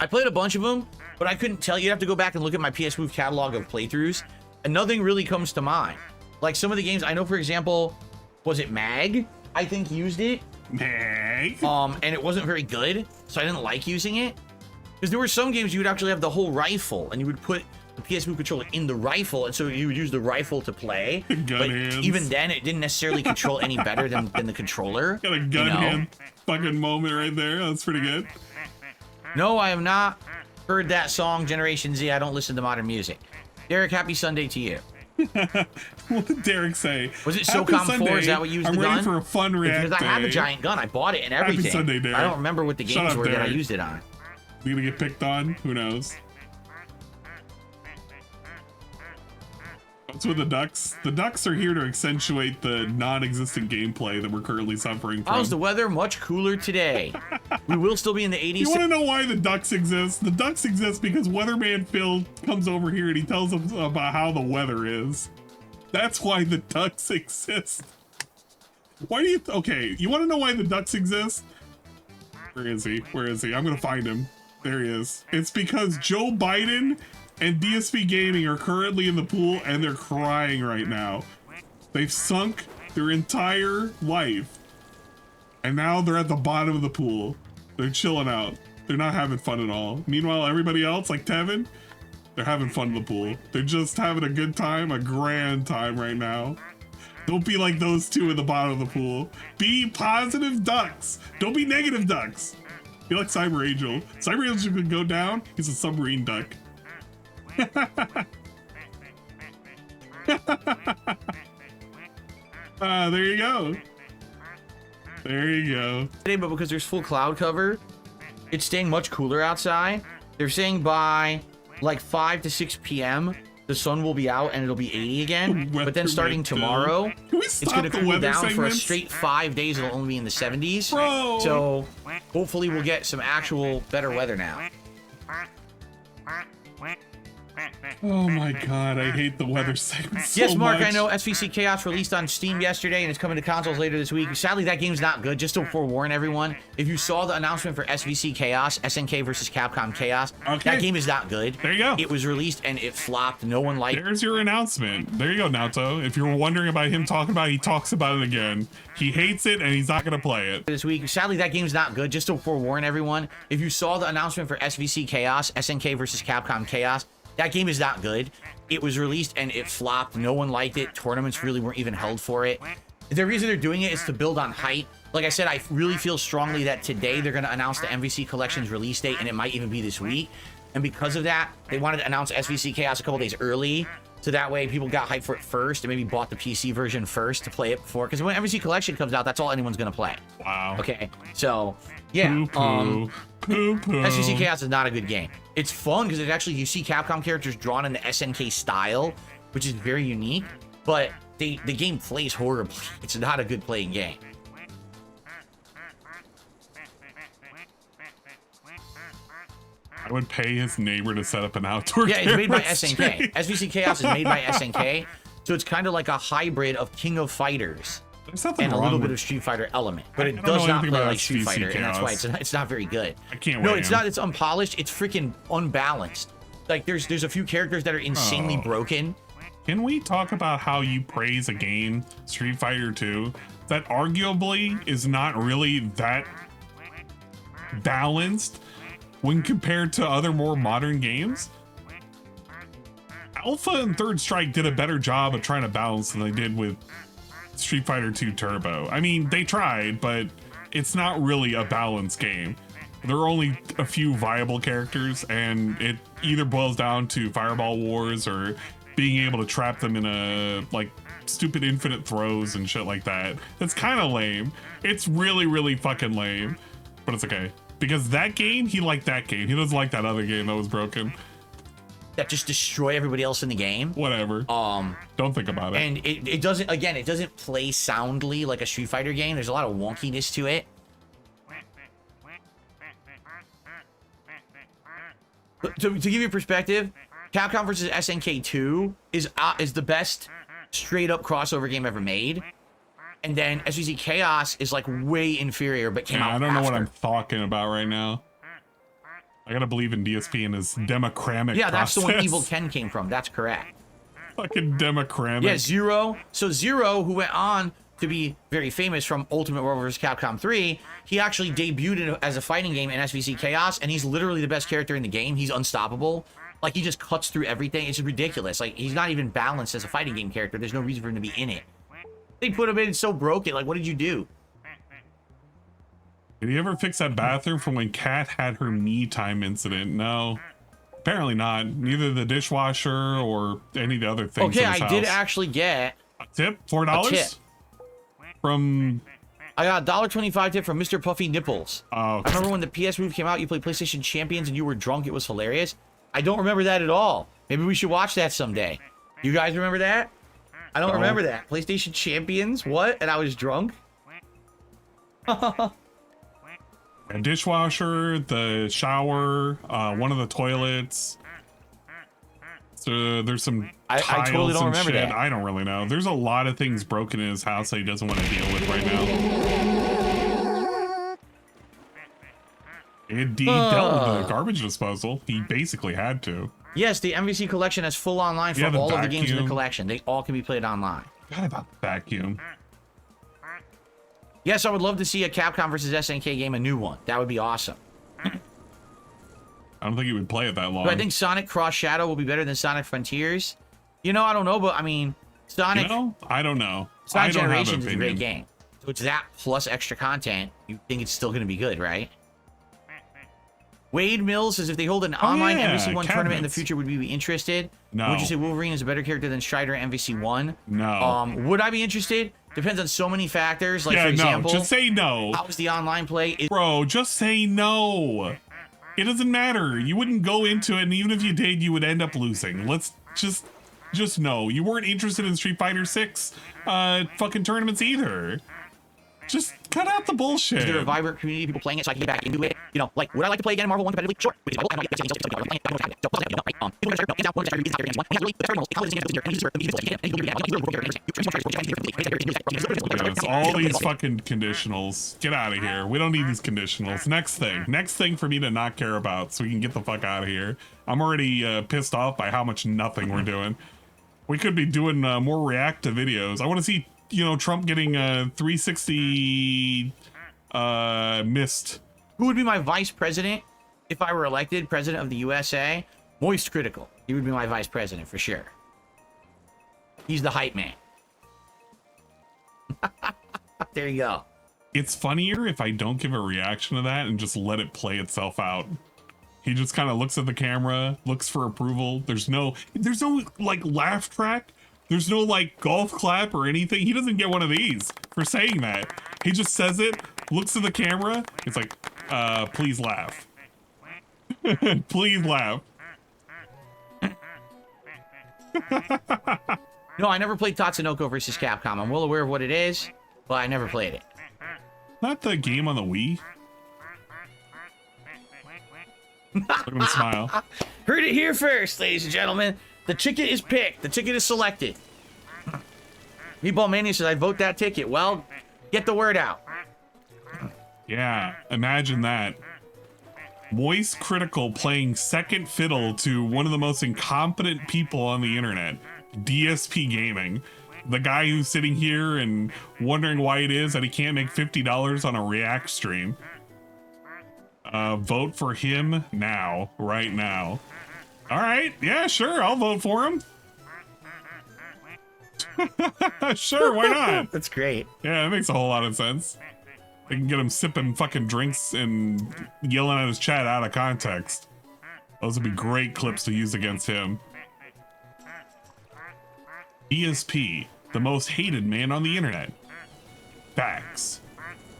played a bunch of them, but I couldn't tell you. You'd have to go back and look at my PS Move catalog of playthroughs, and nothing really comes to mind. Like some of the games, I know, for example, was it Mag? I think used it. Mag? And it wasn't very good, so I didn't like using it. Because there were some games you would actually have the whole rifle, and you would put the PS Move controller in the rifle, and so you would use the rifle to play. But even then, it didn't necessarily control any better than the controller. Got a gun hand fucking moment right there. That's pretty good. No, I have not Heard that song, Generation Z. I don't listen to modern music. Derek, happy Sunday to you. What did Derek say? Was it Happy SOCOM 4? Sunday. Is that what you used I'm the ready gun? for a fun react Because I have a day. giant gun. I bought it and everything. Happy Sunday, Derek. I don't remember what the Shut games up, were that I Derek. used it on. You gonna get picked on? Who knows? What's with the ducks? The ducks are here to accentuate the non-existent gameplay that we're currently suffering from. How's the weather? Much cooler today. We will still be in the 80s. You want to know why the ducks exist? The ducks exist because Weatherman Phil comes over here and he tells us about how the weather is. That's why the ducks exist. Why do you... Okay, you want to know why the ducks exist? Where is he? Where is he? I'm going to find him. There he is. It's because Joe Biden and DSP Gaming are currently in the pool and they're crying right now. They've sunk their entire life. And now they're at the bottom of the pool. They're chilling out. They're not having fun at all. Meanwhile, everybody else, like Tevin, they're having fun in the pool. They're just having a good time, a grand time right now. Don't be like those two at the bottom of the pool. Be positive ducks. Don't be negative ducks. Be like Cyber Angel. Cyber Angel can go down. He's a submarine duck. There you go. There you go. Today, but because there's full cloud cover, it's staying much cooler outside. They're saying by like 5 to 6 p.m. the sun will be out and it'll be 80 again. But then starting tomorrow, it's gonna cool down for a straight 5 days. It'll only be in the 70s. Bro. So hopefully we'll get some actual better weather now. Oh my god, I hate the weather segment so Yes, Mark, much. I know SVC Chaos released on Steam yesterday and it's coming to consoles later this week. Sadly, that game's not good. Just to forewarn everyone, if you saw the announcement for SVC Chaos, SNK versus Capcom Chaos, that game is not good. There you go. It was released and it flopped. No one liked it. There's your announcement. There you go, Naoto. If you were wondering about him talking about it, he talks about it again. He hates it and he's not going to play it. This week, sadly, that game's not good. Just to forewarn everyone, if you saw the announcement for SVC Chaos, SNK versus Capcom Chaos, that game is not good. It was released and it flopped. No one liked it. Tournaments really weren't even held for it. The reason they're doing it is to build on hype. Like I said, I really feel strongly that today they're going to announce the MVC Collection's release date, and it might even be this week. And because of that, they wanted to announce SVC Chaos a couple days early, so that way people got hyped for it first and maybe bought the PC version first to play it before. Because when MVC Collection comes out, that's all anyone's going to play. Wow. Okay, so yeah. SVC Chaos is not a good game. It's fun because it actually, you see Capcom characters drawn in the SNK style, which is very unique, but the game plays horribly. It's not a good playing game. I would pay his neighbor to set up an outdoor Yeah, it's made by camera SNK. stream. SVC Chaos is made by SNK, so it's kind of like a hybrid of King of Fighters There's nothing and a wrong little with bit of Street Fighter element, but I it don't does know not anything play about like Street SVC Fighter, and that's why Chaos. it's not very good. I can't No, weigh it's him. not. It's unpolished. It's freaking unbalanced. Like there's a few characters that are insanely Oh. broken. Can we talk about how you praise a game, Street Fighter 2, that arguably is not really that balanced when compared to other more modern games? Alpha and Third Strike did a better job of trying to balance than they did with Street Fighter 2 Turbo. I mean, they tried, but it's not really a balanced game. There are only a few viable characters, and it either boils down to Fireball Wars or being able to trap them in a, like, stupid infinite throws and shit like that. That's kind of lame. It's really, really fucking lame, but it's okay. Because that game, he liked that game. He doesn't like that other game that was broken. That just destroy everybody else in the game. Whatever. Don't think about it. And it doesn't, again, it doesn't play soundly like a Street Fighter game. There's a lot of wonkiness to it. But to give you perspective, Capcom vs. SNK 2 is the best straight up crossover game ever made. And then SVC Chaos is like way inferior, but came out I don't know what after. I'm talking about right now. I gotta believe in DSP and his democratic Yeah, that's the one process. Evil Ken came from. That's correct. Fucking democratic. Yeah, Zero. So Zero, who went on to be very famous from Ultimate World vs. Capcom 3, he actually debuted as a fighting game in SVC Chaos, and he's literally the best character in the game. He's unstoppable. Like, he just cuts through everything. It's ridiculous. Like, he's not even balanced as a fighting game character. There's no reason for him to be in it. They put him in so broken. Like, what did you do? Did he ever fix that bathroom from when Kat had her me time incident? No. Apparently not. Neither the dishwasher or any of the other things. Okay, in his I did house. actually get a tip. $4 a tip. From. I got a $1.25 tip from Mr. Puffy Nipples. Oh. I remember when the PS Move came out, you played PlayStation Champions and you were drunk. It was hilarious. I don't remember that at all. Maybe we should watch that someday. You guys remember that? I don't remember that. PlayStation Champions? What? And I was drunk? A dishwasher, the shower, one of the toilets. So there's some tiles I totally don't remember shit. that. I don't really know. There's a lot of things broken in his house that he doesn't want to deal with right now. He dealt with the garbage disposal. He basically had to. Yes, the MVC collection has full online for all of the games in the collection. They all can be played online. Forgot about the vacuum. Yes, I would love to see a Capcom versus SNK game, a new one. That would be awesome. I don't think he would play it that long. Do I think Sonic Cross Shadow will be better than Sonic Frontiers? You know, I don't know, but I mean, Sonic... You know? I don't know. Sonic I don't have Generations an is a great opinion. game. So it's that plus extra content. You think it's still going to be good, right? Wade Mills says if they hold an online MVC1 tournament in the future, would we be interested? No. Would you say Wolverine is a better character than Strider at MVC1? No. Would I be interested? Depends on so many factors. Like, Yeah, for example, no. Just say no. how was the online play? Bro, just say no. It doesn't matter. You wouldn't go into it, and even if you did, you would end up losing. Let's just no. You weren't interested in Street Fighter 6 fucking tournaments either. Just cut out the bullshit. Is there a vibrant community of people playing it so I can get back into it? You know, like, would I like to play again in Marvel 1 competitively? Sure. Yes, all these fucking conditionals. Get out of here. We don't need these conditionals. Next thing for me to not care about so we can get the fuck out of here. I'm already pissed off by how much nothing we're doing. We could be doing more reactive videos. I want to see, you know, Trump getting 360 missed. Who would be my vice president if I were elected president of the USA? Moist Critical. He would be my vice president for sure. He's the hype man. There you go. It's funnier if I don't give a reaction to that and just let it play itself out. He just kind of looks at the camera, looks for approval. There's no like laugh track. There's no like golf clap or anything. He doesn't get one of these for saying that. He just says it, looks at the camera. It's like, please laugh. Please laugh. No, I never played Tatsunoko versus Capcom. I'm well aware of what it is, but I never played it. Not the game on the Wii. Look at him smile. Heard it here first, ladies and gentlemen. The ticket is picked. The ticket is selected. Meatball Mania says, I vote that ticket. Well, get the word out. Yeah, imagine that. Moist Critical playing second fiddle to one of the most incompetent people on the internet. DSP Gaming. The guy who's sitting here and wondering why it is that he can't make $50 on a React stream. Vote for him now, right now. All right, yeah, sure, I'll vote for him. Sure, why not? That's great. Yeah, that makes a whole lot of sense. They can get him sipping fucking drinks and yelling at his chat out of context. Those would be great clips to use against him. DSP, the most hated man on the internet. Facts.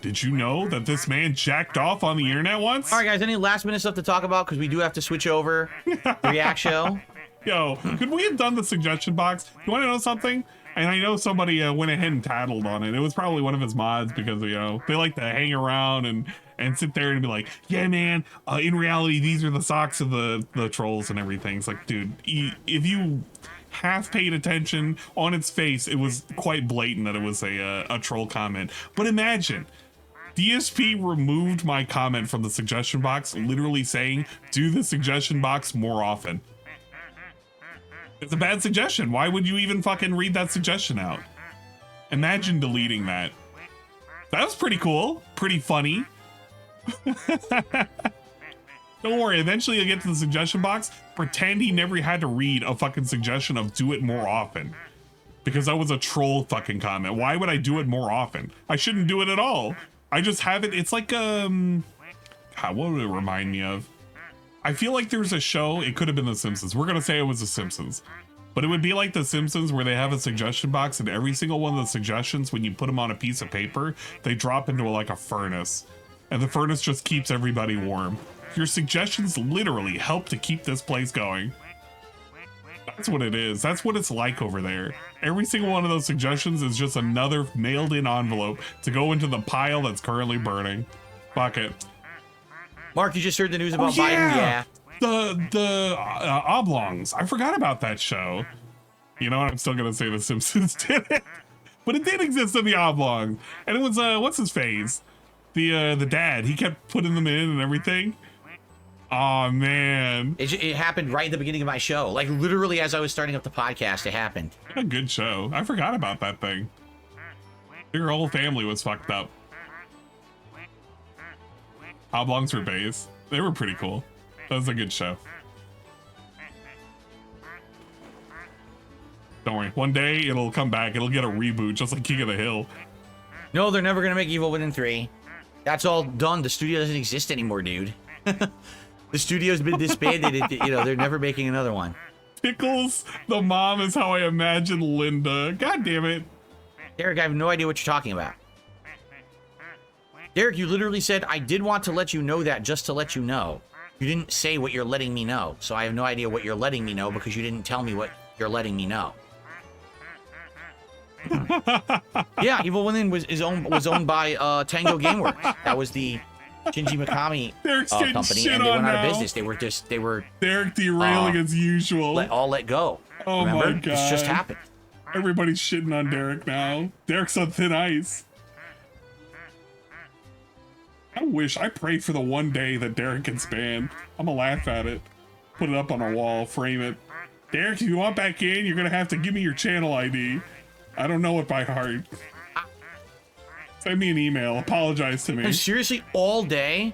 Did you know that this man jacked off on the internet once? All right, guys, any last minute stuff to talk about? Because we do have to switch over the React show. Yo, could we have done the suggestion box? You want to know something? And I know somebody went ahead and tattled on it. It was probably one of his mods because, you know, they like to hang around and sit there and be like, yeah, man, in reality, these are the socks of the trolls and everything. It's like, dude, if you half paid attention on its face, it was quite blatant that it was a troll comment. But imagine, DSP removed my comment from the suggestion box, literally saying, do the suggestion box more often. It's a bad suggestion. Why would you even fucking read that suggestion out? Imagine deleting that. That was pretty cool. Pretty funny. Don't worry, eventually you'll get to the suggestion box. Pretend he never had to read a fucking suggestion of do it more often. Because that was a troll fucking comment. Why would I do it more often? I shouldn't do it at all. I just have it. It's like, God, what would it remind me of? I feel like there's a show, it could have been The Simpsons. We're gonna say it was The Simpsons. But it would be like The Simpsons where they have a suggestion box and every single one of the suggestions, when you put them on a piece of paper, they drop into like a furnace. And the furnace just keeps everybody warm. Your suggestions literally help to keep this place going. That's what it is. That's what it's like over there. Every single one of those suggestions is just another mailed in envelope to go into the pile that's currently burning. Fuck it. Mark, you just heard the news about Biden? Yeah. The Oblongs. I forgot about that show. You know what? I'm still gonna say The Simpsons did it, but it did exist in the Oblongs, and it was what's his face, the dad. He kept putting them in and everything. Oh man, it happened right at the beginning of my show. Like literally as I was starting up the podcast, it happened. What a good show. I forgot about that thing. Your whole family was fucked up. Oblongs were bass. They were pretty cool. That was a good show. Don't worry. One day it'll come back. It'll get a reboot just like King of the Hill. No, they're never going to make Evil Within 3. That's all done. The studio doesn't exist anymore, dude. The studio's been disbanded. You know, they're never making another one. Pickles, the mom is how I imagine Linda. God damn it. Derek, I have no idea what you're talking about. Derek, you literally said, I did want to let you know that just to let you know. You didn't say what you're letting me know, so I have no idea what you're letting me know because you didn't tell me what you're letting me know. Yeah, Evil Within was owned by Tango Gameworks. That was the Shinji Mikami company, and they went out of business. They were Derek derailing as usual. Let go. Oh Remember? my god, It's just happened. Everybody's shitting on Derek now. Derek's on thin ice. I pray for the one day that Derek gets banned. I'm gonna laugh at it. Put it up on a wall, frame it. Derek, if you want back in, you're gonna have to give me your channel ID. I don't know it by heart. Send me an email. Apologize to me. And seriously, all day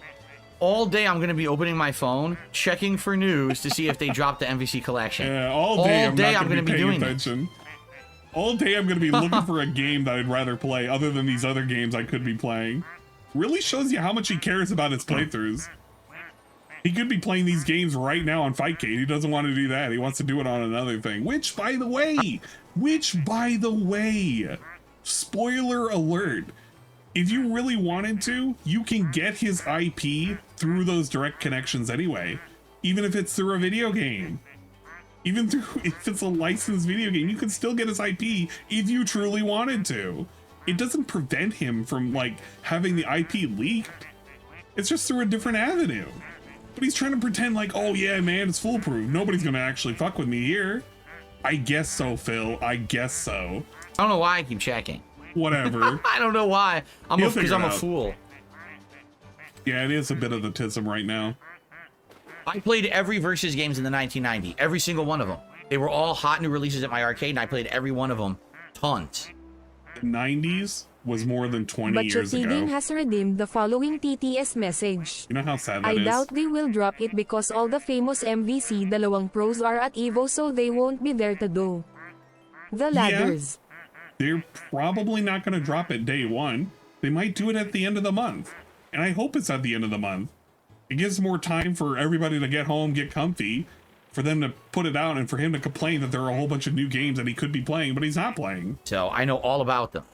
I'm going to be opening my phone, checking for news to see if they dropped the MVC collection. Yeah, all day I'm going to be paying attention. All day I'm going to be looking for a game that I'd rather play other than these other games I could be playing. Really shows you how much he cares about his playthroughs. He could be playing these games right now on Fightcade. He doesn't want to do that. He wants to do it on another thing. Which, by the way, spoiler alert. If you really wanted to, you can get his IP through those direct connections anyway. Even if it's through a video game. Even if it's a licensed video game, you can still get his IP if you truly wanted to. It doesn't prevent him from, like, having the IP leaked. It's just through a different avenue. But he's trying to pretend like, oh yeah, man, it's foolproof. Nobody's gonna actually fuck with me here. I guess so, Phil. I guess so. I don't know why I keep checking. Whatever. I don't know why. Because I'm a fool. Yeah, it is a bit of the tism right now. I played every Versus games in the 1990. Every single one of them. They were all hot new releases at my arcade, and I played every one of them. Tons. The 90s was more than 20 but years ago. But Chotiding has redeemed the following TTS message. You know how sad that I is? doubt they will drop it because all the famous MVC dalawang pros are at Evo, so they won't be there to do the ladders. Yeah, they're probably not going to drop it day one. They might do it at the end of the month. And I hope it's at the end of the month. It gives more time for everybody to get home, get comfy, for them to put it out, and for him to complain that there are a whole bunch of new games that he could be playing, but he's not playing. So I know all about them.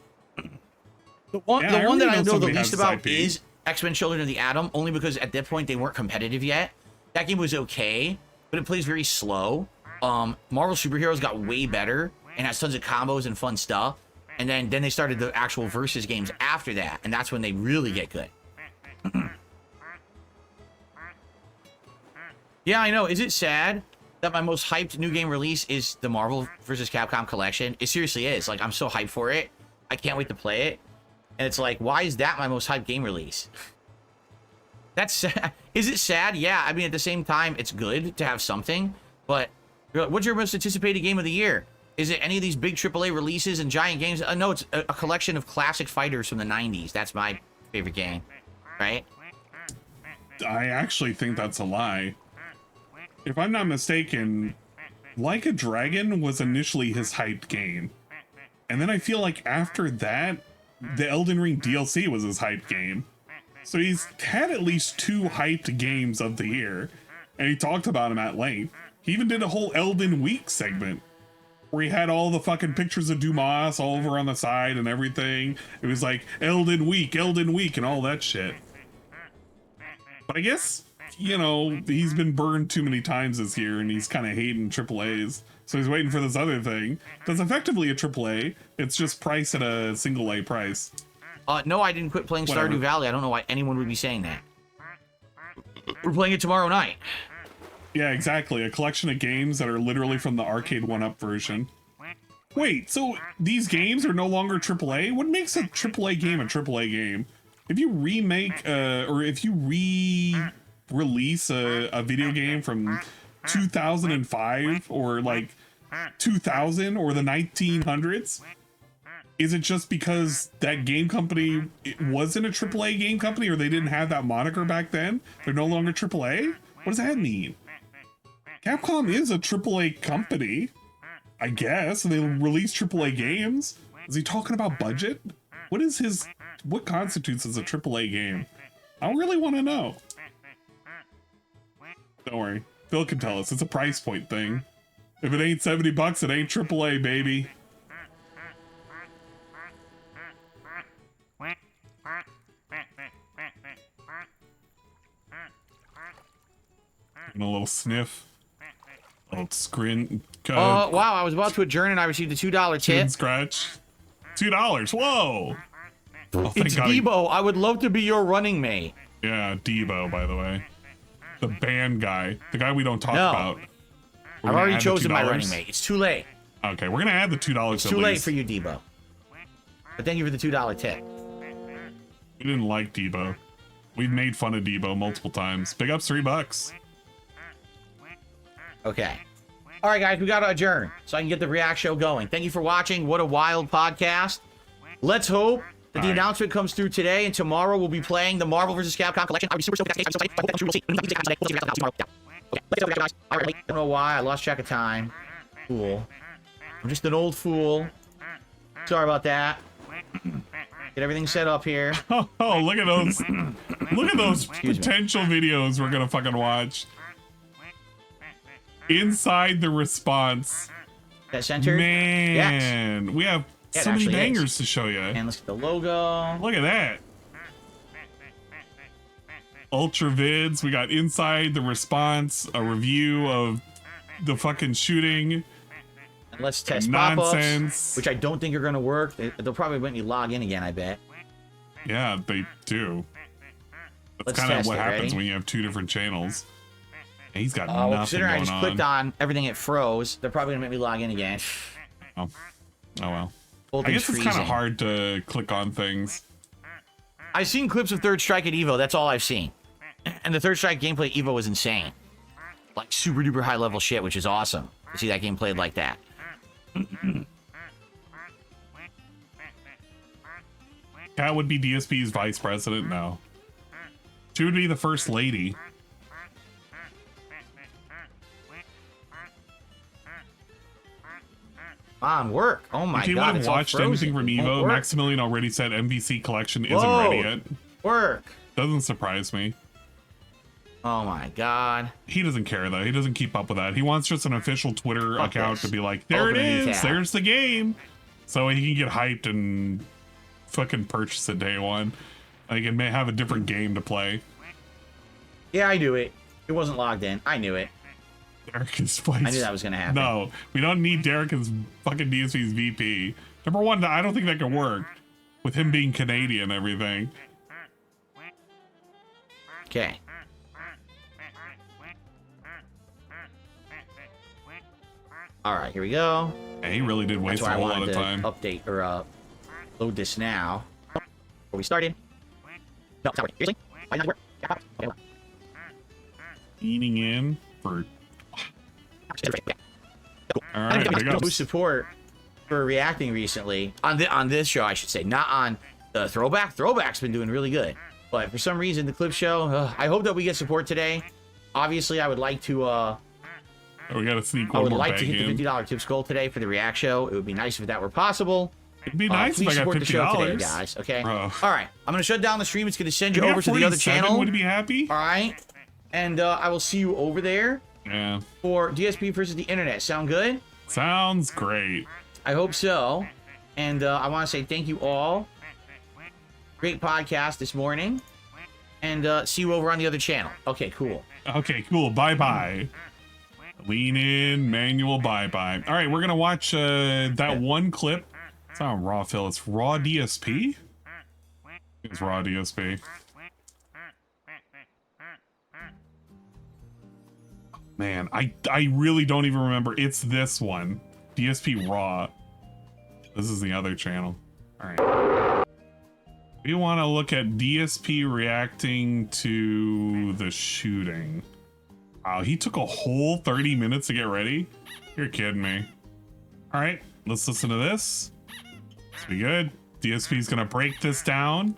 The one that I know the least about is X-Men Children of the Atom, only because at that point they weren't competitive yet. That game was okay, but it plays very slow. Marvel Superheroes got way better and has tons of combos and fun stuff. And then they started the actual Versus games after that, and that's when they really get good. Yeah, I know. Is it sad that my most hyped new game release is the Marvel vs. Capcom collection? It seriously is. Like, I'm so hyped for it. I can't wait to play it. And it's like, why is that my most hyped game release? That's sad. Is it sad? Yeah, I mean, at the same time, it's good to have something. But what's your most anticipated game of the year? Is it any of these big AAA releases and giant games? No, it's a collection of classic fighters from the 90s. That's my favorite game, right? I actually think that's a lie. If I'm not mistaken, Like a Dragon was initially his hyped game. And then I feel like after that, the Elden Ring DLC was his hyped game. So he's had at least 2 hyped games of the year. and he talked about him at length. He even did a whole Elden Week segment where he had all the fucking pictures of Dumas all over on the side and everything. It was like Elden Week, and all that shit. But I guess, you know, he's been burned too many times this year and he's kind of hating AAAs. So he's waiting for this other thing that's effectively a AAA. It's just priced at a single A price. No, I didn't quit playing Stardew Valley. I don't know why anyone would be saying that. We're playing it tomorrow night. Yeah, exactly. A collection of games that are literally from the arcade 1-up version. Wait, so these games are no longer AAA? What makes a AAA game a AAA game? If you remake, or if you re-release a video game from 2005 or like 2000 or the 1900s, is it just because that game company wasn't a AAA game company or they didn't have that moniker back then? They're no longer AAA? What does that mean? Capcom is a AAA company, I guess, and they release AAA games. Is he talking about budget? What constitutes as a AAA game? I don't really want to know. Don't worry. Phil can tell us. It's a price point thing. If it ain't $70, it ain't AAA, baby. And a little sniff. A little scrin. Wow, I was about to adjourn and I received a $2 tip. Scratch. $2. Whoa. Oh, It's Debo. I would love to be your running mate. Yeah, Debo, by the way. The band guy. The guy we don't talk about. I've already chosen my running mate. It's too late. Okay, we're gonna add the $2. It's too late for you, Debo. But thank you for the $2 tip. We didn't like Debo. We've made fun of Debo multiple times. Big ups, $3. Okay. All right, guys, we got to adjourn so I can get the React show going. Thank you for watching. What a wild podcast. Let's hope that the announcement comes through today, and tomorrow we'll be playing the Marvel vs. Capcom collection. I'll be super stoked. I don't know why. I lost track of time. Fool. I'm just an old fool. Sorry about that. Get everything set up here. Oh, look at those. Look at those potential videos we're going to fucking watch. Inside the response. That centered? Man, yes. We have so many bangers to show you. And let's get the logo. Look at that. Ultra vids. We got inside the response, a review of the fucking shooting. And let's test pop-ups, which I don't think are going to work. They'll probably make me log in again, I bet. Yeah, they do. That's kind of what happens when you have two different channels. He's got nothing considering going I just clicked on everything, it froze. They're probably gonna make me log in again. Oh well. I guess it's kind of hard to click on things. I've seen clips of Third Strike at Evo. That's all I've seen. And the Third Strike gameplay at Evo was insane. Like super duper high level shit, which is awesome to see that game played like that. Kat would be DSP's vice president now. She would be the first lady. On work. Oh my god. If you haven't watched anything from Evo, Maximilian already said MVC collection isn't ready yet. Work. Doesn't surprise me. Oh my god. He doesn't care though. He doesn't keep up with that. He wants just an official Twitter account to be like, there it is. There's the game. So he can get hyped and fucking purchase it day one. Like it may have a different game to play. Yeah, I knew it. It wasn't logged in. I knew it. Derek is vice. I knew that was gonna happen. No, we don't need Derek as fucking DSP's VP. Number one, I don't think that could work with him being Canadian and everything. Okay. All right, here we go. Yeah, he really did waste a whole lot of time. Update or load this now. Before we started. No, it's not working. Seriously? Why not work? Eating in for. All right, there we go. Support for reacting recently on this show, I should say, not on the throwback. Throwback's been doing really good, but for some reason, the clip show. I hope that we get support today. Obviously, I would like to. We gotta sneak one more. I would like to hit the $50 tips goal today for the React show. It would be nice if that were possible. It'd be nice if I got $50. The show today, guys. Okay. Bro. All right. I'm gonna shut down the stream. It's gonna send you over to the other channel. Would you be happy? All right. And I will see you over there. Yeah. For DSP versus the internet. Sound good? Sounds great. I hope so. And I want to say thank you all. Great podcast this morning. And see you over on the other channel. Okay, cool. Okay, cool. Bye-bye. Lean in, manual, bye-bye. All right, we're going to watch that one clip. It's not raw fill, it's raw DSP? It's raw DSP. Man, I really don't even remember. It's this one. DSP raw. This is the other channel. All right. We want to look at DSP reacting to the shooting. Wow, he took a whole 30 minutes to get ready? You're kidding me. All right, let's listen to this. Let's be good. DSP's gonna break this down.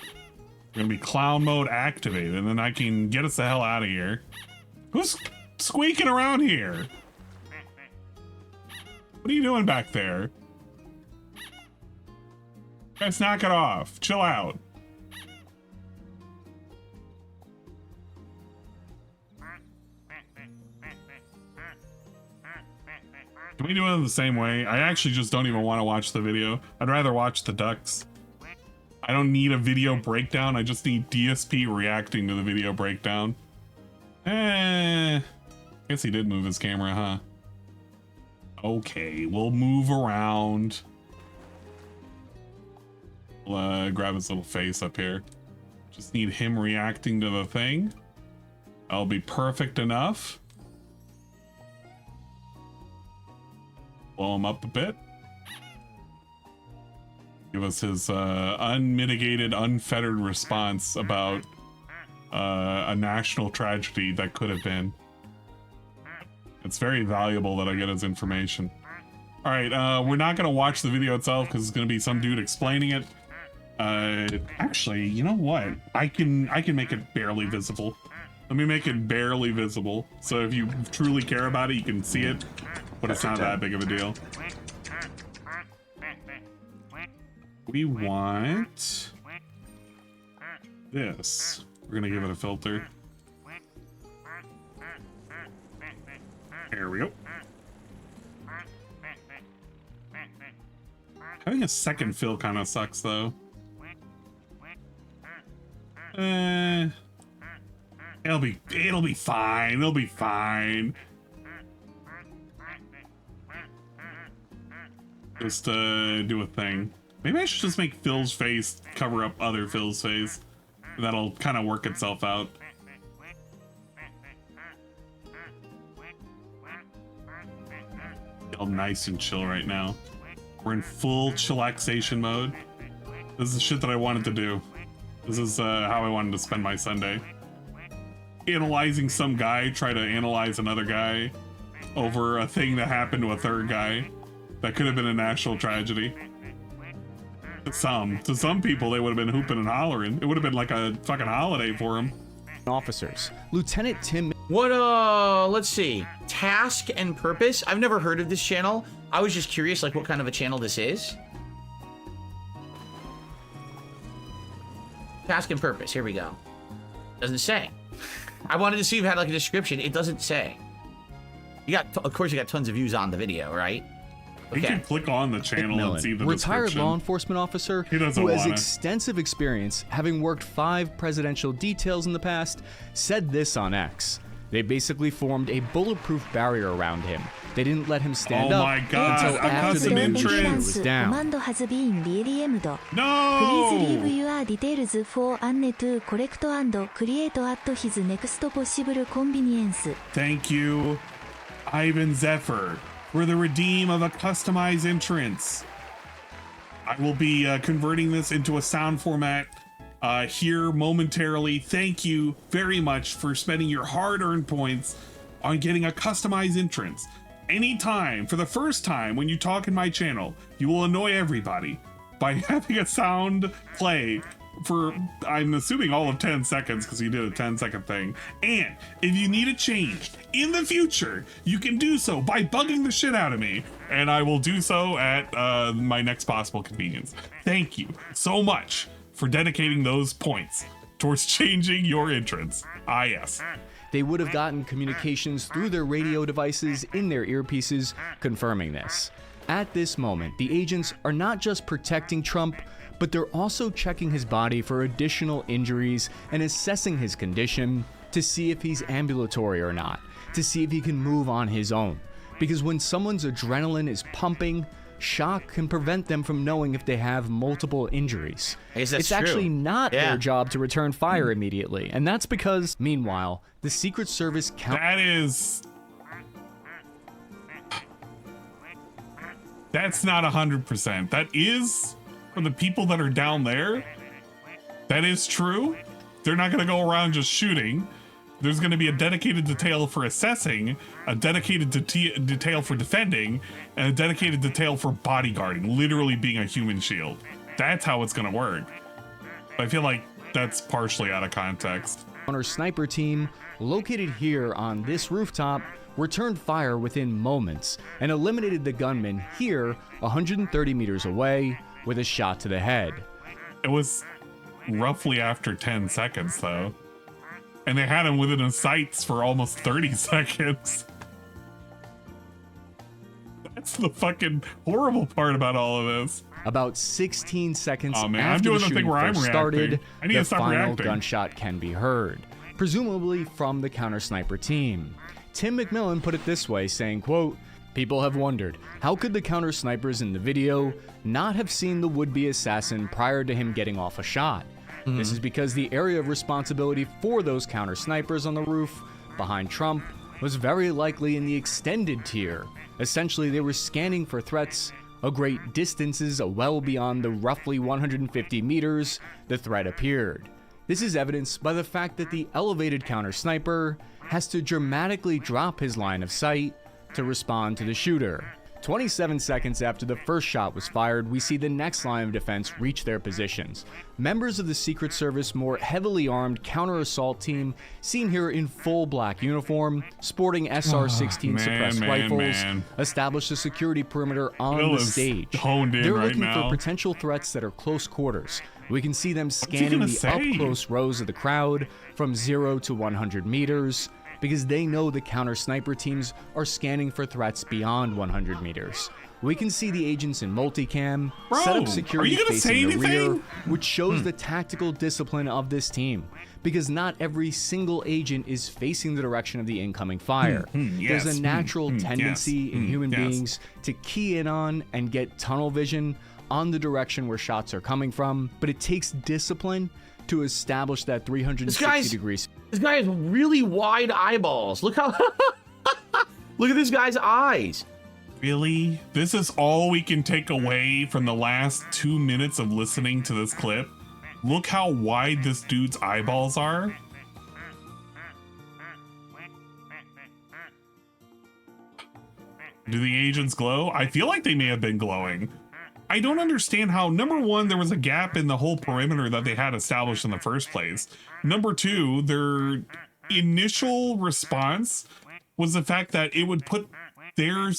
Gonna be clown mode activated, and then I can get us the hell out of here. Who's squeaking around here? What are you doing back there? Guys, knock it off. Chill out. Can we do it the same way? I actually just don't even want to watch the video. I'd rather watch the ducks. I don't need a video breakdown. I just need DSP reacting to the video breakdown. Guess he did move his camera, huh? Okay, we'll move around. We'll grab his little face up here. Just need him reacting to the thing. That'll be perfect enough. Blow him up a bit. Give us his unmitigated, unfettered response about a national tragedy that could have been. It's very valuable that I get his information. All right, we're not gonna watch the video itself because it's gonna be some dude explaining it. Actually, you know what? I can make it barely visible. Let me make it barely visible. So if you truly care about it, you can see it, but it's not that big of a deal. We want this. We're gonna give it a filter. There we go. Having a second fill kind of sucks though. It'll be fine. It'll be fine. Just do a thing. Maybe I should just make Phil's face cover up other Phil's face. That'll kind of work itself out. Feel nice and chill right now. We're in full chillaxation mode. This is the shit that I wanted to do. This is how I wanted to spend my Sunday. Analyzing some guy, try to analyze another guy over a thing that happened to a third guy. That could have been a national tragedy. To some people, they would have been hooping and hollering. It would have been like a fucking holiday for them. Officers. Lieutenant Tim... What, let's see. Task and Purpose? I've never heard of this channel. I was just curious, like, what kind of a channel this is. Task and Purpose, here we go. Doesn't say. I wanted to see if it had, like, a description. It doesn't say. You got, of course, you got tons of views on the video, right? Okay. You can click on the channel and see the retired law enforcement officer who has extensive experience, having worked 5 presidential details in the past, said this on X. They basically formed a bulletproof barrier around him. They didn't let him stand up until after the entrance was down. Command has been redeemed. No! Please leave your details for Anne to collect and create at his next possible convenience. Thank you, Ivan Zephyr, for the redeem of a customized entrance. I will be converting this into a sound format here momentarily. Thank you very much for spending your hard-earned points on getting a customized entrance. Anytime, for the first time when you talk in my channel, you will annoy everybody by having a sound play for, I'm assuming, all of 10 seconds because you did a 10-second thing. And if you need it changed in the future, you can do so by bugging the shit out of me, and I will do so at my next possible convenience. Thank you so much for dedicating those points towards changing your entrance. Ah, yes. they would have gotten communications through their radio devices in their earpieces confirming this. At this moment, the agents are not just protecting Trump, but they're also checking his body for additional injuries and assessing his condition to see if he's ambulatory or not, to see if he can move on his own. Because when someone's adrenaline is pumping, shock can prevent them from knowing if they have multiple injuries. It's actually not their job to return fire immediately, and that's because, meanwhile, the Secret Service That's not 100%. That is, for the people that are down there, that is true. They're not going to go around just shooting. There's going to be a dedicated detail for assessing, a dedicated detail for defending, and a dedicated detail for bodyguarding, literally being a human shield. That's how it's going to work. I feel like that's partially out of context. Our sniper team, located here on this rooftop, returned fire within moments and eliminated the gunman here 130 meters away with a shot to the head. It was roughly after 10 seconds, though. And they had him within his sights for almost 30 seconds. That's the fucking horrible part about all of this. About 16 seconds after I'm doing the thing where I'm started, I need the to stop final reacting. gunshot can be heard, presumably from the counter-sniper team. Tim McMillan put it this way, saying, quote, "People have wondered, how could the counter-snipers in the video not have seen the would-be assassin prior to him getting off a shot? This is because the area of responsibility for those counter-snipers on the roof behind Trump was very likely in the extended tier. Essentially, they were scanning for threats a great distances well beyond the roughly 150 meters the threat appeared. This is evidenced by the fact that the elevated counter-sniper has to dramatically drop his line of sight to respond to the shooter. 27 seconds after the first shot was fired, we see the next line of defense reach their positions. Members of the Secret Service more heavily armed counter-assault team, seen here in full black uniform, sporting SR-16 suppressed rifles, establish a security perimeter on the stage. They're looking for potential threats that are close quarters. We can see them scanning the up-close rows of the crowd from 0 to 100 meters, because they know the counter-sniper teams are scanning for threats beyond 100 meters. We can see the agents in multicam set up security facing the rear, which shows the tactical discipline of this team, because not every single agent is facing the direction of the incoming fire. There's a natural tendency in human beings to key in on and get tunnel vision on the direction where shots are coming from, but it takes discipline to establish that 360 degrees. This guy has really wide eyeballs. Look how look at this guy's eyes. Really? This is all we can take away from the last 2 minutes of listening to this clip? Look how wide this dude's eyeballs are. Do the agents glow? I feel like they may have been glowing. I don't understand how, number one, there was a gap in the whole perimeter that they had established in the first place. Number two, their initial response was the fact that it would put their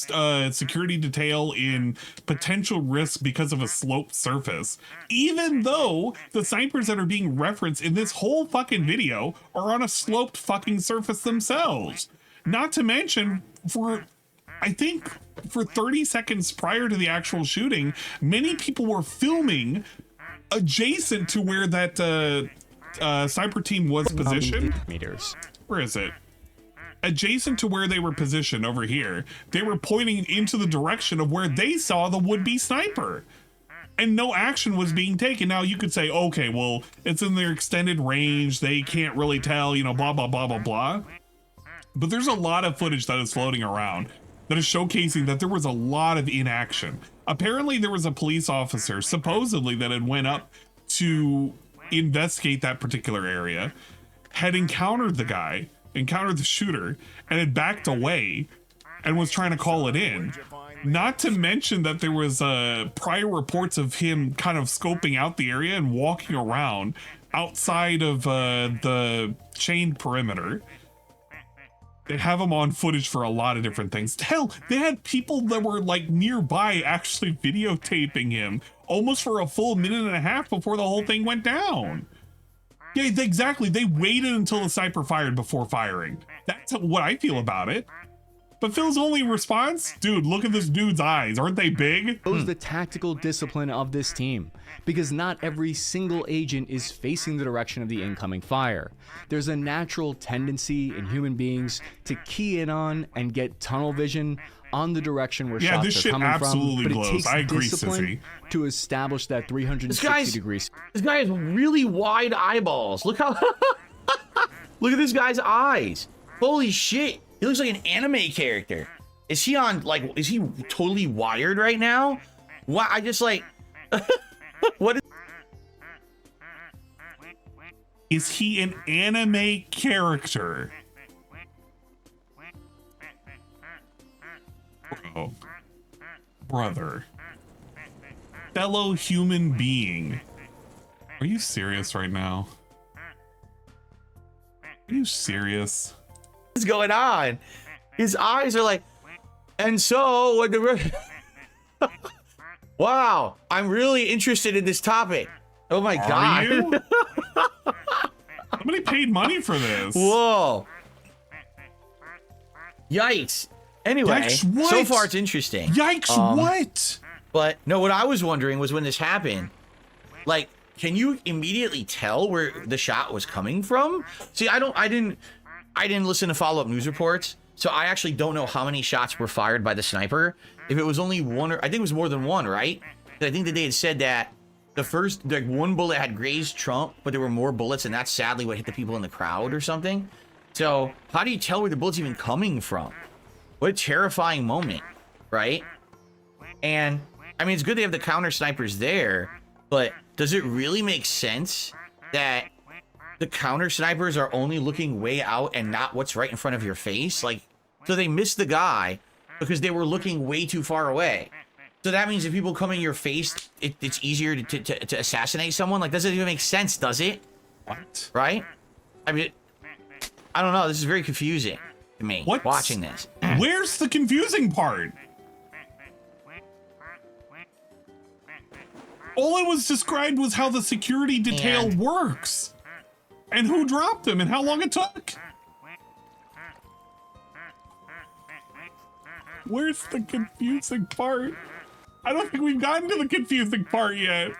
security detail in potential risk because of a sloped surface, even though the snipers that are being referenced in this whole fucking video are on a sloped fucking surface themselves. Not to mention, I think for 30 seconds prior to the actual shooting, many people were filming adjacent to where that sniper team was positioned. Where is it? Adjacent to where they were positioned over here. They were pointing into the direction of where they saw the would-be sniper. And no action was being taken. Now you could say, okay, well, it's in their extended range. They can't really tell, you know, blah, blah, blah, blah, blah. But there's a lot of footage that is floating around that is showcasing that there was a lot of inaction. Apparently there was a police officer, supposedly, that had went up to investigate that particular area, had encountered the guy, encountered the shooter, and had backed away and was trying to call it in. Not to mention that there was prior reports of him kind of scoping out the area and walking around outside of the chained perimeter. They have him on footage for a lot of different things. Hell, they had people that were like nearby actually videotaping him almost for a full minute and a half before the whole thing went down. Yeah, exactly. They waited until the sniper fired before firing. That's what I feel about it. But Phil's only response, dude, look at this dude's eyes. Aren't they big? Shows the tactical discipline of this team, because not every single agent is facing the direction of the incoming fire. There's a natural tendency in human beings to key in on and get tunnel vision on the direction where shots are coming from, but it takes discipline to establish that 360 degrees. This guy has really wide eyeballs. Look how look at this guy's eyes. Holy shit. He looks like an anime character. Is he on, like, is he totally wired right now? Why? I just like, what is he an anime character? Bro. Brother. Fellow human being. Are you serious right now? Are you serious? is going on? His eyes are like, and so what the wow, I'm really interested in this topic. Oh my god. You? Somebody paid money for this. Whoa. Yikes. Anyway, Yikes, so far it's interesting. Yikes, what? But no, what I was wondering was when this happened, like, can you immediately tell where the shot was coming from? See, I didn't listen to follow-up news reports, so I actually don't know how many shots were fired by the sniper. If it was only one, or I think it was more than one, right? I think that they had said that the first, like, one bullet had grazed Trump, but there were more bullets, and that's sadly what hit the people in the crowd or something. So how do you tell where the bullet's even coming from? What a terrifying moment, right? And I mean, it's good they have the counter snipers there, but does it really make sense that the counter snipers are only looking way out and not what's right in front of your face? Like, so they missed the guy because they were looking way too far away. So that means if people come in your face, it's easier to assassinate someone? Like, doesn't even make sense, does it? What? Right? I mean, I don't know. This is very confusing to me, watching this. Where's the confusing part? All it was described was how the security detail works. And who dropped him and how long it took. Where's the confusing part? I don't think we've gotten to the confusing part yet.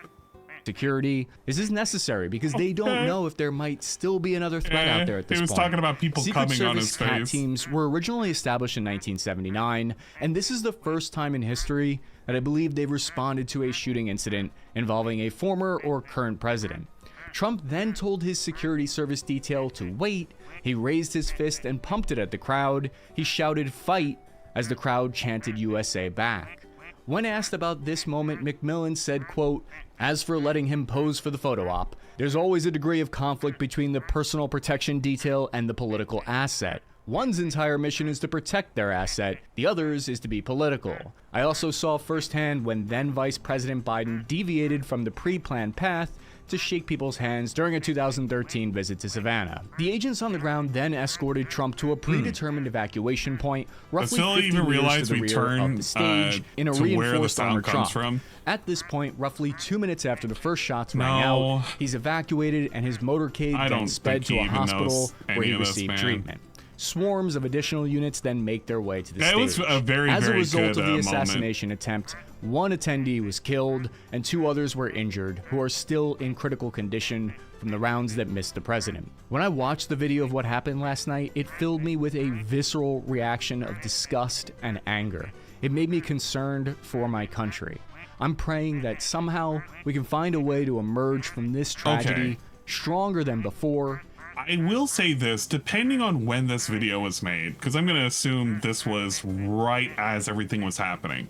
Security. Is this necessary? Because they don't know if there might still be another threat out there at this point. He was talking about people Secret coming on his Service cat face. teams were originally established in 1979, and this is the first time in history that I believe they've responded to a shooting incident involving a former or current president. Trump then told his security service detail to wait. He raised his fist and pumped it at the crowd. He shouted "fight" as the crowd chanted USA back. When asked about this moment, McMillan said, quote, "As for letting him pose for the photo op, there's always a degree of conflict between the personal protection detail and the political asset. One's entire mission is to protect their asset, the other's is to be political. I also saw firsthand when then Vice President Biden deviated from the pre-planned path to shake people's hands during a 2013 visit to Savannah. The agents on the ground then escorted Trump to a predetermined evacuation point, roughly 50 meters to the rear of the stage, in a reinforced armored truck. At this point, roughly 2 minutes after the first shots rang out, he's evacuated and his motorcade then sped to a hospital where he received treatment. Swarms of additional units then make their way to the stage. Was a very, As a very result good, of the assassination moment. attempt, one attendee was killed and 2 others were injured who are still in critical condition from the rounds that missed the president. When I watched the video of what happened last night, it filled me with a visceral reaction of disgust and anger. It made me concerned for my country. I'm praying that somehow we can find a way to emerge from this tragedy stronger than before. I will say this, depending on when this video was made, because I'm going to assume this was right as everything was happening.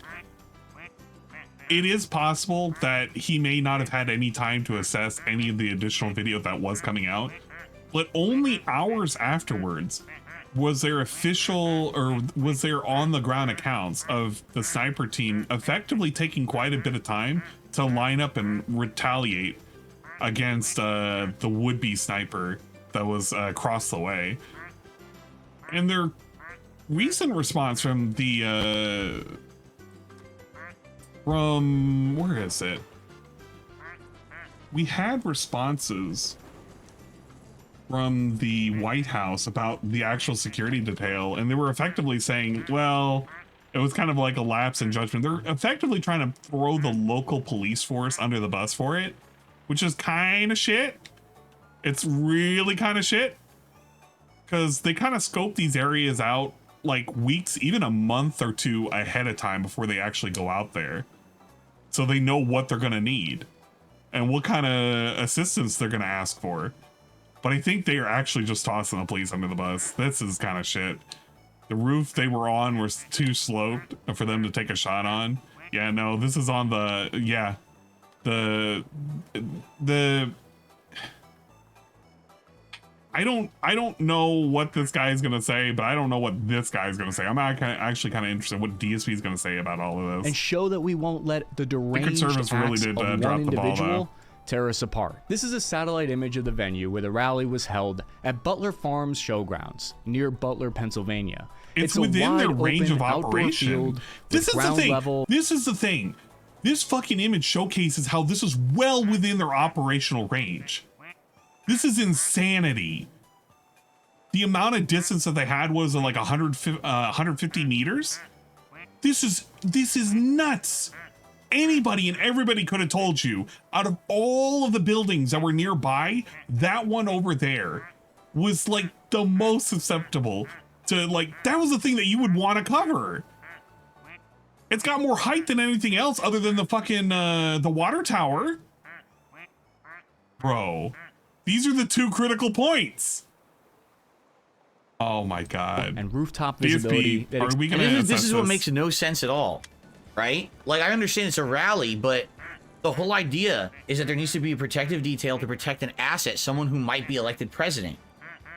It is possible that he may not have had any time to assess any of the additional video that was coming out, but only hours afterwards was there official, or was there on the ground accounts of the sniper team effectively taking quite a bit of time to line up and retaliate against the would-be sniper that was across the way. And their recent response from the where is it? We had responses from the White House about the actual security detail, and they were effectively saying, well, it was kind of like a lapse in judgment. They're effectively trying to throw the local police force under the bus for it, which is kind of shit. It's really kind of shit, because they kind of scope these areas out like weeks, even a month or two ahead of time before they actually go out there. So they know what they're going to need and what kind of assistance they're going to ask for. But I think they are actually just tossing the police under the bus. This is kind of shit. The roof they were on was too sloped for them to take a shot on. Yeah, no, this is on the, yeah, the I don't know what this guy is gonna say, but I don't know what this guy is gonna say. I'm actually kind of interested in what DSP is gonna say about all of this. And show that we won't let the deranged acts really did, of drop one the ball, individual tear us apart. This is a satellite image of the venue where the rally was held at Butler Farms Showgrounds near Butler, Pennsylvania. It's a within their wide range open of outdoor operation. field This with is the ground thing. level. This is the thing. This fucking image showcases how this is well within their operational range. This is insanity. The amount of distance that they had was like 150 meters. This is nuts. Anybody and everybody could have told you, out of all of the buildings that were nearby, that one over there was like the most susceptible to, like, that was the thing that you would want to cover. It's got more height than anything else other than the fucking the water tower. Bro, these are the two critical points. Oh my god. And rooftop visibility. DSP, are we gonna this is what makes no sense at all, right? Like, I understand it's a rally, but the whole idea is that there needs to be a protective detail to protect an asset, someone who might be elected president.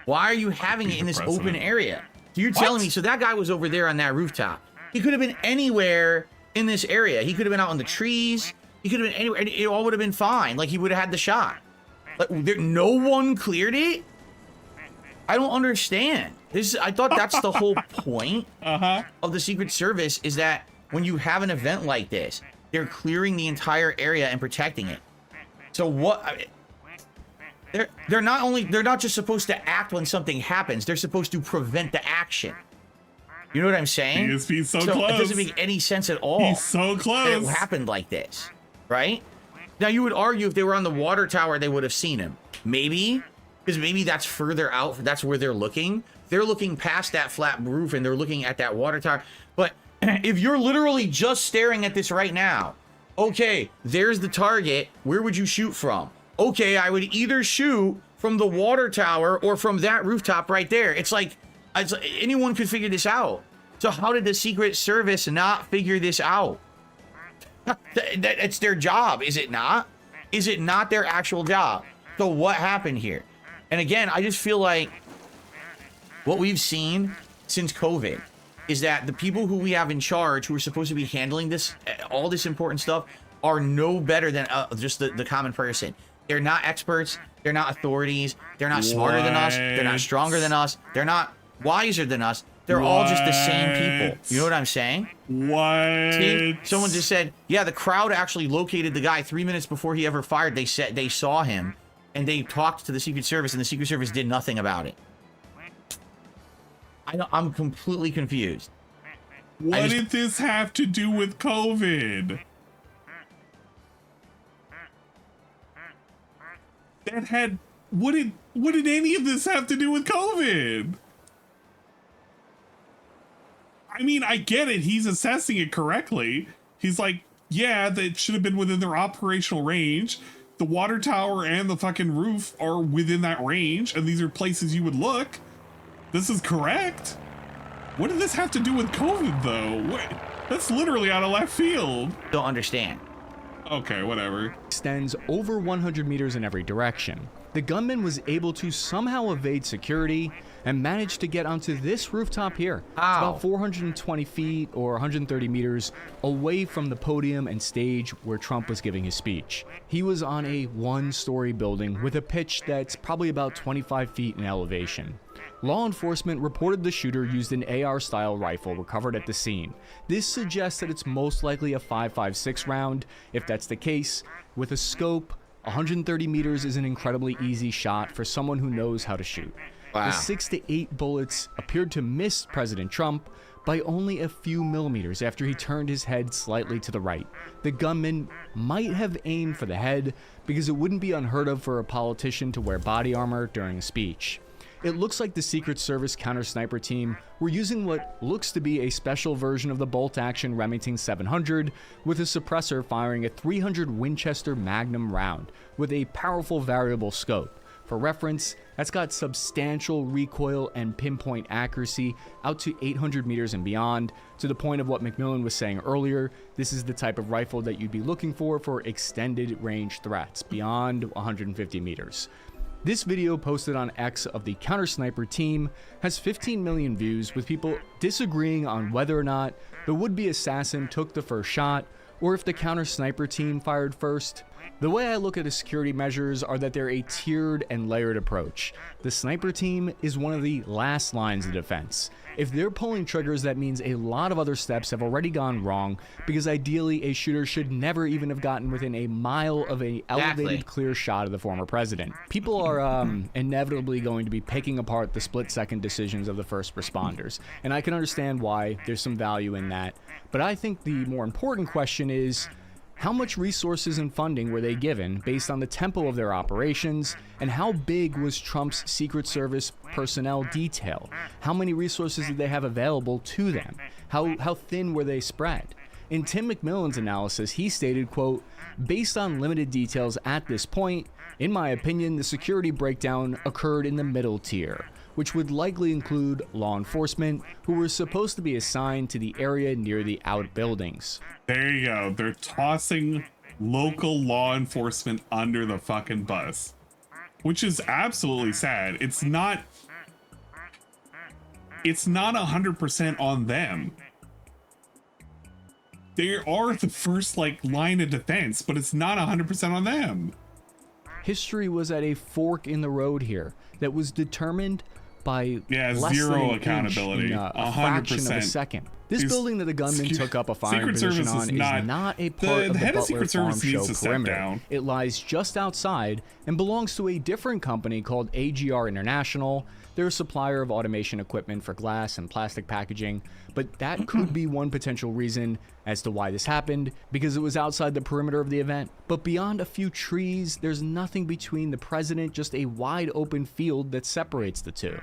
Why are you having it in this open area? You're telling me, so that guy was over there on that rooftop. He could have been anywhere in this area. He could have been out in the trees. He could have been anywhere. It all would have been fine. Like, he would have had the shot. Like, no one cleared it? I don't understand. I thought that's the whole point of the Secret Service, is that when you have an event like this, they're clearing the entire area and protecting it. So what? I mean, they're not just supposed to act when something happens. They're supposed to prevent the action. You know what I'm saying? DSP's so close. It doesn't make any sense at all. He's so close. That it happened like this, right? Now, you would argue if they were on the water tower, they would have seen him. Maybe. Because maybe that's further out. That's where they're looking. They're looking past that flat roof and they're looking at that water tower. But if you're literally just staring at this right now, okay, there's the target. Where would you shoot from? Okay, I would either shoot from the water tower or from that rooftop right there. It's like anyone could figure this out. So how did the Secret Service not figure this out? It's their job, is it not? Is it not their actual job? So what happened here? And again, I just feel like what we've seen since COVID is that the people who we have in charge, who are supposed to be handling this, all this important stuff, are no better than just the common person. They're not experts. They're not authorities. They're not smarter than us. They're not stronger than us. They're not wiser than us. They're all just the same people. You know what I'm saying? What? See, someone just said, yeah, the crowd actually located the guy 3 minutes before he ever fired. They said they saw him. And they talked to the Secret Service, and the Secret Service did nothing about it. I'm completely confused. What did this have to do with COVID? What did any of this have to do with COVID? I mean, I get it. He's assessing it correctly. He's like, yeah, that should have been within their operational range. The water tower and the fucking roof are within that range, and these are places you would look. This is correct. What did this have to do with COVID, though? That's literally out of left field. Don't understand. Okay, whatever. Extends over 100 meters in every direction. The gunman was able to somehow evade security and managed to get onto this rooftop here. It's about 420 feet or 130 meters away from the podium and stage where Trump was giving his speech. He was on a one-story building with a pitch that's probably about 25 feet in elevation. Law enforcement reported the shooter used an AR-style rifle recovered at the scene. This suggests that it's most likely a .556 round. If that's the case, with a scope, 130 meters is an incredibly easy shot for someone who knows how to shoot. Wow. The 6 to 8 bullets appeared to miss President Trump by only a few millimeters after he turned his head slightly to the right. The gunman might have aimed for the head because it wouldn't be unheard of for a politician to wear body armor during a speech. It looks like the Secret Service counter-sniper team were using what looks to be a special version of the bolt-action Remington 700 with a suppressor firing a 300 Winchester Magnum round with a powerful variable scope. For reference, that's got substantial recoil and pinpoint accuracy out to 800 meters and beyond. To the point of what McMillan was saying earlier, this is the type of rifle that you'd be looking for extended range threats beyond 150 meters. This video posted on X of the counter-sniper team has 15 million views, with people disagreeing on whether or not the would-be assassin took the first shot or if the counter-sniper team fired first. The way I look at the security measures are that they're a tiered and layered approach. The sniper team is one of the last lines of defense. If they're pulling triggers, that means a lot of other steps have already gone wrong, because ideally a shooter should never even have gotten within a mile of an elevated clear shot of the former president. People are inevitably going to be picking apart the split-second decisions of the first responders, and I can understand why there's some value in that. But I think the more important question is, how much resources and funding were they given based on the tempo of their operations, and how big was Trump's Secret Service personnel detail? How many resources did they have available to them? How thin were they spread? In Tim McMillan's analysis, he stated, quote, "Based on limited details at this point, in my opinion, the security breakdown occurred in the middle tier, which would likely include law enforcement who were supposed to be assigned to the area near the outbuildings." There you go. They're tossing local law enforcement under the fucking bus, which is absolutely sad. It's not 100% on them. They are the first line of defense, but it's not 100% on them. History was at a fork in the road here that was determined by less zero than an accountability. inch in a fraction of a second. This building that the gunman took up a firing position on is not a part of the Butler Farm Show perimeter. It lies just outside and belongs to a different company called AGR International. They're a supplier of automation equipment for glass and plastic packaging, but that could be one potential reason as to why this happened, because it was outside the perimeter of the event. But beyond a few trees, there's nothing between the president, just a wide open field that separates the two.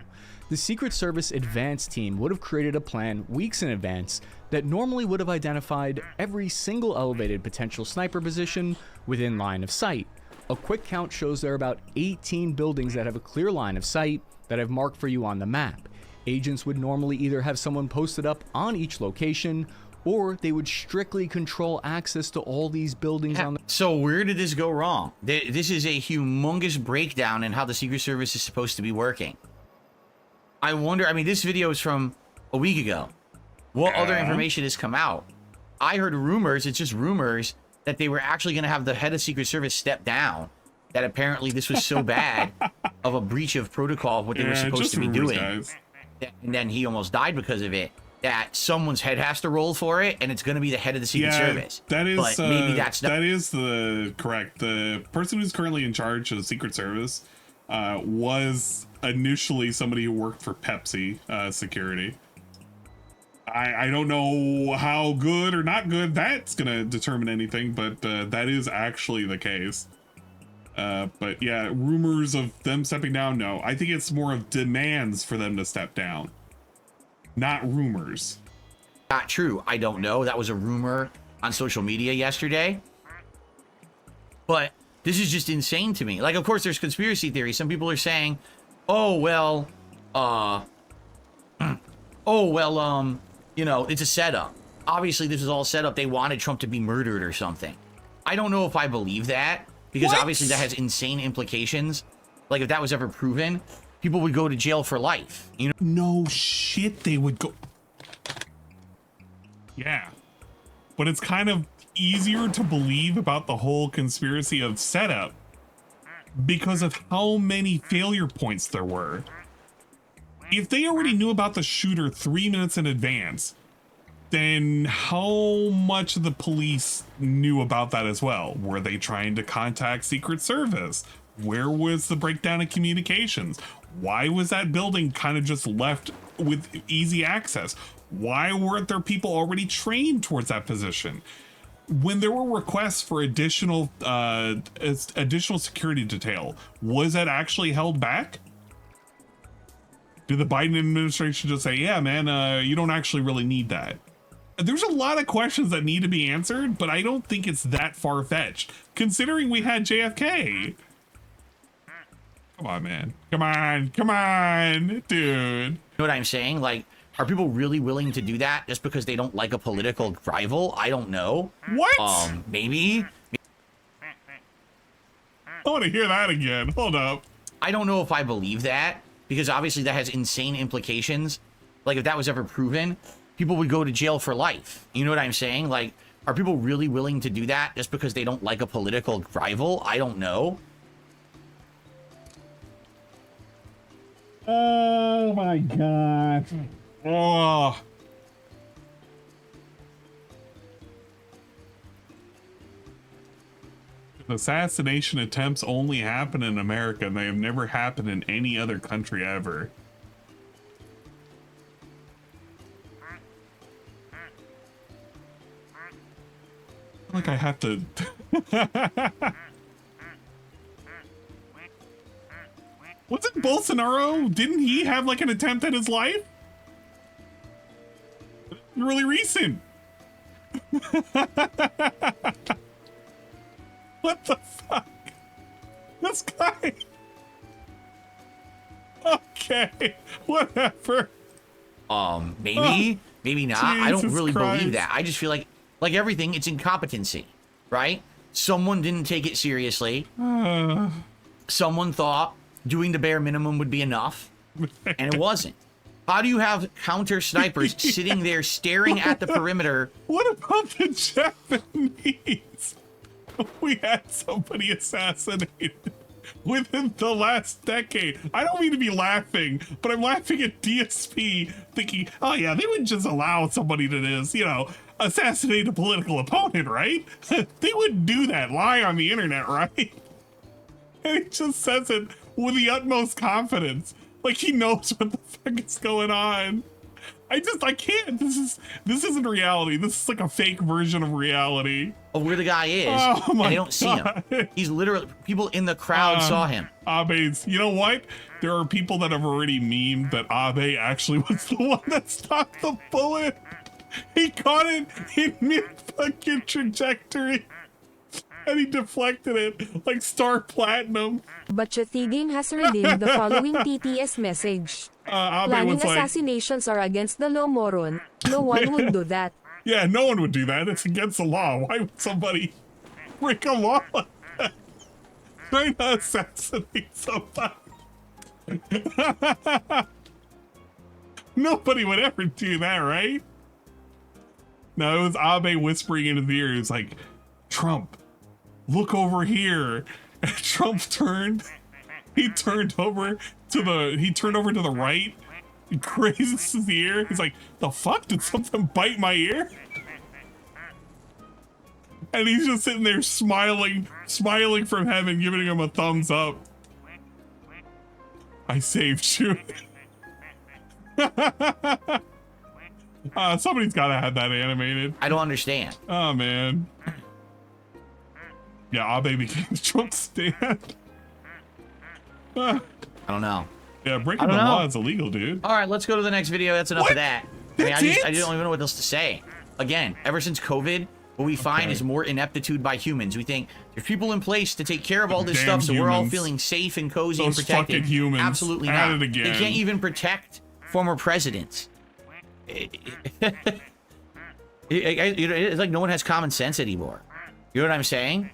The Secret Service advance team would have created a plan weeks in advance that normally would have identified every single elevated potential sniper position within line of sight. A quick count shows there are about 18 buildings that have a clear line of sight that I've marked for you on the map. Agents would normally either have someone posted up on each location, or they would strictly control access to all these buildings on the— So where did this go wrong? This is a humongous breakdown in how the Secret Service is supposed to be working. I wonder, I mean, this video is from a week ago. What other information has come out? I heard rumors, it's just rumors, that they were actually going to have the head of Secret Service step down. That apparently this was so bad of a breach of protocol of what they were supposed to be doing. And then he almost died because of it. That someone's head has to roll for it, and it's going to be the head of the Secret Service. That is, but maybe that's not— that is correct. The person who's currently in charge of the Secret Service was initially somebody who worked for Pepsi security. I don't know how good or not good that's going to determine anything, but that is actually the case. But yeah, rumors of them stepping down, no. I think it's more of demands for them to step down, not rumors. Not true. I don't know. That was a rumor on social media yesterday. But this is just insane to me. Like, of course, there's conspiracy theories. Some people are saying, oh, well, you know, it's a setup. Obviously, this is all set up. They wanted Trump to be murdered or something. I don't know if I believe that, because obviously that has insane implications. Like, if that was ever proven, people would go to jail for life. You know? No shit, they would go. Yeah. But it's kind of easier to believe about the whole conspiracy of setup because of how many failure points there were. If they already knew about the shooter 3 minutes in advance, then how much of the police knew about that as well? Were they trying to contact Secret Service? Where was the breakdown in communications? Why was that building kind of just left with easy access? Why weren't there people already trained towards that position? When there were requests for additional security detail, was that actually held back? Did the Biden administration just say, yeah, man, you don't actually really need that? There's a lot of questions that need to be answered, but I don't think it's that far-fetched, considering we had JFK. Come on, man. Come on, dude. You know what I'm saying? Like, are people really willing to do that just because they don't like a political rival? I don't know. What? Maybe. I want to hear that again. Hold up. I don't know if I believe that, because obviously that has insane implications. Like, if that was ever proven, people would go to jail for life. You know what I'm saying? Like, are people really willing to do that just because they don't like a political rival? I don't know. Oh my God. Oh. Assassination attempts only happen in America, and they have never happened in any other country ever. Like I have to. Wasn't Bolsonaro? Didn't he have like an attempt at his life? Really recent. What the fuck? This guy. Okay, whatever. Maybe, maybe not. I don't really Christ. believe that. I just feel like everything, it's incompetency, right? Someone didn't take it seriously. Someone thought doing the bare minimum would be enough, and it wasn't. How do you have counter snipers sitting there staring at the perimeter? What about the Japanese? We had somebody assassinated within the last decade. I don't mean to be laughing, but I'm laughing at DSP thinking, oh yeah, they would just allow somebody to just, you know, assassinate a political opponent, right? They wouldn't do that, lie on the internet, right? And he just says it with the utmost confidence. Like he knows what the fuck is going on. I can't. This isn't reality. This is like a fake version of reality. Of where the guy is, Oh my and they don't see him. He's literally, people in the crowd saw him. Abe's, you know what? There are people that have already memed that Abe actually was the one that stopped the bullet. He caught it in mid-fucking trajectory. And he deflected it like Star Platinum. But Game has redeemed the following TTS message. Abe Planning was like, assassinations are against the law, moron. No one would do that. yeah, no one would do that. It's against the law. Why would somebody break a law like that? Trying to assassinate somebody. Nobody would ever do that, right? No, it was Abe whispering in his ear. He was like, Trump, look over here. And Trump turned. He turned over to the right. He grazes his ear. He's like, the fuck? Did something bite my ear? And he's just sitting there smiling from heaven, giving him a thumbs up. I saved you. Somebody's gotta have that animated. I don't understand. Oh man. Yeah, Abe became the Trump stand. I don't know. Yeah, breaking the law is illegal, dude. All right, let's go to the next video. That's enough of that. I That's don't it? even know what else to say. Again, ever since COVID, what we find is more ineptitude by humans. We think there's people in place to take care of all this Damn stuff, so we're all humans. feeling safe and cozy Those and protected. fucking humans. Absolutely At not. it again. They can't even protect former presidents. It's like no one has common sense anymore. You know what I'm saying?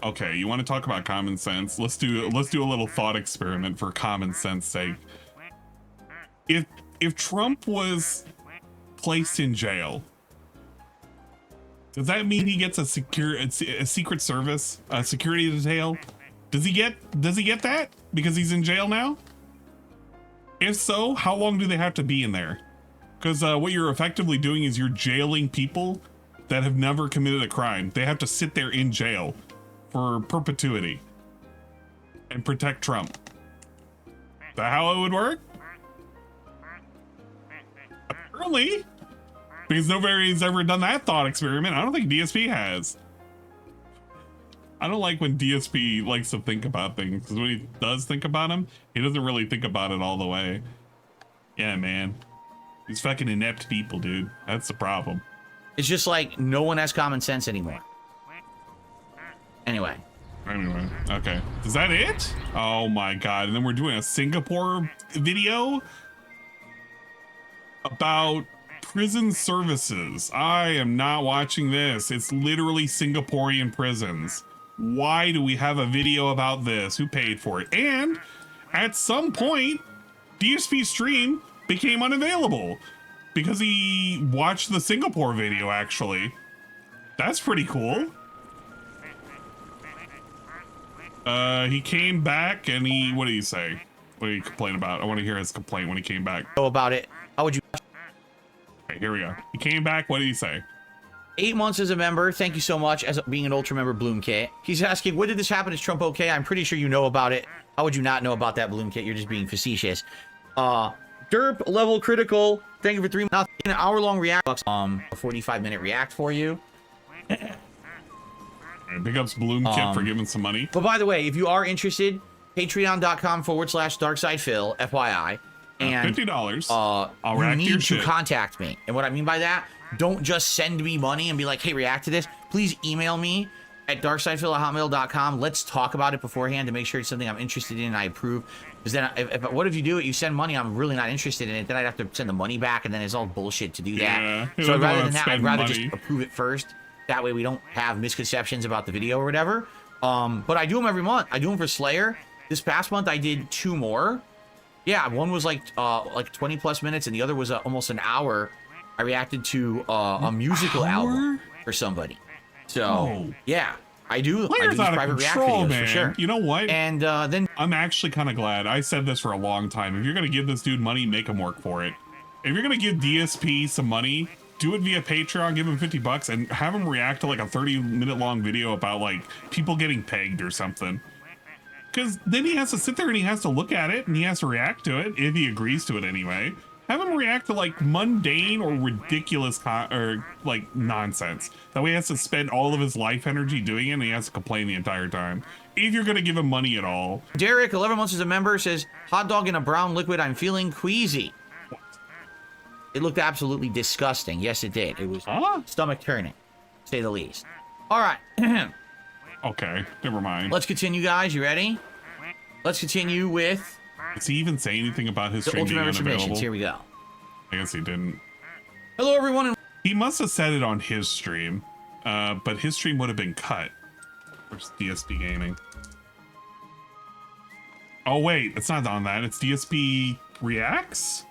Okay, you want to talk about common sense? Let's do a little thought experiment for common sense sake. If Trump was placed in jail, does that mean he gets a Secret Service security detail? Does he get that because he's in jail now? If so, how long do they have to be in there? Because what you're effectively doing is you're jailing people that have never committed a crime. They have to sit there in jail for perpetuity and protect Trump. Is that how it would work? Apparently. Because nobody's ever done that thought experiment. I don't think DSP has. I don't like when DSP likes to think about things, because when he does think about them, he doesn't really think about it all the way. Yeah, man. These fucking inept people, dude. That's the problem. It's just like no one has common sense anymore. Anyway, okay. Is that it? Oh my god. And then we're doing a Singapore video about prison services. I am not watching this. It's literally Singaporean prisons. Why do we have a video about this? Who paid for it? And at some point, DSP's stream became unavailable because he watched the Singapore video, actually. That's pretty cool. He came back and what did he say? What did he complain about? I want to hear his complaint when he came back. Know about it. How would you? Okay, here we go. He came back. What did he say? 8 months as a member. Thank you so much as being an ultra member, Bloom Kit. He's asking, when did this happen? Is Trump okay? I'm pretty sure you know about it. How would you not know about that, Bloom Kit? You're just being facetious. Derp level critical. Thank you for 3 months. An hour-long react. A 45-minute react for you. Big ups Bloom Kit for giving some money. But by the way, if you are interested, patreon.com/darksidephil, FYI. And $50. You need to contact me. And what I mean by that, don't just send me money and be like, hey, react to this. Please email me at darksidephil@hotmail.com. Let's talk about it beforehand to make sure it's something I'm interested in and I approve. Because then, what if you do it, you send money, I'm really not interested in it, then I'd have to send the money back, and then it's all bullshit to do that. Yeah, so rather than that, I'd rather just approve it first. That way we don't have misconceptions about the video or whatever. But I do them every month. I do them for Slayer. This past month, I did 2 more. Yeah, one was like 20 plus minutes, and the other was almost an hour. I reacted to a musical album for somebody. So yeah, I do these private react videos for sure. You know what? And then I'm actually kind of glad. I said this for a long time. If you're gonna give this dude money, make him work for it. If you're gonna give DSP some money, do it via Patreon. Give him $50 and have him react to like a 30-minute long video about like people getting pegged or something. Because then he has to sit there and he has to look at it and he has to react to it if he agrees to it anyway. Have him react to like mundane or ridiculous or like nonsense. That way he has to spend all of his life energy doing it and he has to complain the entire time. If you're gonna give him money at all. Derek, 11 months as a member, says, hot dog in a brown liquid, I'm feeling queasy. What? It looked absolutely disgusting. Yes, it did. It was stomach turning, to say the least. All right. Okay, never mind. Let's continue, guys. You ready? Let's continue with... Does he even say anything about his stream being unavailable? Here we go. I guess he didn't. Hello, everyone. He must have said it on his stream, but his stream would have been cut. Where's DSP Gaming? Oh, wait. It's not on that. It's DSP Reacts?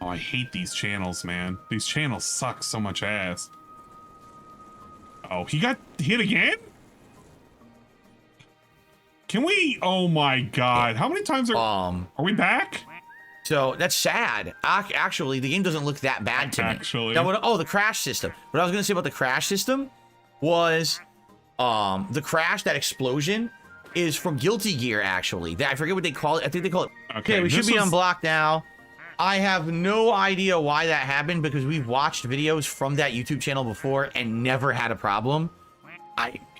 Oh, I hate these channels, man. These channels suck so much ass. Oh, he got hit again? Can we? Oh my god. How many times are we back? So that's sad. Actually, the game doesn't look that bad to me. The crash system. What I was going to say about the crash system was the crash, that explosion, is from Guilty Gear, actually. I forget what they call it. I think they call it. Okay, we should be unblocked now. I have no idea why that happened because we've watched videos from that YouTube channel before and never had a problem.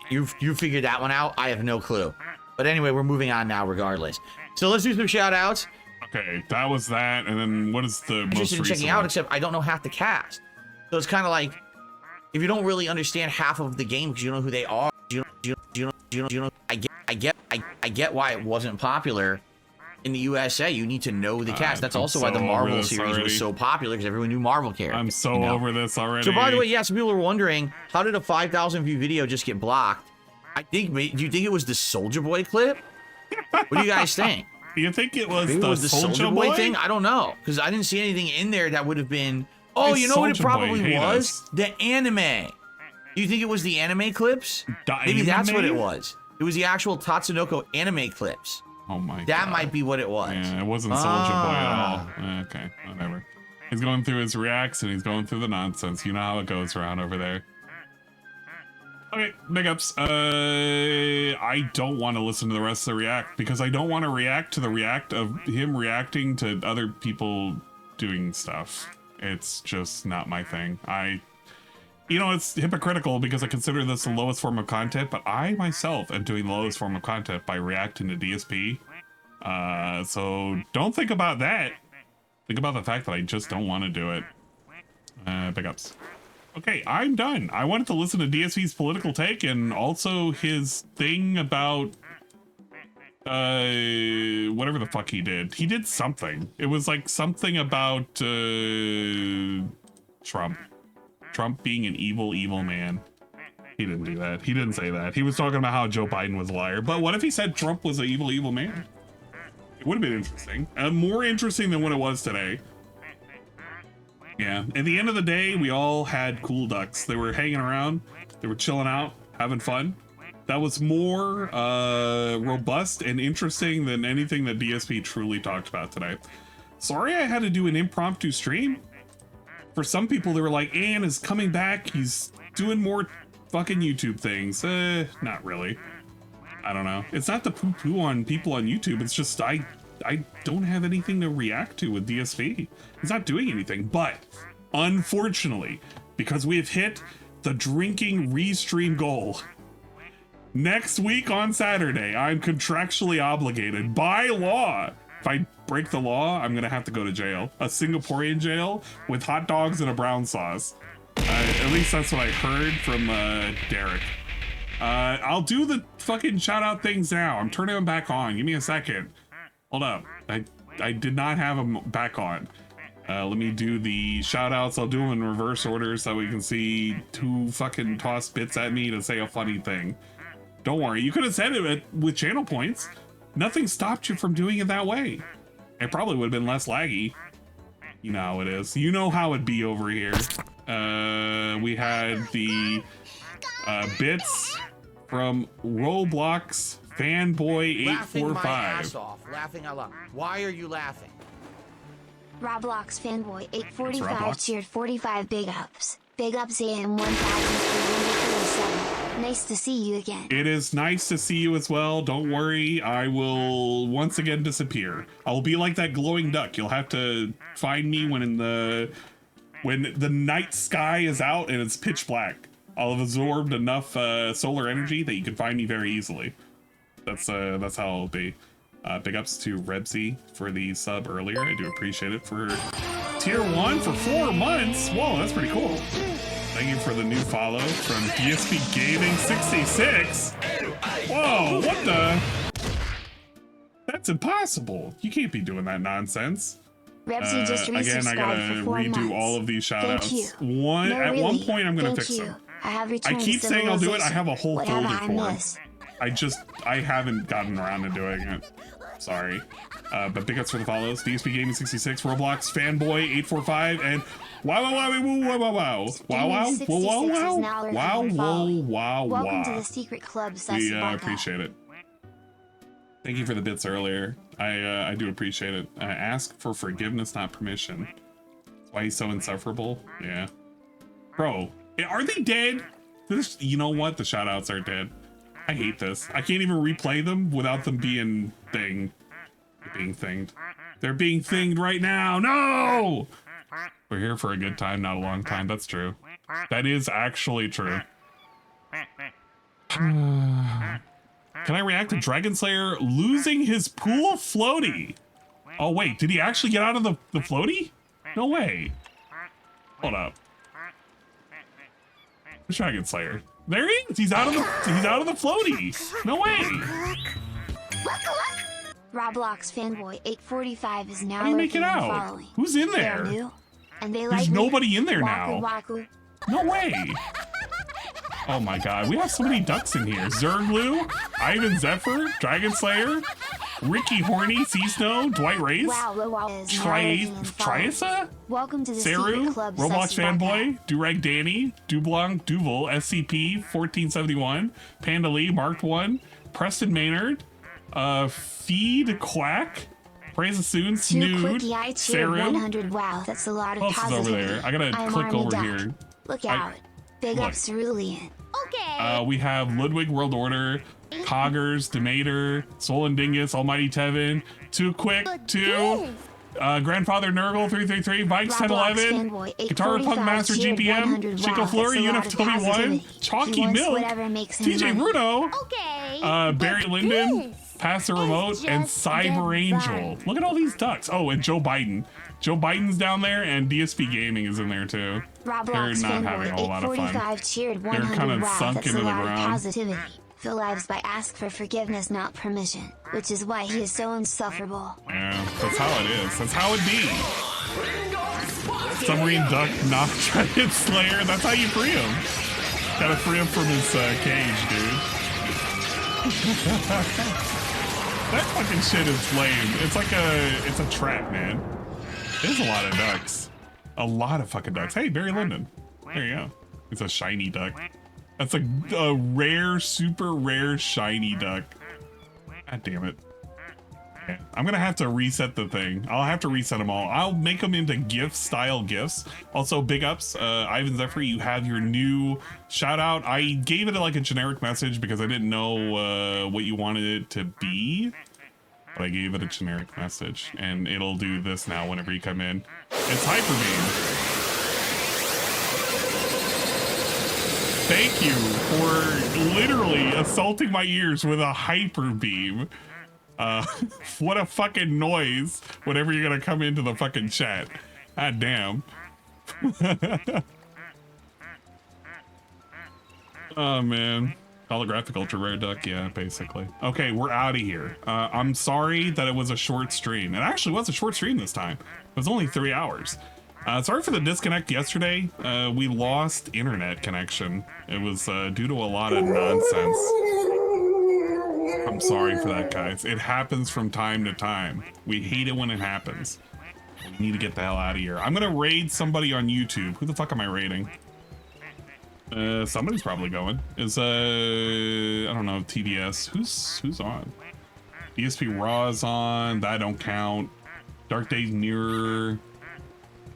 You figured that one out. I have no clue. But anyway, we're moving on now regardless. So let's do some shout outs. Okay, that was that. And then what is the most recent checking out, except I don't know half the cast. So it's kind of like, if you don't really understand half of the game because you don't know who they are, I get why it wasn't popular in the USA. You need to know the cast. That's also why the Marvel series was so popular, because everyone knew Marvel characters. I'm so over this already. So by the way, yeah, some people are wondering, how did a 5,000 view video just get blocked? Do you think it was the Soulja Boy clip? What do you guys think? You think it was the Soulja Boy thing? I don't know, because I didn't see anything in there that would have been. Oh, you know what it probably was? The anime. Do you think it was the anime clips? Maybe that's what it was. It was the actual Tatsunoko anime clips. Oh my god. That might be what it was. Yeah, it wasn't Soulja Boy at all. Okay, whatever. He's going through his reacts and he's going through the nonsense. You know how it goes around over there. Okay, big ups. I don't want to listen to the rest of the react because I don't want to react to the react of him reacting to other people doing stuff. It's just not my thing. You know, it's hypocritical because I consider this the lowest form of content, but I myself am doing the lowest form of content by reacting to DSP. So don't think about that. Think about the fact that I just don't want to do it. Big ups. Okay, I'm done. I wanted to listen to DSP's political take and also his thing about whatever the fuck he did. He did something. It was like something about Trump. Trump being an evil, evil man. He didn't do that. He didn't say that. He was talking about how Joe Biden was a liar. But what if he said Trump was an evil, evil man? It would have been interesting. More interesting than what it was today. Yeah, at the end of the day, we all had cool ducks. They were hanging around, they were chilling out, having fun. That was more robust and interesting than anything that DSP truly talked about today. Sorry I had to do an impromptu stream. For some people, they were like, Ann is coming back, he's doing more fucking YouTube things. Not really. I don't know. It's not the poo-poo on people on YouTube, it's just I don't have anything to react to with DSP. He's not doing anything, but unfortunately, because we have hit the drinking restream goal, next week on Saturday, I'm contractually obligated by law. If I break the law, I'm gonna have to go to jail. A Singaporean jail with hot dogs and a brown sauce. At least that's what I heard from Derek. I'll do the fucking shout out things now. I'm turning them back on. Give me a second. Hold up. I did not have them back on. Let me do the shout outs. I'll do them in reverse order so we can see who fucking tossed bits at me to say a funny thing. Don't worry. You could have said it with channel points. Nothing stopped you from doing it that way. It probably would have been less laggy. You know how it is. You know how it'd be over here. We had the bits from Roblox Fanboy 845. Laughing my ass off. Laughing out loud. Why are you laughing? Roblox Fanboy 845 cheered 45 big ups. Big ups AM 1347. Nice to see you again. It is nice to see you as well. Don't worry, I will once again disappear. I will be like that glowing duck. You'll have to find me when the night sky is out and it's pitch black. I'll have absorbed enough solar energy that you can find me very easily. That's how it'll be. Big ups to Rebsy for the sub earlier. I do appreciate it for tier 1 for 4 months. Whoa, that's pretty cool. Thank you for the new follow from DSP Gaming 66. Whoa, what the? That's impossissible. You can't be doing that nonsense. Rebsy just again, I gotta redo all of these shoutouts. At one point, I'm gonna fix them. I keep saying I'll do it. I have a whole folder for it. I haven't gotten around to doing it. Sorry. But big ups for the follows. DSP Gaming 66, Roblox Fanboy 845, and wow. Welcome to the secret club, we appreciate it. Thank you for the bits earlier. I do appreciate it. Ask for forgiveness, not permission. That's why he's so insufferable. Yeah. Bro, are they dead? You know what? The shoutouts are dead. I hate this. I can't even replay them without them being thinged. They're being thinged right now. No! We're here for a good time, not a long time. That's true. That is actually true. Can I react to Dragon Slayer losing his pool floaty? Oh wait, did he actually get out of the floaty? No way. Hold up. Dragon Slayer. There he is. He's out of the floaty. No way. Roblox Fanboy 845 is now How do you make it out? Who's in there? And they There's nobody in there now. Waku. No way. Oh my god, we have so many ducks in here. Zerglu, Ivan Zephyr, Dragon Slayer, Ricky Horny, Sea Snow, Dwight Race, Triasa, welcome to the Saru, Roblox Fanboy, Durag Danny, Dooblanc, Duval, SCP 1471, Panda Lee, Marked One, Preston Maynard, Feed Quack, Praise the soon, Too Snood, quickie, I cheered Sarah. 100. Wow, that's a lot of Who else is over positivity. there? I gotta I'm click Army over Duck. here. Look out. Big look. ups, Cerulean. We have Ludwig World Order, Coggers, Demeter, Swollen Dingus, Almighty Tevin, Too Quick, 2, Grandfather Nurgle 333, Vikes 1011, Guitar Punk Master GPM, Chico Flurry, Unif 1, Chalky Milk, TJ Bruno, Barry Linden, Pass the Remote, and Cyber Angel. Look at all these ducks. Oh, and Joe Biden. Joe Biden's down there, and DSP Gaming is in there too. They're not having a whole lot of fun. Cheered They're 100. kind of Wow, sunk that's into a the lot of ground. positivity. Fill lives by ask for forgiveness, not permission, which is why he is so insufferable. Yeah, that's how it is. That's how it be. Submarine Duck, Knock, Dragon Slayer. That's how you free him. Gotta free him from his cage, dude. That fucking shit is lame. It's like it's a trap, man. There's a lot of ducks. A lot of fucking ducks. Hey, Barry Lyndon. There you go. It's a shiny duck. That's a rare, super rare shiny duck. God damn it. Yeah, I'm gonna have to reset the thing. I'll have to reset them all. I'll make them into GIF style GIFs. Also, big ups, Ivan Zephyr, you have your new shout out. I gave it like a generic message because I didn't know what you wanted it to be. But I gave it a generic message, and it'll do this now whenever you come in. It's Hyper Beam. Thank you for literally assaulting my ears with a hyper beam. What a fucking noise whenever you're gonna come into the fucking chat. God damn. Oh man. Holographic ultra rare duck, yeah, basically. Okay, we're out of here. I'm sorry that it was a short stream. It actually was a short stream this time. It was only 3 hours. Sorry for the disconnect yesterday. We lost internet connection. It was due to a lot of nonsense. I'm sorry for that, guys. It happens from time to time. We hate it when it happens. We need to get the hell out of here. I'm gonna raid somebody on YouTube. Who the fuck am I raiding? Somebody's probably going. Is I don't know, TBS. Who's on? DSP Raw's on. That don't count. Dark Days Nearer.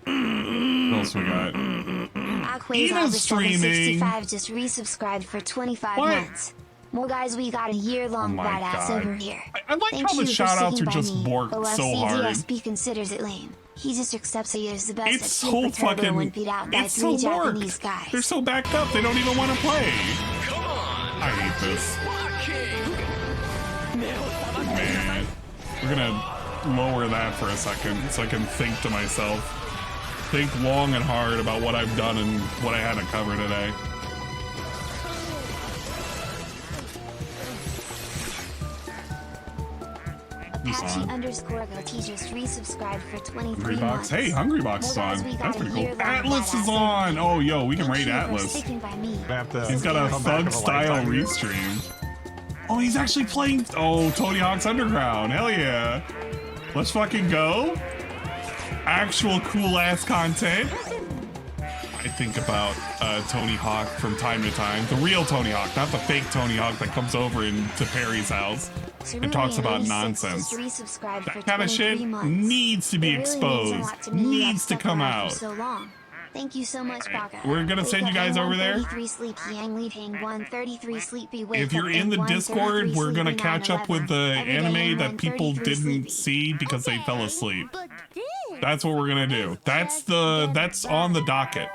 What else we got? Aqua's streaming. 765 just resubscribed for 25 months. More guys, we got a year-long badass over here. I like how the shout-outs are just borked so hard. DSP considers it lame. He just accepts he is the best It's at so Super Turbo fucking. when beat out by It's 3 so Japanese borked. guys. They're so backed up. They don't even want to play. I hate this. Man, we're gonna lower that for a second so I can think to myself. Think long and hard about what I've done and what I had to cover today. Apache underscore goatee just resubscribed for 23 Hungry months. Box. Hey, Hungry Box is on. That's pretty cool. Atlas is on. Oh, yo, we can raid Atlas. He's got a thug style restream. Oh, he's actually playing. Oh, Tony Hawk's Underground. Hell yeah. Let's fucking go. Actual cool ass content. I think about Tony Hawk from time to time. The real Tony Hawk, not the fake Tony Hawk that comes over to Perry's house and talks about nonsense. That kind of shit needs to be exposed, needs to come out. Thank you so much, Baka. We're gonna send you guys over there. If you're in the Discord, we're gonna catch up with the anime that people didn't see because they fell asleep. That's what we're gonna do. That's on the docket.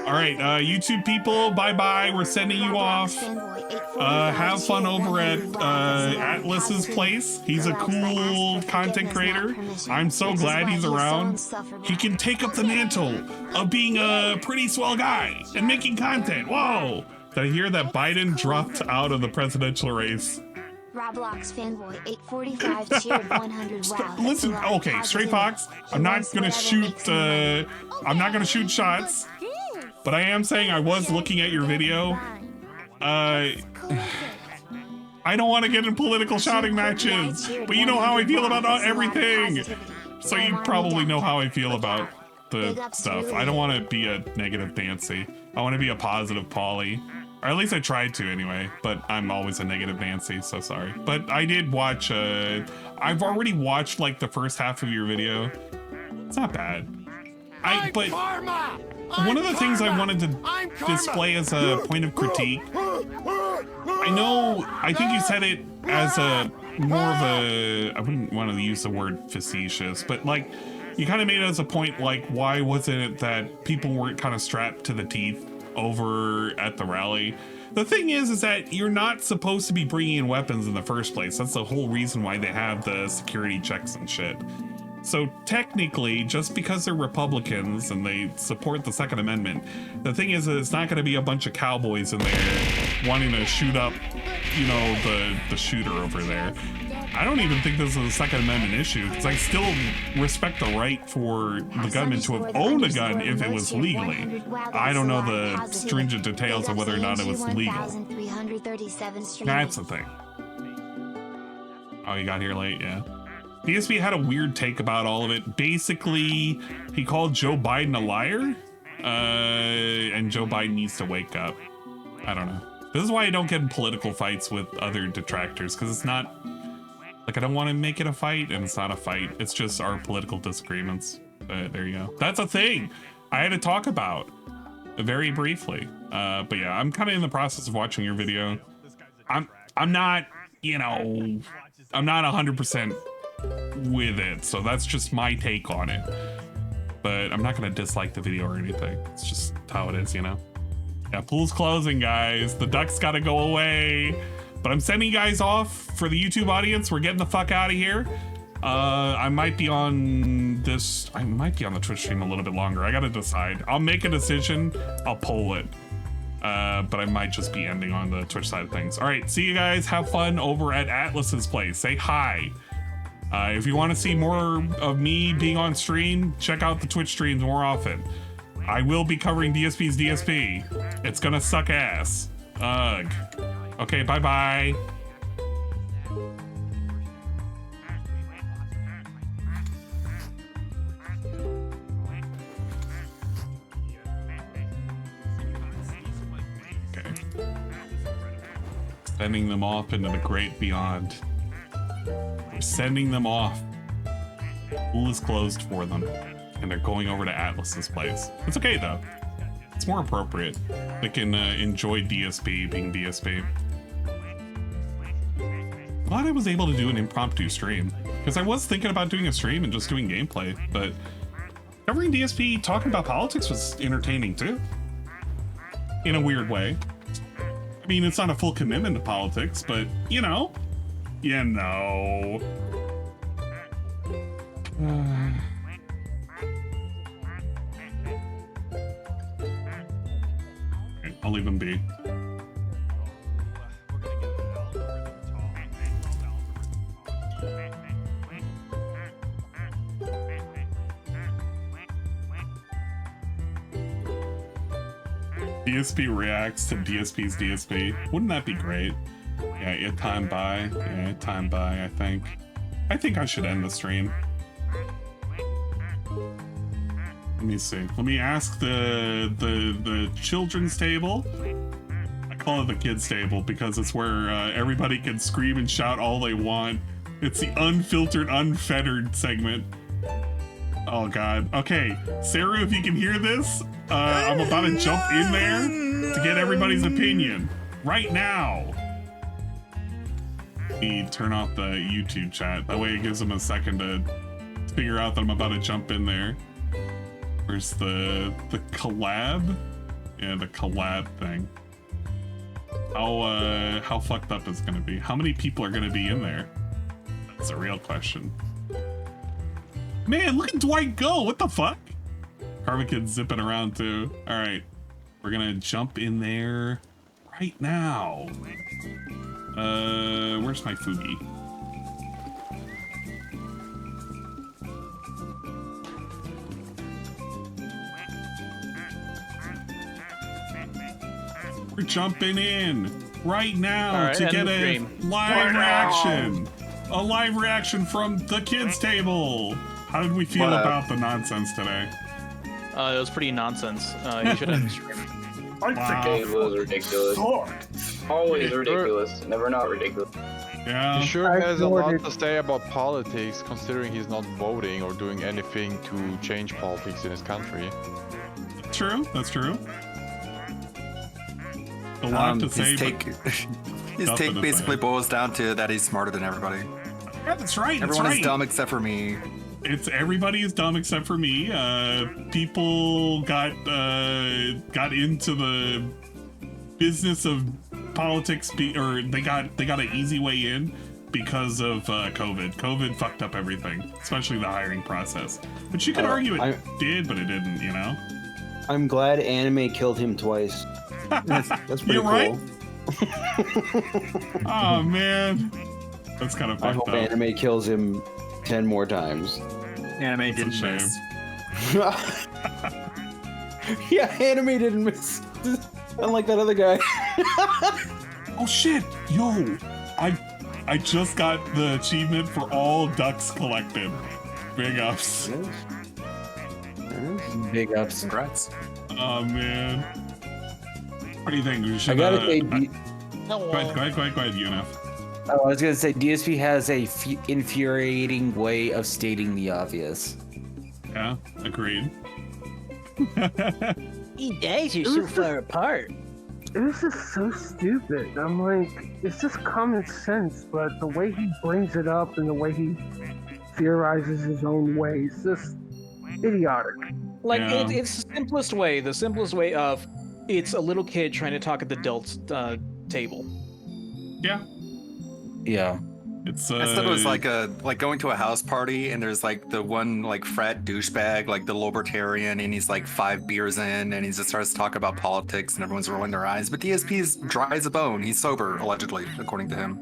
All right, YouTube people, bye-bye. We're sending you off. Have fun over at Atlas's place. He's a cool content creator. I'm so glad he's around. He can take up the mantle of being a pretty swell guy and making content. Whoa! Did I hear that Biden dropped out of the presidential race? Roblox fanboy 845 cheered 100. Wow. Listen, okay, Stray Fox, I'm not gonna shoot shots. But I am saying I was looking at your video. I don't want to get in political shouting matches, but you know how I feel about everything. So you probably know how I feel about the stuff. I don't want to be a negative Nancy. I want to be a positive Polly. Or at least I tried to anyway, but I'm always a negative Nancy, so sorry. But I did watch, I've already watched like the first half of your video. It's not bad. But one of the things I wanted to display as a point of critique, I think you said it as a more of a, I wouldn't want to use the word facetious, but like, you kind of made it as a point, like, why wasn't it that people weren't kind of strapped to the teeth over at the rally? The thing is that you're not supposed to be bringing in weapons in the first place. That's the whole reason why they have the security checks and shit. So technically, just because they're Republicans and they support the Second Amendment, the thing is that it's not going to be a bunch of cowboys in there wanting to shoot up, you know, the shooter over there. I don't even think this is a Second Amendment issue, because I still respect the right for the gunman to have owned a gun if it was legally. I don't know the stringent details of whether or not it was legal. That's the thing. Oh, you got here late, yeah. DSP had a weird take about all of it. Basically, he called Joe Biden a liar, and Joe Biden needs to wake up. I don't know. This is why I don't get in political fights with other detractors, because it's not... Like, I don't want to make it a fight, and it's not a fight. It's just our political disagreements. There you go. That's a thing I had to talk about very briefly. But yeah, I'm kind of in the process of watching your video. I'm not, you know, I'm not 100% with it, so that's just my take on it. But I'm not going to dislike the video or anything. It's just how it is, you know? Yeah, pool's closing, guys. The ducks got to go away. But I'm sending you guys off for the YouTube audience. We're getting the fuck out of here. I might be on the Twitch stream a little bit longer. I gotta decide. I'll make a decision. I'll poll it. But I might just be ending on the Twitch side of things. All right, see you guys. Have fun over at Atlas's place. Say hi. If you want to see more of me being on stream, check out the Twitch streams more often. I will be covering DSP's DSP. It's gonna suck ass. Ugh. Okay, bye-bye. Okay. Sending them off into the great beyond. We're sending them off. Pool is closed for them, and they're going over to Atlas's place. It's okay, though. It's more appropriate. They can enjoy DSP being DSP. Glad I was able to do an impromptu stream, because I was thinking about doing a stream and just doing gameplay, but covering DSP talking about politics was entertaining too. In a weird way. I mean, it's not a full commitment to politics, but you know. Okay, I'll leave them be. DSP reacts to DSP's DSP. Wouldn't that be great? Yeah, it time by. Yeah, it time by, I think. I think I should end the stream. Let me see. Let me ask the children's table. I call it the kids' table because it's where everybody can scream and shout all they want. It's the unfiltered, unfettered segment. Oh god. Okay, Sarah, if you can hear this, I'm about to jump in there to get everybody's opinion right now. Turn off the YouTube chat. That way it gives them a second to figure out that I'm about to jump in there. Where's the collab? Yeah, the collab thing. How fucked up is it gonna be? How many people are gonna be in there? That's a real question. Man, look at Dwight go! What the fuck? Karma Kid's zipping around too. Alright. We're gonna jump in there right now. Where's my Fugi? We're jumping in right now to get a live reaction. A live reaction from the kids' table. How did we feel about the nonsense today? It was pretty nonsense. You should end the stream. It was ridiculous. Always ridiculous. Never not ridiculous. Yeah. He sure has a lot to say about politics, considering he's not voting or doing anything to change politics in his country. True, that's true. A lot to say. His take basically boils down to that he's smarter than everybody. Yeah, that's right. Everyone is dumb except for me. It's everybody is dumb except for me. People got into the business of politics, or they got an easy way in because of COVID. COVID fucked up everything, especially the hiring process. Which you could argue it did, but it didn't. You know. I'm glad anime killed him twice. That's pretty You're cool. right. Oh man, that's kind of fucked I hope up. anime kills him 10 more times. Anime didn't miss. Yeah, anime didn't miss. Unlike that other guy. Oh shit! Yo, I just got the achievement for all ducks collected. Big ups. Big ups. Congrats. Oh man. What do you think? We should, I gotta say, go ahead, UNF. Oh, I was gonna say DSP has a infuriating way of stating the obvious. Yeah, agreed. You guys are so far apart. It was just so stupid. I'm like, it's just common sense, but the way he brings it up and the way he theorizes his own way is just idiotic. Like, it's the simplest way. The simplest way of, it's a little kid trying to talk at the adults' table. Yeah. Yeah. It's I thought it was like going to a house party and there's like the one like frat douchebag, like the libertarian, and he's like 5 beers in and he just starts talking about politics and everyone's rolling their eyes. But DSP is dry as a bone. He's sober, allegedly, according to him.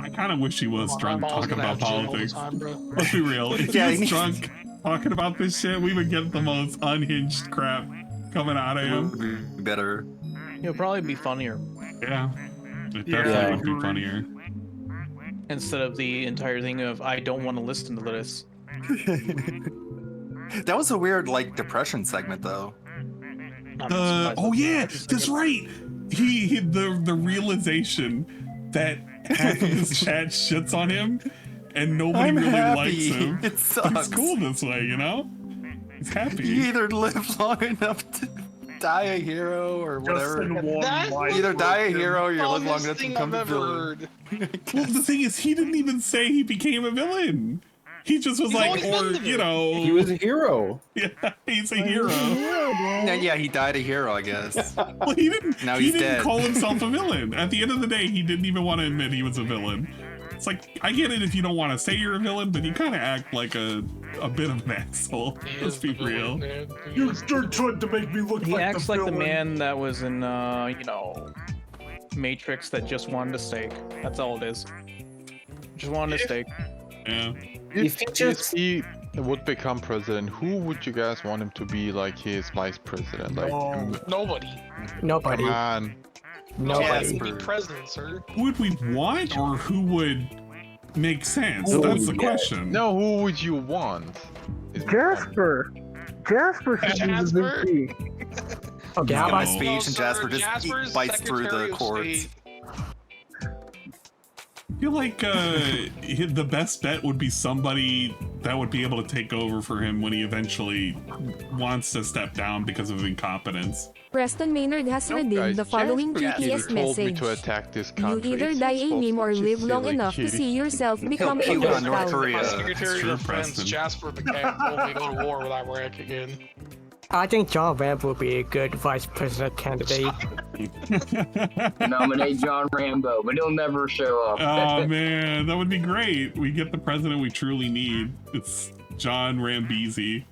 I kind of wish he was drunk talking about politics. Let's be real. If he was drunk talking about this shit, we would get the most unhinged crap coming out of him. Better. It'll probably be funnier. Yeah. It definitely would be funnier. Instead of the entire thing of, I don't want to listen to this. That was a weird, like, depression segment, though. Oh yeah, that's right. The realization that half of his chat shits on him, and nobody really likes him. It sucks. It's cool this way, you know. He's happy. You either live long enough to die a hero or whatever. Either die a hero or you live long enough to become a villain. Well, the thing is, he didn't even say he became a villain. He just was like, or, you know. He was a hero. Yeah, he's a hero. Yeah, he died a hero, I guess. Well, he didn't. Now he he's didn't dead. call himself a villain. At the end of the day, he didn't even want to admit he was a villain. It's like, I get it if you don't want to say you're a villain, but you kind of act like a bit of an asshole. Let's be real. You tried to make me look He like acts the like the villain. man that was in, you know, Matrix that just wanted a steak. That's all it is. Just wanted a steak. Yeah. If he would become president, who would you guys want him to be like his vice president? Like Nobody. Nobody. Come on. Nobody. Be president, sir. Who would we want, or who would make sense? That's the question. No, who would you want? Jasper. Jasper should be the VP. He's got my No. speech, and Jasper just Jasper's bites through the Secretary of cords. State. I feel like the best bet would be somebody that would be able to take over for him when he eventually wants to step down because of incompetence. Preston Maynard has No, redeemed guys, the following Jasper TTS told me message. to attack this You country. either It's die a supposed meme or to live long silly enough to kitty. see yourself become a kill ghost North town. Korea. My Secretary True, of Defense, Preston. Jasper McCann, told me to go to war with Iraq again. I think John Rambo would be a good vice president candidate. Nominate John Rambo, but he'll never show up. Oh man, that would be great. We get the president we truly need. It's John Rambisi.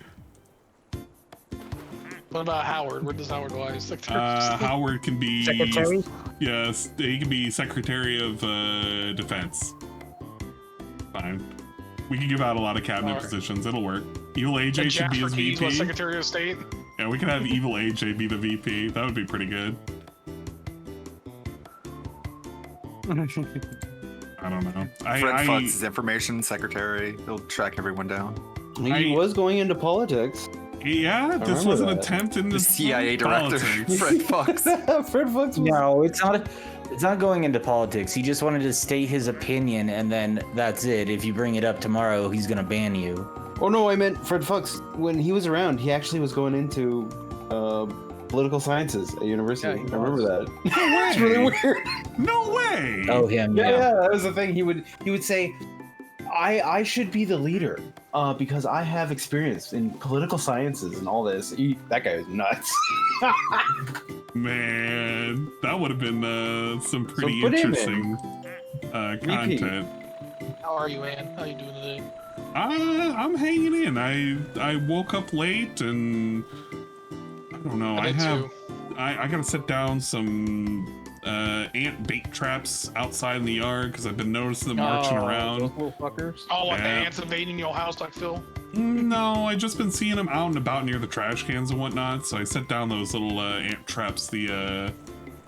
What about Howard? Where does Howard go? He's Secretary of State. Howard can be Secretary? Yes, he can be Secretary of Defense. Fine. We can give out a lot of cabinet Alright. positions. It'll work. Evil AJ And should be Jasper his Keys VP. was Secretary of State. Yeah, we can have Evil AJ be the VP. That would be pretty good. I don't know. Fred Fucks is information secretary. He'll track everyone down. He was going into politics. Yeah, this was an attempt in the CIA director, politics. Fred Fox. Fred Fox. No, it's not. It's not going into politics. He just wanted to state his opinion, and then that's it. If you bring it up tomorrow, he's gonna ban you. Oh no, I meant Fred Fox. When he was around, he actually was going into political sciences at university. Yeah, I remember that. No way. It's really weird. No way. Oh, him. Yeah, that was the thing. He would say, I should be the leader because I have experience in political sciences and all this. That guy was nuts. Man, that would have been some pretty interesting content. How are you, man? How you doing today? I'm hanging in. I woke up late and I don't know. I gotta set down some ant bait traps outside in the yard because I've been noticing them marching around. Those little fuckers. Oh, like the ants invading your house, like Phil? No, I just been seeing them out and about near the trash cans and whatnot. So I set down those little ant traps. The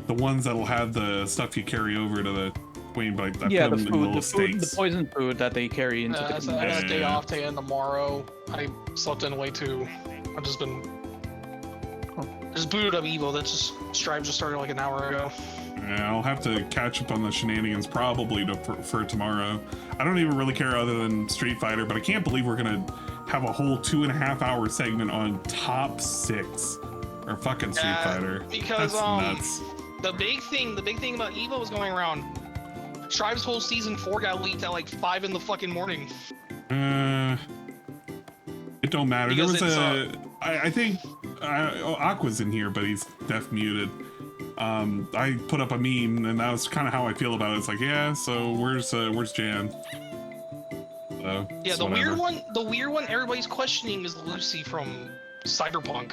ones that'll have the stuff you carry over to the queen. But I Yeah, put the them in little food, the stakes. poison food that they carry into the I got a day off today and tomorrow. I slept in way too. I've just been just booted up Evo. That's just Stripe just started like an hour ago. Yeah, I'll have to catch up on the shenanigans probably for tomorrow. I don't even really care other than Street Fighter, but I can't believe we're gonna have a whole 2.5 hour segment on top 6 or fucking Street Fighter. Because That's nuts. the big thing about Evo was going around. Stripe's whole season 4 got leaked at like 5 in the fucking morning. It don't matter. Because There was I think Aqua's in here, but he's deaf muted. I put up a meme, and that was kind of how I feel about it. It's like, yeah, so where's Jan? So, Yeah, the whatever. weird one everybody's questioning is Lucy from Cyberpunk.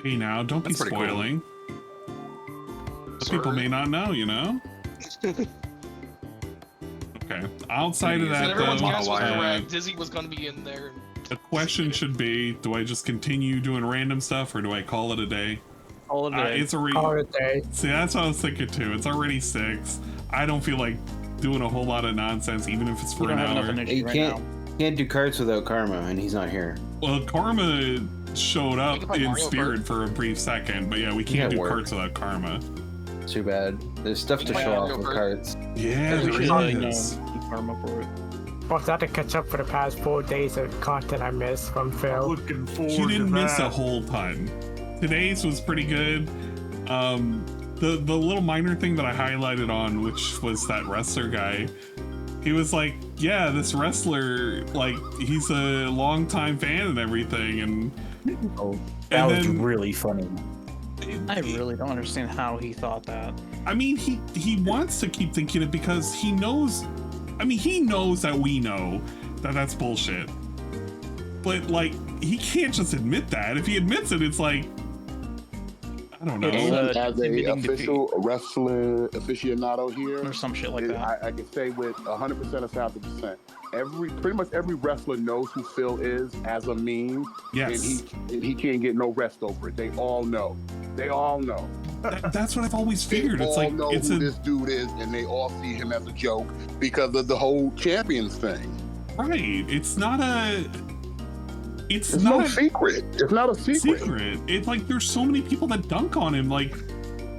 Hey, now don't That's be pretty cool. spoiling. Some people may not know, you know. Okay. Outside of that, Everyone's guess was though, correct. Dizzy was gonna be in there. the question should be: do I just continue doing random stuff, or do I call it a day? Call it a day. It's already. Call it a day. See, that's what I was thinking too. It's already 6. I don't feel like doing a whole lot of nonsense, even if it's for an hour. You can't do cards without Karma, and he's not here. Well, Karma showed up play in Mario spirit for a brief second, but yeah, we can't do cards without Karma. Too bad. There's stuff to show off with cards. Yeah, we should there is. Karma for it. I've had to catch up for the past 4 days of content I missed from Phil. Looking forward You didn't miss a whole ton. Today's was pretty good. The little minor thing that I highlighted on, which was that wrestler guy, he was like, yeah, this wrestler, like, he's a longtime fan and everything, and That was really funny. I really don't understand how he thought that. I mean, he wants to keep thinking it because he knows. I mean, he knows that we know that that's bullshit. But like, he can't just admit that. If he admits it, it's like, I don't know. As a official wrestling aficionado here, or some shit like that, I can say with 100% of 1,000%. Pretty much every wrestler knows who Phil is as a meme. Yes. And he can't get no rest over it. They all know. They all know. That's what I've always figured. They It's all like know it's who a this dude is, and they all see him as a joke because of the whole champions thing. right. It's not a. It's no not secret. It's not a secret. It's like there's so many people that dunk on him, like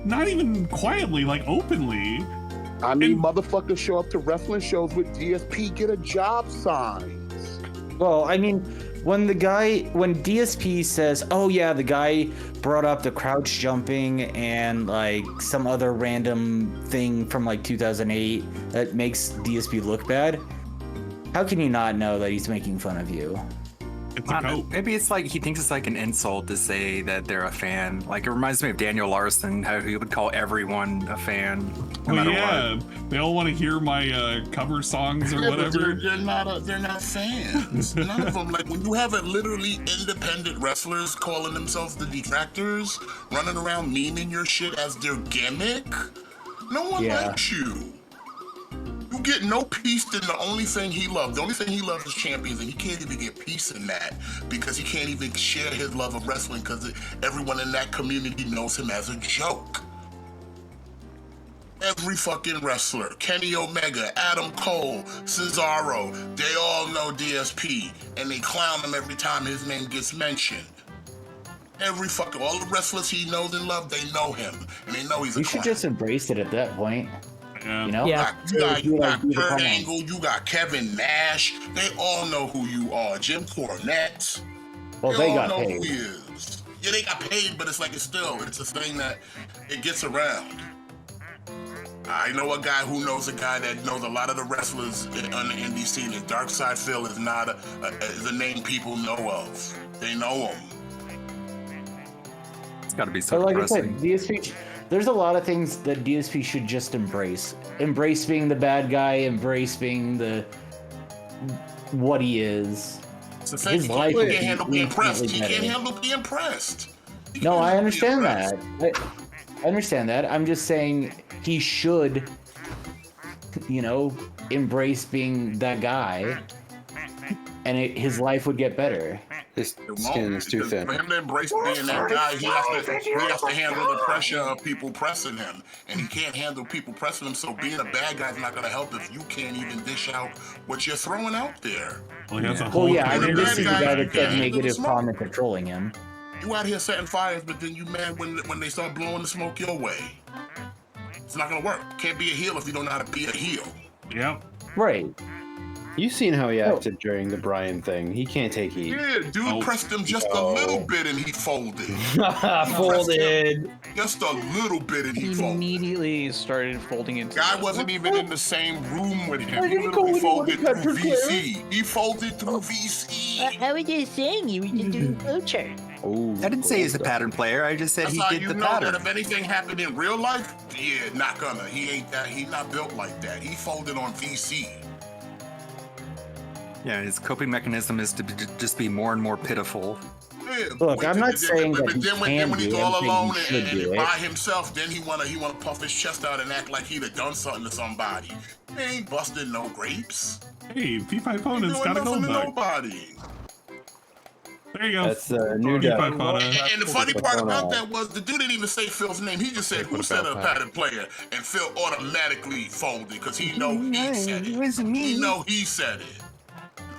not even quietly, like openly. I mean, motherfuckers show up to wrestling shows with DSP, get a job sign. Well, I mean, when DSP says, oh yeah, the guy brought up the crouch jumping and like some other random thing from like 2008 that makes DSP look bad, how can you not know that he's making fun of you? Maybe it's like he thinks it's like an insult to say that they're a fan. Like it reminds me of Daniel Larson, how he would call everyone a fan, no matter what. They all want to hear my cover songs or Yeah, but whatever. they're not fans. None of them. Like when you have literally independent wrestlers calling themselves the detractors, running around memeing your shit as their gimmick, no one likes you. You get no peace in the only thing he loves. The only thing he loves is champions, and he can't even get peace in that because he can't even share his love of wrestling because everyone in that community knows him as a joke. Every fucking wrestler, Kenny Omega, Adam Cole, Cesaro, they all know DSP, and they clown him every time his name gets mentioned. Every fucking, all the wrestlers he knows and loves, they know him. And they know he's a You should clown. just embrace it at that point. You know? You got Dude, Kurt come on. Angle, you got Kevin Nash. They all know who you are. Jim Cornette. Well, they all got know paid. who he is. Yeah, they got paid, but it's like it's a thing that it gets around. I know a guy who knows a guy that knows a lot of the wrestlers on the indie scene. And Dark Side Phil is not is a name people know of. They know him. It's got to be so But like I depressing. said, DSP, there's a lot of things that DSP should just embrace. Embrace being the bad guy, embrace being what he is. It's the thing, His life he would can't be handle being impressed. He infinitely can't better. handle being impressed. No, I understand that. I understand that. I'm just saying he should, embrace being that guy, and his life would get better. His skin is too thin. For him to embrace being that guy, he has to handle the pressure of people pressing him. And he can't handle people pressing him, so being a bad guy is not going to help if you can't even dish out what you're throwing out there. Well, yeah, I mean, this is the guy that said negative comments are trolling him. You out here setting fires, but then you mad when they start blowing the smoke your way. It's not going to work. Can't be a heel if you don't know how to be a heel. Yep. Right. You've seen how he acted during the Brian thing. He can't take heat. Yeah, dude pressed him just a little bit and he folded. Folded. Just a little bit and he folded. Immediately started folding into. Guy wasn't even in the same room with him. He literally folded through VC. He folded through VC. I was just saying you were just doing culture. I didn't say he's a pattern player. I just said That's he how did you the know pattern. that if anything happened in real life, yeah, not gonna. He ain't that. He's not built like that. He folded on VC. Yeah, his coping mechanism is to just be more and more pitiful. Yeah, Look, I'm not saying that he then can when he's do all it, alone he should do and it. by himself, then he wanna puff his chest out and act like he'd have done something to somebody. He ain't busting no grapes. Hey, P5 Ponent's got a nothing gold to bug. nobody. There you go. That's new dad. And the funny part about that was the dude didn't even say Phil's name. He just said, "Who said a pattern player?" And Phil automatically folded because he know he said it. It wasn't me. He know he said it.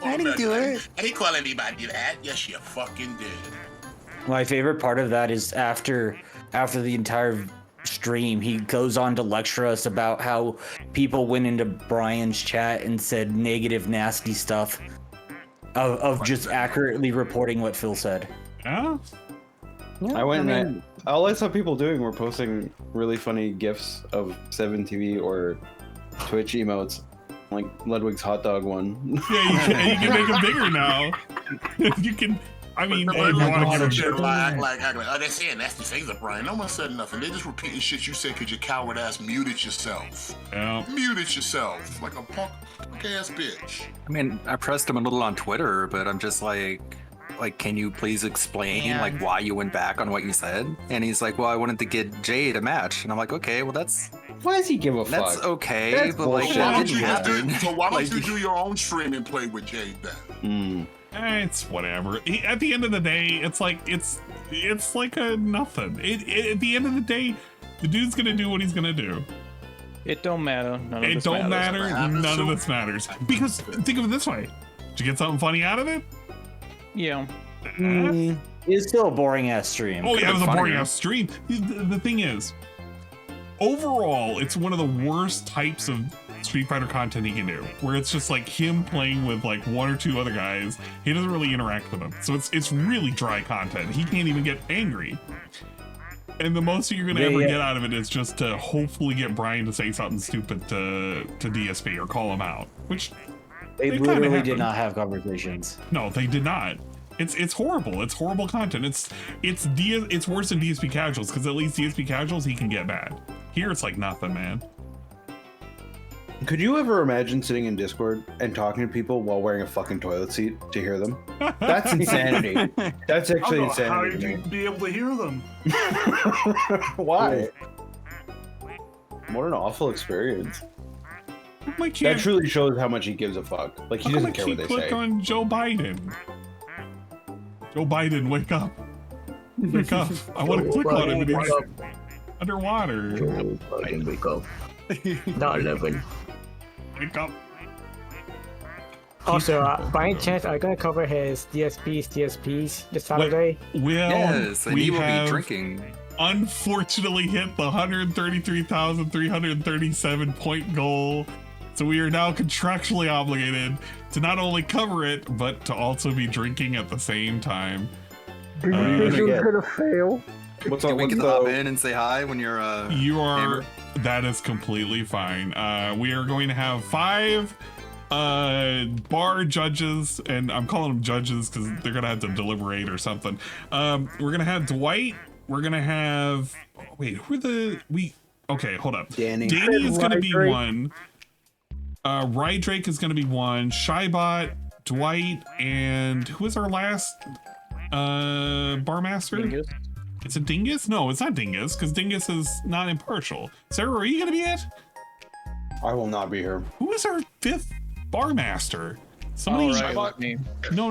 I didn't do it. I didn't call anybody that. Yes, you fucking did. My favorite part of that is after the entire stream, he goes on to lecture us about how people went into Brian's chat and said negative, nasty stuff of just accurately reporting what Phil said. Yeah. I went and all I saw people doing were posting really funny gifs of 7TV or Twitch emotes, like Ludwig's hot dog one. Yeah, you can make them bigger now. You can. I mean, But hey, you want to get a shit joke? like, oh, they're saying nasty things of Brian. No one said nothing. They just repeating shit you said because your coward ass muted yourself. Yeah. Muted yourself like a punk ass bitch. I mean, I pressed him a little on Twitter, but I'm just like, can you please explain like why you went back on what you said? And he's like, well, I wanted to get Jade a match, and I'm like, okay, well that's. Why does he give a fuck? That's okay, That's but like bullshit. that didn't happen. So why don't Like, you do your own stream and play with Jade then? It's whatever. At the end of the day, it's like a nothing. At the end of the day, the dude's gonna do what he's gonna do. It don't matter. None of It this don't matters. matter. None of this matters. Because think of it this way: did you get something funny out of it? Yeah. It's still a boring ass stream. Oh yeah, it was a boring ass stream. The thing is, overall, it's one of the worst types of Street Fighter content he can do, where it's just like him playing with like one or two other guys. He doesn't really interact with them, so it's really dry content. He can't even get angry. And the most you're gonna ever get out of it is just to hopefully get Brian to say something stupid to DSP or call him out, which They kinda literally happened. did not have conversations. No, they did not. It's horrible. It's horrible content. It's worse than DSP casuals, because at least DSP casuals he can get bad. Here it's like nothing, man. Could you ever imagine sitting in Discord and talking to people while wearing a fucking toilet seat to hear them? That's insanity. That's actually insanity. How to did me. you be able to hear them? Why? What an awful experience. My That truly shows how much he gives a fuck. Like, he How come doesn't I care what keep they click say. on Joe Biden? Joe Biden, wake up. Wake up. I want to click on him and he's underwater. Joe Biden, wake up. Not 11. Wake up. Also, by any chance, are you gonna cover his DSPs this Saturday? Well, Yes, and we he will have be drinking. unfortunately hit the 133,337 point goal. So we are now contractually obligated to not only cover it, but to also be drinking at the same time. Did you think it was gonna fail? What's Can up? we What's can hop in and say hi when you're You are. hammered? That is completely fine. We are going to have 5 bar judges, and I'm calling them judges because they're gonna have to deliberate or something. We're gonna have Dwight. We're gonna have. Wait, who are the Okay, hold up. Danny is gonna be one. Rydrake is gonna be one. Shybot, Dwight, and who is our last barmaster? Dingus. It's a Dingus? No, it's not Dingus, because Dingus is not impartial. Sarah, are you gonna be it? I will not be here. Who is our 5th barmaster? Somebody. Me. No.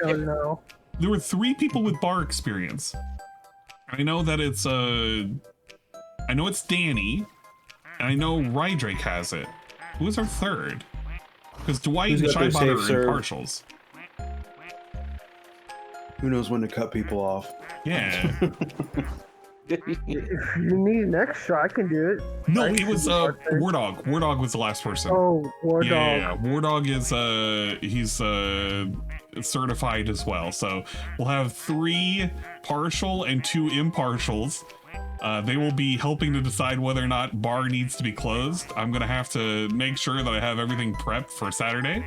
Oh no. There were 3 people with bar experience. I know that it's I know it's Danny, and I know Rydrake has it. Who is our 3rd? Because Dwight Who's and got their Shybot safe are serve? impartials. Who knows when to cut people off? Yeah. If you need an extra, I can do it. No, it was Wardog. Wardog was the last person. Oh, Wardog. Yeah. Wardog is he's certified as well. So we'll have 3 partial and 2 impartials. They will be helping to decide whether or not bar needs to be closed. I'm gonna have to make sure that I have everything prepped for Saturday.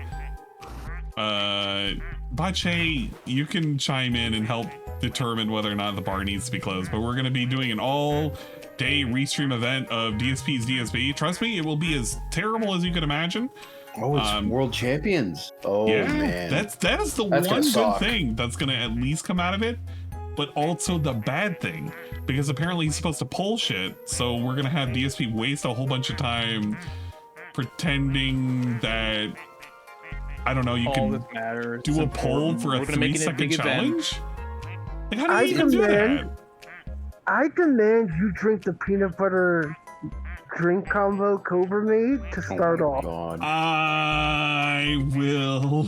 Bache, you can chime in and help determine whether or not the bar needs to be closed, but we're going to be doing an all-day restream event of DSP's DSP. Trust me, it will be as terrible as you could imagine. Oh, it's World Champions. Oh, yeah, man. that is the That's one gonna good suck. thing that's going to at least come out of it, but also the bad thing, because apparently he's supposed to pull shit, so we're going to have DSP waste a whole bunch of time pretending that, I don't know, you All can that matters. do a It's poll important. for a We're gonna make it a 3-second big event. challenge? Like, how do you even do that? I demand you drink the peanut butter drink combo Cobra made to start off. I will.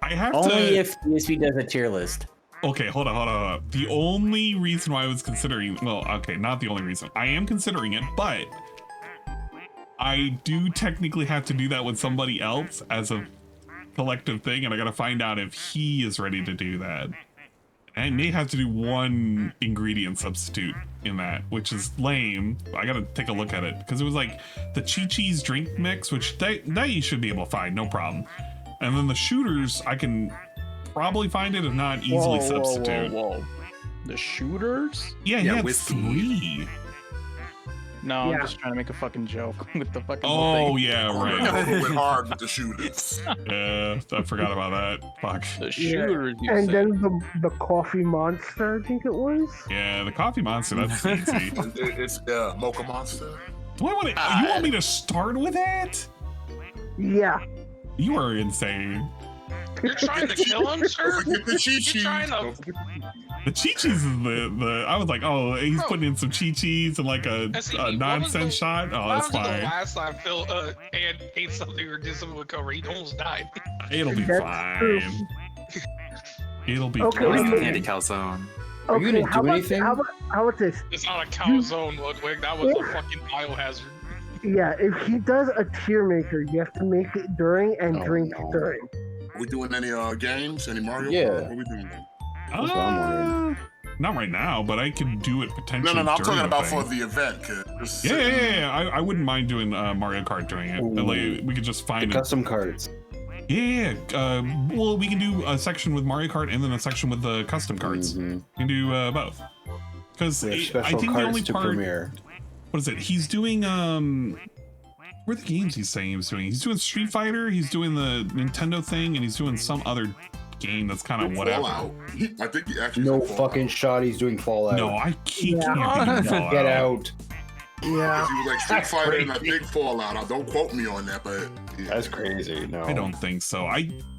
I have Only to. if DSP does a tier list. Okay, hold on. The only reason why I was considering, well, okay, not the only reason. I am considering it, but I do technically have to do that with somebody else as a collective thing, and I gotta find out if he is ready to do that. I may have to do 1 ingredient substitute in that, which is lame. I gotta take a look at it, because it was like the Chi-Chi's drink mix, which that you should be able to find, no problem. And then the shooters, I can probably find it, if not easily substitute. Whoa. The shooters? Yeah, he had 3. No, Yeah. I'm just trying to make a fucking joke with the fucking whole Oh, thing. yeah, right. We went hard with the shooters. Yeah, I forgot about that. Fuck. The shooters, you And said. then the coffee monster, I think it was. Yeah, the coffee monster, that's easy. It's Mocha Monster. Do I want to, you want me to start with that? Yeah. You are insane. You're trying to kill him, sir? Get the Chi-Chi. You're trying to... The Chi-Chis is the I was like, oh, he's putting in some Chi-Chis and like a nonsense shot. Oh, that's When was the fine. last time Phil and ate something or did something with Cobra? He almost died. It'll be That's true. fine. It'll be Okay, What is the okay. candy calzone? Are you Okay, gonna how do about, anything? how about this? It's not a calzone, Ludwig. That was a fucking biohazard. Yeah, if he does a tier maker, you have to make it during and Oh, drink no. during. Are we doing any games? Any Mario Yeah. Kart? What are we doing? That's what I'm wondering. Not right now, but I can do it potentially. No, I'm during talking the about thing. for the event, kid. Just Yeah, sitting- I wouldn't mind doing Mario Kart during it. Ooh. Like, we could just The find it. custom cards. Yeah. Well, we can do a section with Mario Kart and then a section with the custom cards. Mhm. We can do both. Because We have I special think the cards only to part. premiere. What is it? He's doing What are the games he's saying he was doing? He's doing Street Fighter. He's doing the Nintendo thing, and he's doing some other game that's kind of whatever. Fallout. I think he actually No said Fallout. fucking shot. He's doing Fallout. No, I can't. Yeah. Can't be Fallout. Get out. Yeah. He was like Street Fighter and a big Fallout. Don't quote me on that, but yeah. That's crazy. No. I don't think so.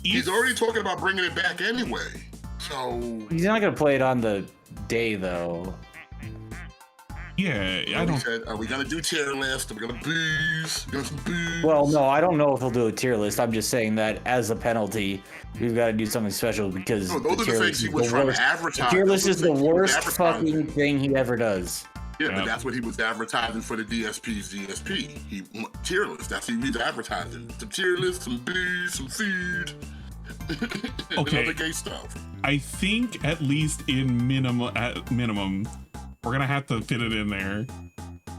He's already talking about bringing it back anyway. So He's not gonna play it on the day though. Yeah, I don't. Said, are we gonna do tier list? Are we gonna booze? Well, no, I don't know if he'll do a tier list. I'm just saying that as a penalty, we've got to do something special because No, those the are tier the list things he is was the trying worst. to advertise. The tier list Those is are the things he was worst advertising. fucking thing he ever does. Yeah, but that's what he was advertising for the DSP's DSP. Tier list. That's what he was advertising. Some tier list, some booze, some food, and other gay stuff. I think at least at minimum, we're gonna have to fit it in there.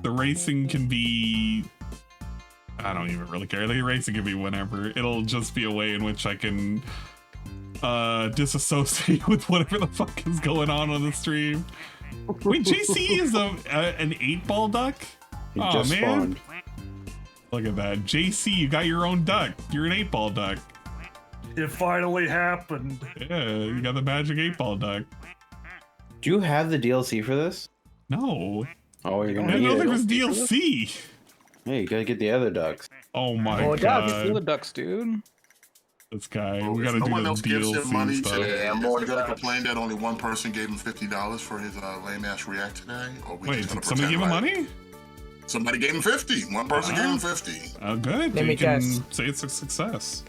The racing can be. I don't even really care. The racing can be whenever. It'll just be a way in which I can disassociate with whatever the fuck is going on the stream. Wait, JC is an 8-ball duck? He Oh just man. spawned. Look at that. JC, you got your own duck. You're an 8-ball duck. It finally happened. Yeah, you got the magic 8-ball duck. Do you have the DLC for this? No. Oh, you're I gonna didn't need know there it. was DLC. Hey, you gotta get the other ducks. Oh my Oh, god. ducks. The ducks, dude. This guy. We If gotta no do one the else gives him DLC money stuff. today, is he gonna complain that only one person gave him $50 for his lame ass react today? Or we Wait, just gonna did somebody give him pretend money? Somebody gave him 50. One person gave him 50. Oh, good. Let me You can guess. say it's a success.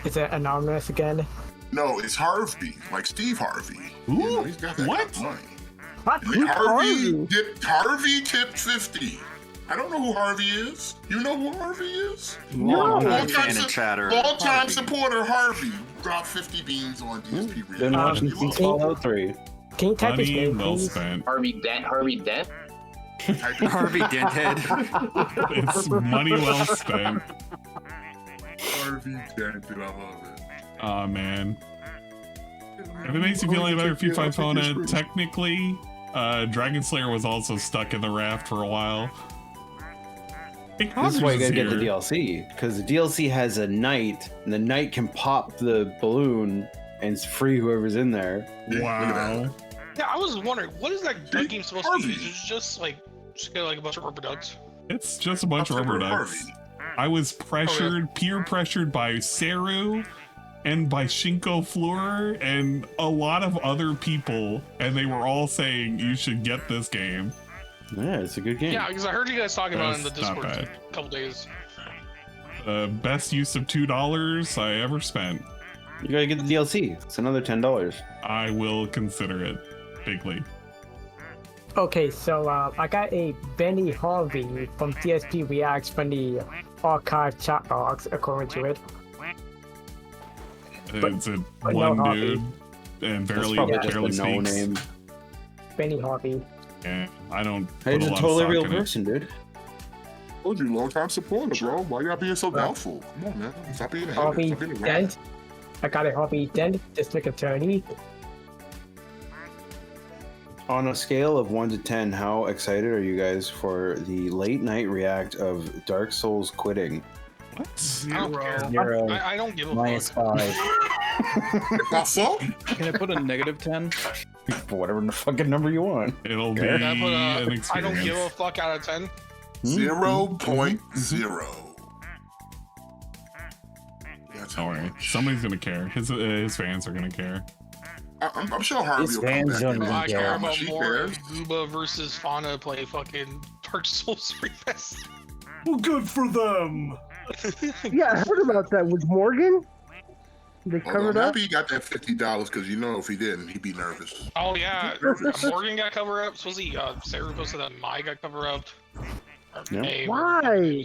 Is it anonymous again? No, it's Harvey, like Steve Harvey. Ooh, You know, he's got that what? kind of money. What? And Harvey tipped 50. I don't know who Harvey is. You know who Harvey is? Long-time fan and chatter. Long-time supporter Harvey dropped 50 beans on DSP Radio. Been watching since Fallout 3. Can you type his Money name, well please? spent. Harvey Dent. Harvey Denthead. It's money well spent. Harvey Dent, dude, I love it. Aw, man. If it makes you feel any better, if you find Fona, technically, Dragon Slayer was also stuck in the raft for a while. Hey, This is why you gotta get the here. DLC, because the DLC has a knight, and the knight can pop the balloon, and it's free whoever's in there. Wow. Yeah, I was wondering, what is that duck game supposed to be? Is it just like a bunch of rubber ducks? It's just a bunch of rubber ducks. I was pressured, peer pressured by Seru and by Shinko Fleur and a lot of other people, and they were all saying you should get this game. Yeah, it's a good game. Yeah, because I heard you guys talking about it in the That's not Discord bad. a couple days. Best use of $2 I ever spent. You gotta get the DLC. It's another $10. I will consider it bigly. Okay, so I got a Benny Harvey from DSP Reacts from the archive chat logs, according to it. It's a but one no dude and barely probably just barely a no speaks. name. Benny Harvey. Yeah, I don't. Hey, put he's a a lot totally of real stock in it. person, dude. Told you, long-time supporter, bro. Why y'all being so doubtful? Come on, man. Stop being a hater. Harvey Stop being a rat. Dent. I got a Harvey Dent, district attorney. On a scale of 1 to 10, how excited are you guys for the late night react of Dark Souls quitting? What? I don't care. Zero. I don't give a Minus fuck. 5. That's so? Can I put a -10? Whatever the fucking number you want. It'll be Can I put an I experience. don't give a fuck out of 10. 0.0. That's Don't worry, somebody's gonna care. His fans are gonna care. I'm sure Harvey His will come fans back. don't and even I tell care how much about he more cares. if Gooba versus Fauna play fucking Dark Souls Refest. Well, good for them. Yeah, I heard about that with Morgan. They Although covered I'm up. happy he got that $50 because you know if he didn't, he'd be nervous. Oh yeah, Morgan got cover up. Supposed to Sarah posted that Mai got cover up. Yeah. Why?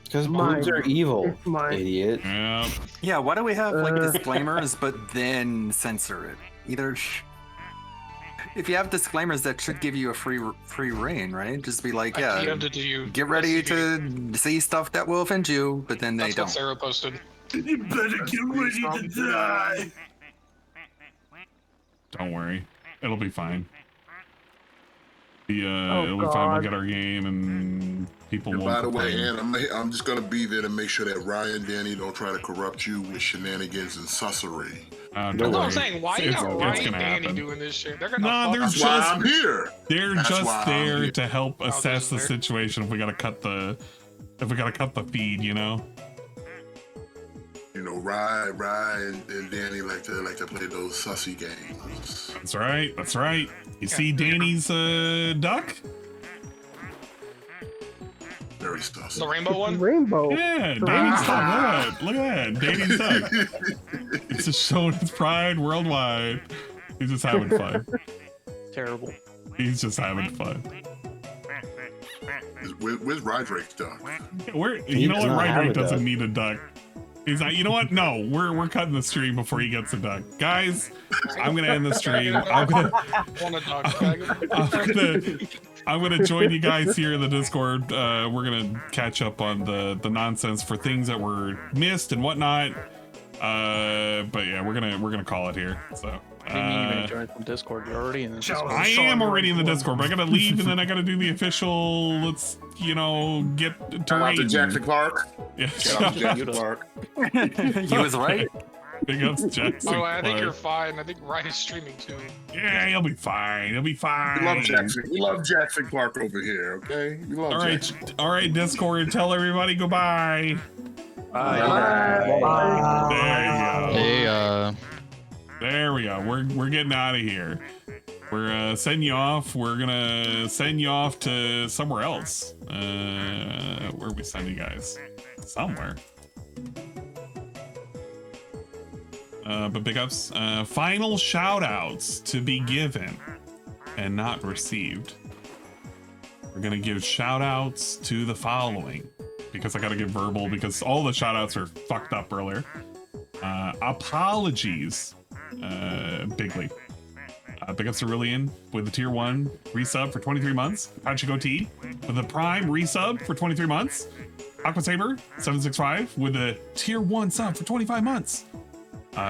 Because Mine. boobs are evil, It's mine. idiot. Yeah. Yeah, why do we have like disclaimers but then censor it? Either if you have disclaimers, that should give you a free reign, right? Just be like, yeah, get ready to see stuff that will offend you, but then they That's don't. what Sarah posted. You better get ready to die. Don't worry, it'll be fine. Oh, It'll be fine. We'll God. get our game, and people And won't. by the way, complain. Ann, I'm just gonna be there to make sure that Ryan and Danny don't try to corrupt you with shenanigans and sussery. Don't That's what worry. I'm saying. Why It's- got it's Ryan gonna Danny happen. doing this shit? They're gonna No, fuck they're That's us. why just I'm here. They're That's just why I'm there here. to help assess the there. situation. If we gotta cut the feed, you know. You know, Ryan and Danny like to play those sussy games. That's right. That's right. You see Danny's duck? Very sus. The rainbow one? Rainbow. Yeah, The dating rainbow. stuff. Look at that. Dating stuff. It's just showing his pride worldwide. He's just having fun. Terrible. He's just having fun. Where's Rydrake's duck? You know what? Rydrake doesn't need a duck. He's like, you know what? No, we're cutting the stream before he gets a duck. Guys, I'm gonna end the stream. I'm gonna join you guys here in the Discord. We're gonna catch up on the nonsense for things that were missed and whatnot. But yeah, we're gonna call it here. So I didn't even join from Discord. You're already in the Discord. I am already in the Discord, but I gotta leave and then I gotta do the official. Let's get to Shout out to raid. Jackson Clark. Yeah, Shout out to Jackson Clark. He was right. Big ups, Jackson. Oh, I think Clark. you're fine. I think Ryan is streaming too. Yeah, he'll be fine. He'll be fine. We love Jackson. We love Jackson Clark over here. Okay. We love Jackson. All right, Discord. Tell everybody goodbye. Bye. There we go. We're getting out of here. We're sending you off. We're gonna send you off to somewhere else. Where are we sending you guys? Somewhere. But big ups. Final shout outs to be given and not received. We're gonna give shout outs to the following because I gotta give verbal because all the shout outs are fucked up earlier. Apologies, Bigly. Big ups to Aurelian with the tier 1 resub for 23 months. Pachiko T with the prime resub for 23 months. Aquasaber 765 with the tier 1 sub for 25 months.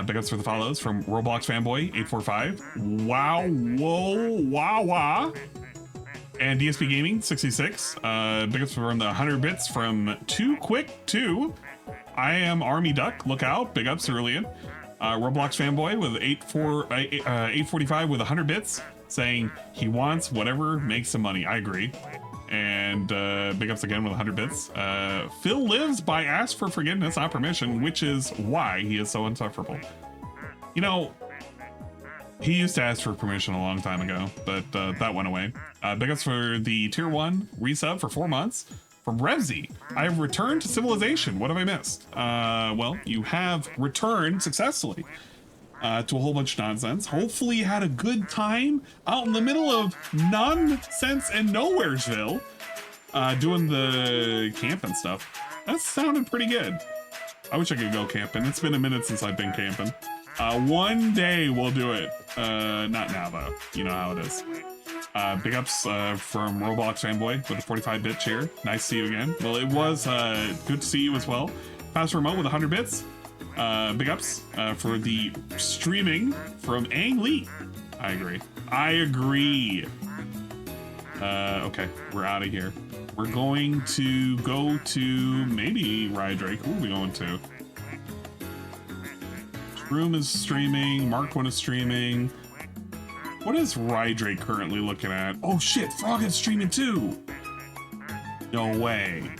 Big ups for the follows from Roblox Fanboy 845. Wow, whoa, wow, wow. And DSP Gaming 66. Big ups from the 100 bits from Too Quick 2. I am Army Duck. Look out. Big ups to Aurelian. Roblox Fanboy with 845 with 100 bits saying he wants whatever makes some money. I agree. And big ups again with 100 bits. Phil lives by ask for forgiveness, not permission, which is why he is so insufferable. You know, he used to ask for permission a long time ago, but that went away. Big ups for the tier 1 resub for 4 months. From Revzy, I have returned to civilization. What have I missed? Well, you have returned successfully to a whole bunch of nonsense. Hopefully you had a good time out in the middle of nonsense and nowheresville doing the camping stuff. That sounded pretty good. I wish I could go camping. It's been a minute since I've been camping. One day we'll do it. Not now though. You know how it is. Big ups from Roblox Fanboy with a 45-bit cheer. Nice to see you again. Well, it was good to see you as well. Fast Remote with 100 bits. Big ups for the streaming from Ang Lee. I agree. Okay, we're out of here. We're going to go to maybe Rydrake. Who are we going to? Room is streaming. Mark One is streaming. What is Rydrake currently looking at? Oh shit, Frog is streaming too! No way.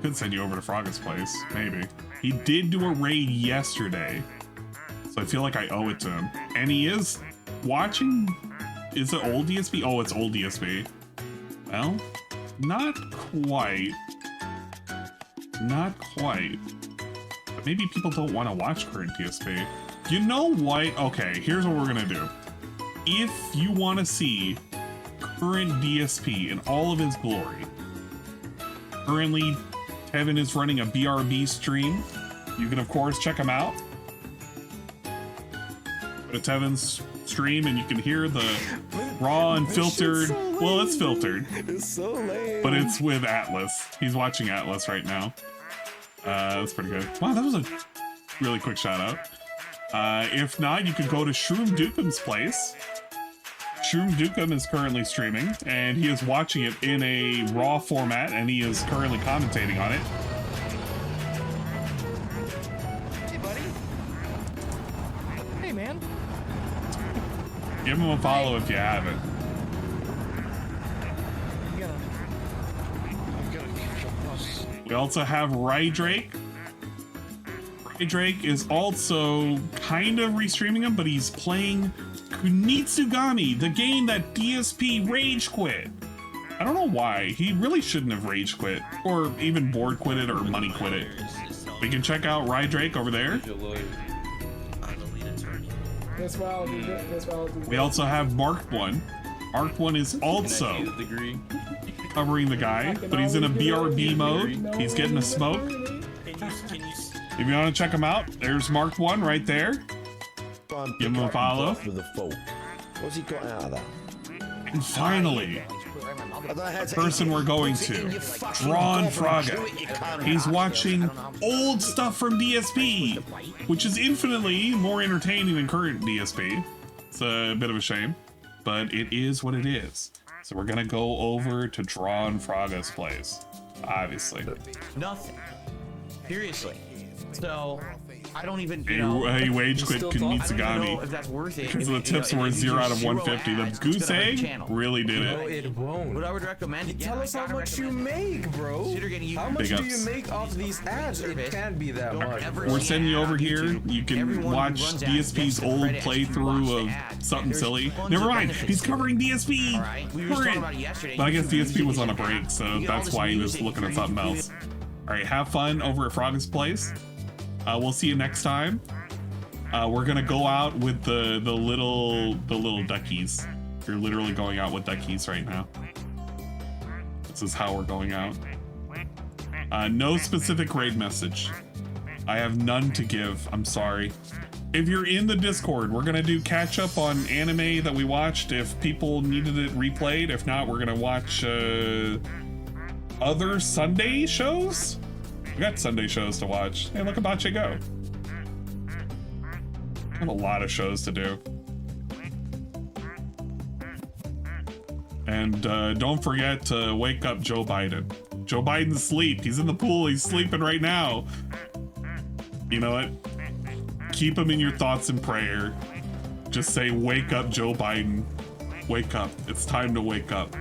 Could send you over to Frog's place, maybe. He did do a raid yesterday, so I feel like I owe it to him. And he is watching. Is it old DSP? Oh, it's old DSP. Well, not quite. Not quite. But maybe people don't want to watch current DSP. You know what? Okay, here's what we're gonna do. If you want to see current DSP in all of his glory, currently Tevin is running a BRB stream. You can of course check him out. Go to Tevin's stream and you can hear the raw and filtered. Well, it's filtered. It's so lame. But it's with Atlas. He's watching Atlas right now. That's pretty good. Wow, that was a really quick shout out. If not, you could go to Shroom Dukum's place. Shroom Dukum is currently streaming, and he is watching it in a raw format, and he is currently commentating on it. Hey, buddy. Hey, man. Give him a follow if you haven't. We also have Rydrake. Rydrake is also kind of restreaming him, but he's playing Kunitsugami, the game that DSP rage quit. I don't know why. He really shouldn't have rage quit, or even board quit it, or money quit it. We can check out Rye Drake over there. We also have Mark 1. Mark 1 is also covering the guy, but he's in a BRB mode. He's getting a smoke. If you want to check him out, there's Mark 1 right there. Give him a follow. What's he got out of that? And finally, the person we're going to, Drawn Fraga. He's watching old stuff from DSP, which is infinitely more entertaining than current DSP. It's a bit of a shame, but it is what it is. So we're gonna go over to Drawn Fraga's place, obviously. Nothing. Seriously. So I don't even. A wage quit can meet Ziggy if that's worth it. because the tips were 0 out of 150. The goose egg really did No, it. it won't. What I would recommend. Tell us how much you make, bro. How much Big do you ups. make off these ads? It can't be that much. We're sending you over here. You can watch DSP's old playthrough of something silly. Never mind, he's covering DSP. Current. But I guess DSP was on a break, so that's why he was looking at something else. All right, have fun over at Frog's place. We'll see you next time. We're gonna go out with the little duckies. You're literally going out with duckies right now. This is how we're going out. No specific raid message. I have none to give. I'm sorry. If you're in the Discord, we're gonna do catch up on anime that we watched. If people needed it replayed, if not, we're gonna watch other Sunday shows. We got Sunday shows to watch. Hey, look at Bache go. I have a lot of shows to do. And don't forget to wake up Joe Biden. Joe Biden's asleep. He's in the pool. He's sleeping right now. You know what? Keep him in your thoughts and prayer. Just say, wake up, Joe Biden. Wake up. It's time to wake up.